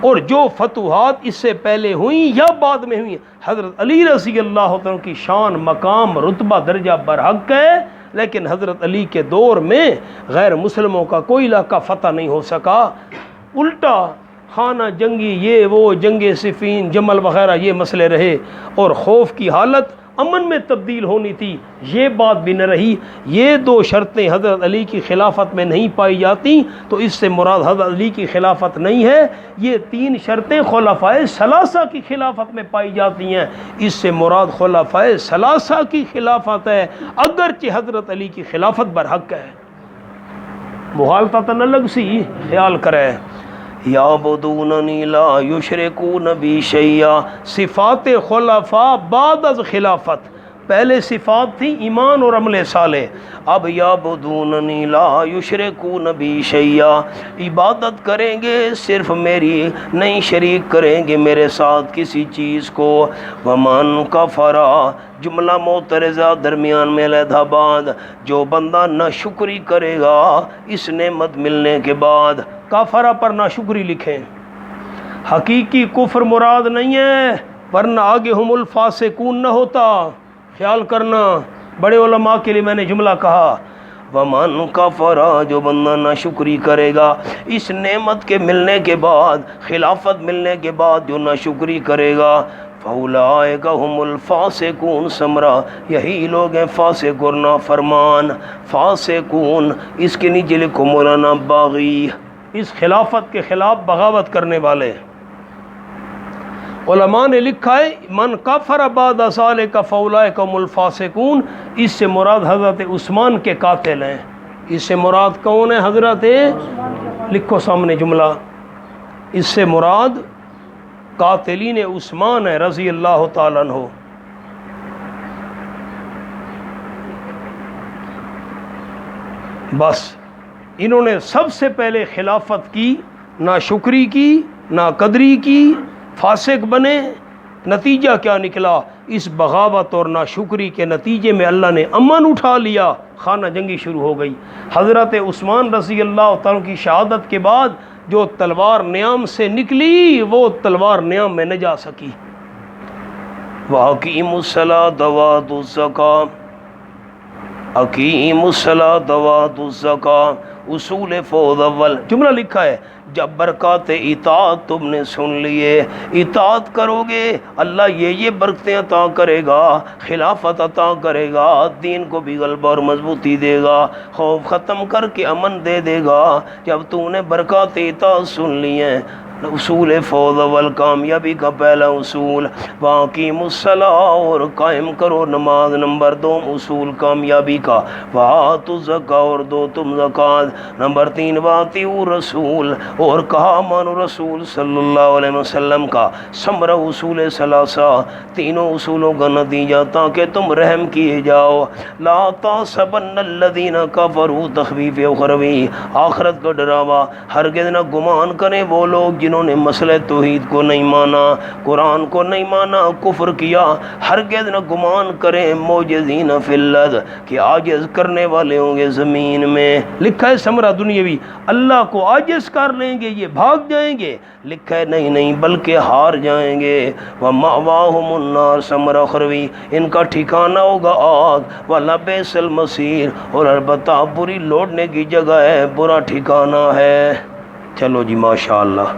S1: اور جو فتوحات اس سے پہلے ہوئیں یا بعد میں ہوئیں، حضرت علی رضی اللہ عنہ کی شان، مقام، رتبہ، درجہ برحق ہے، لیکن حضرت علی کے دور میں غیر مسلموں کا کوئی علاقہ فتح نہیں ہو سکا، الٹا خانہ جنگی یہ وہ جنگ صفین جمل وغیرہ یہ مسئلے رہے، اور خوف کی حالت امن میں تبدیل ہونی تھی، یہ بات بھی نہ رہی۔ یہ دو شرطیں حضرت علی کی خلافت میں نہیں پائی جاتی تو اس سے مراد حضرت علی کی خلافت نہیں ہے، یہ تین شرطیں خلفائے ثلاثہ کی خلافت میں پائی جاتی ہیں، اس سے مراد خلفائے ثلاثہ کی خلافت ہے، اگرچہ حضرت علی کی خلافت برحق ہے۔ مغالطہ نہ لگ سی، خیال کرے۔ یعبدوننی لا یشرکون بی شیئا، صفات خلفاء بعد از خلافت، پہلے صفات تھی ایمان اور عمل صالح، اب یعبدوننی لا یشرکون بی شیئا، عبادت کریں گے صرف میری، نہیں شریک کریں گے میرے ساتھ کسی چیز کو۔ ومن کفر، جملہ معترضہ درمیان میں علیحدہ بات، جو بندہ ناشکری کرے گا اس نعمت ملنے کے بعد، کافرہ پر ناشکری لکھیں، حقیقی کفر مراد نہیں ہے، ورنہ آگے ہم الفاسقون نہ ہوتا، خیال کرنا۔ بڑے علماء کے لیے میں نے جملہ کہا، ومن کفر، جو بندہ ناشکری کرے گا اس نعمت کے ملنے کے بعد، خلافت ملنے کے بعد جو ناشکری کرے گا، فاولئک هم الفاسقون، سمرا یہی لوگ ہیں فاسق اور نافرمان۔ فاسقون اس کے نیچے لکھو مولانا باغی، اس خلافت کے خلاف بغاوت کرنے والے۔ علماء نے لکھا ہے من کفر بعد ذلک فاولئک هم الفاسقون، اس سے مراد حضرت عثمان کے قاتل ہیں، اس سے مراد کون ہے؟ حضرت، لکھو سامنے جملہ، اس سے مراد قاتلین عثمان ہے رضی اللہ تعالیٰ عنہ۔ بس انہوں نے سب سے پہلے خلافت کی، نہ شکری کی نہ قدری کی، فاسق بنے، نتیجہ کیا نکلا؟ اس بغاوت اور ناشکری کے نتیجے میں اللہ نے امن اٹھا لیا، خانہ جنگی شروع ہو گئی۔ حضرت عثمان رضی اللہ تعالیٰ کی شہادت کے بعد جو تلوار نیام سے نکلی وہ تلوار نیام میں نہ جا سکی۔ وَأَقِیمُوا الصَّلَاةَ وَآتُوا الزَّکَاةَ، اقیموا الصلاۃ وآتوا الزکاۃ، اصول فوز اول جملہ لکھا ہے، جب برکات اطاعت تم نے سن لیے، اطاعت کرو گے اللہ یہ برکتیں عطا کرے گا، خلافت عطا کرے گا، دین کو بھی غلبہ اور مضبوطی دے گا، خوف ختم کر کے امن دے دے گا۔ جب تو نے برکات اطاعت سن لی ہیں، اصول فوز اول کامیابی کا پہلا اصول، واقیموا الصلاۃ، اور قائم کرو نماز، نمبر دو اصول کامیابی کا، وآتوا الزکاۃ، اور دو تم زکوٰۃ، نمبر تین واطیعوا رسول، اور کہا مانو رسول صلی اللہ علیہ وسلم کا، ثمرہ اصول ثلاثہ، تینوں اصولوں کا نتیجہ تاکہ تم رحم کیے جاؤ۔ لا تحسبن الذین کفروا، تخویف اخروی، آخرت کا ڈراوا، ہرگز نہ گمان کریں وہ لوگ جنہوں نے مسئلہ توحید کو نہیں مانا، قرآن کو نہیں مانا، کفر کیا، ہرگز نہ گمان کریں موجزین فی الارض، کہ عاجز کرنے والے ہوں گے زمین میں۔ لکھا ہے ثمرہ دنیاوی، اللہ کو عاجز کر لیں گے یہ بھاگ جائیں گے، لکھا ہے نہیں بلکہ ہار جائیں گے۔ وَمَأْوَاهُمُ النَّارُ، ثمرہ اخروی، ان کا ٹھکانہ ہوگا آگ، وَلَبِئْسَ الْمَصِيرُ، اور البتہ بری لوٹنے کی جگہ ہے، برا ٹھکانہ ہے۔ چلو جی ماشاءاللہ۔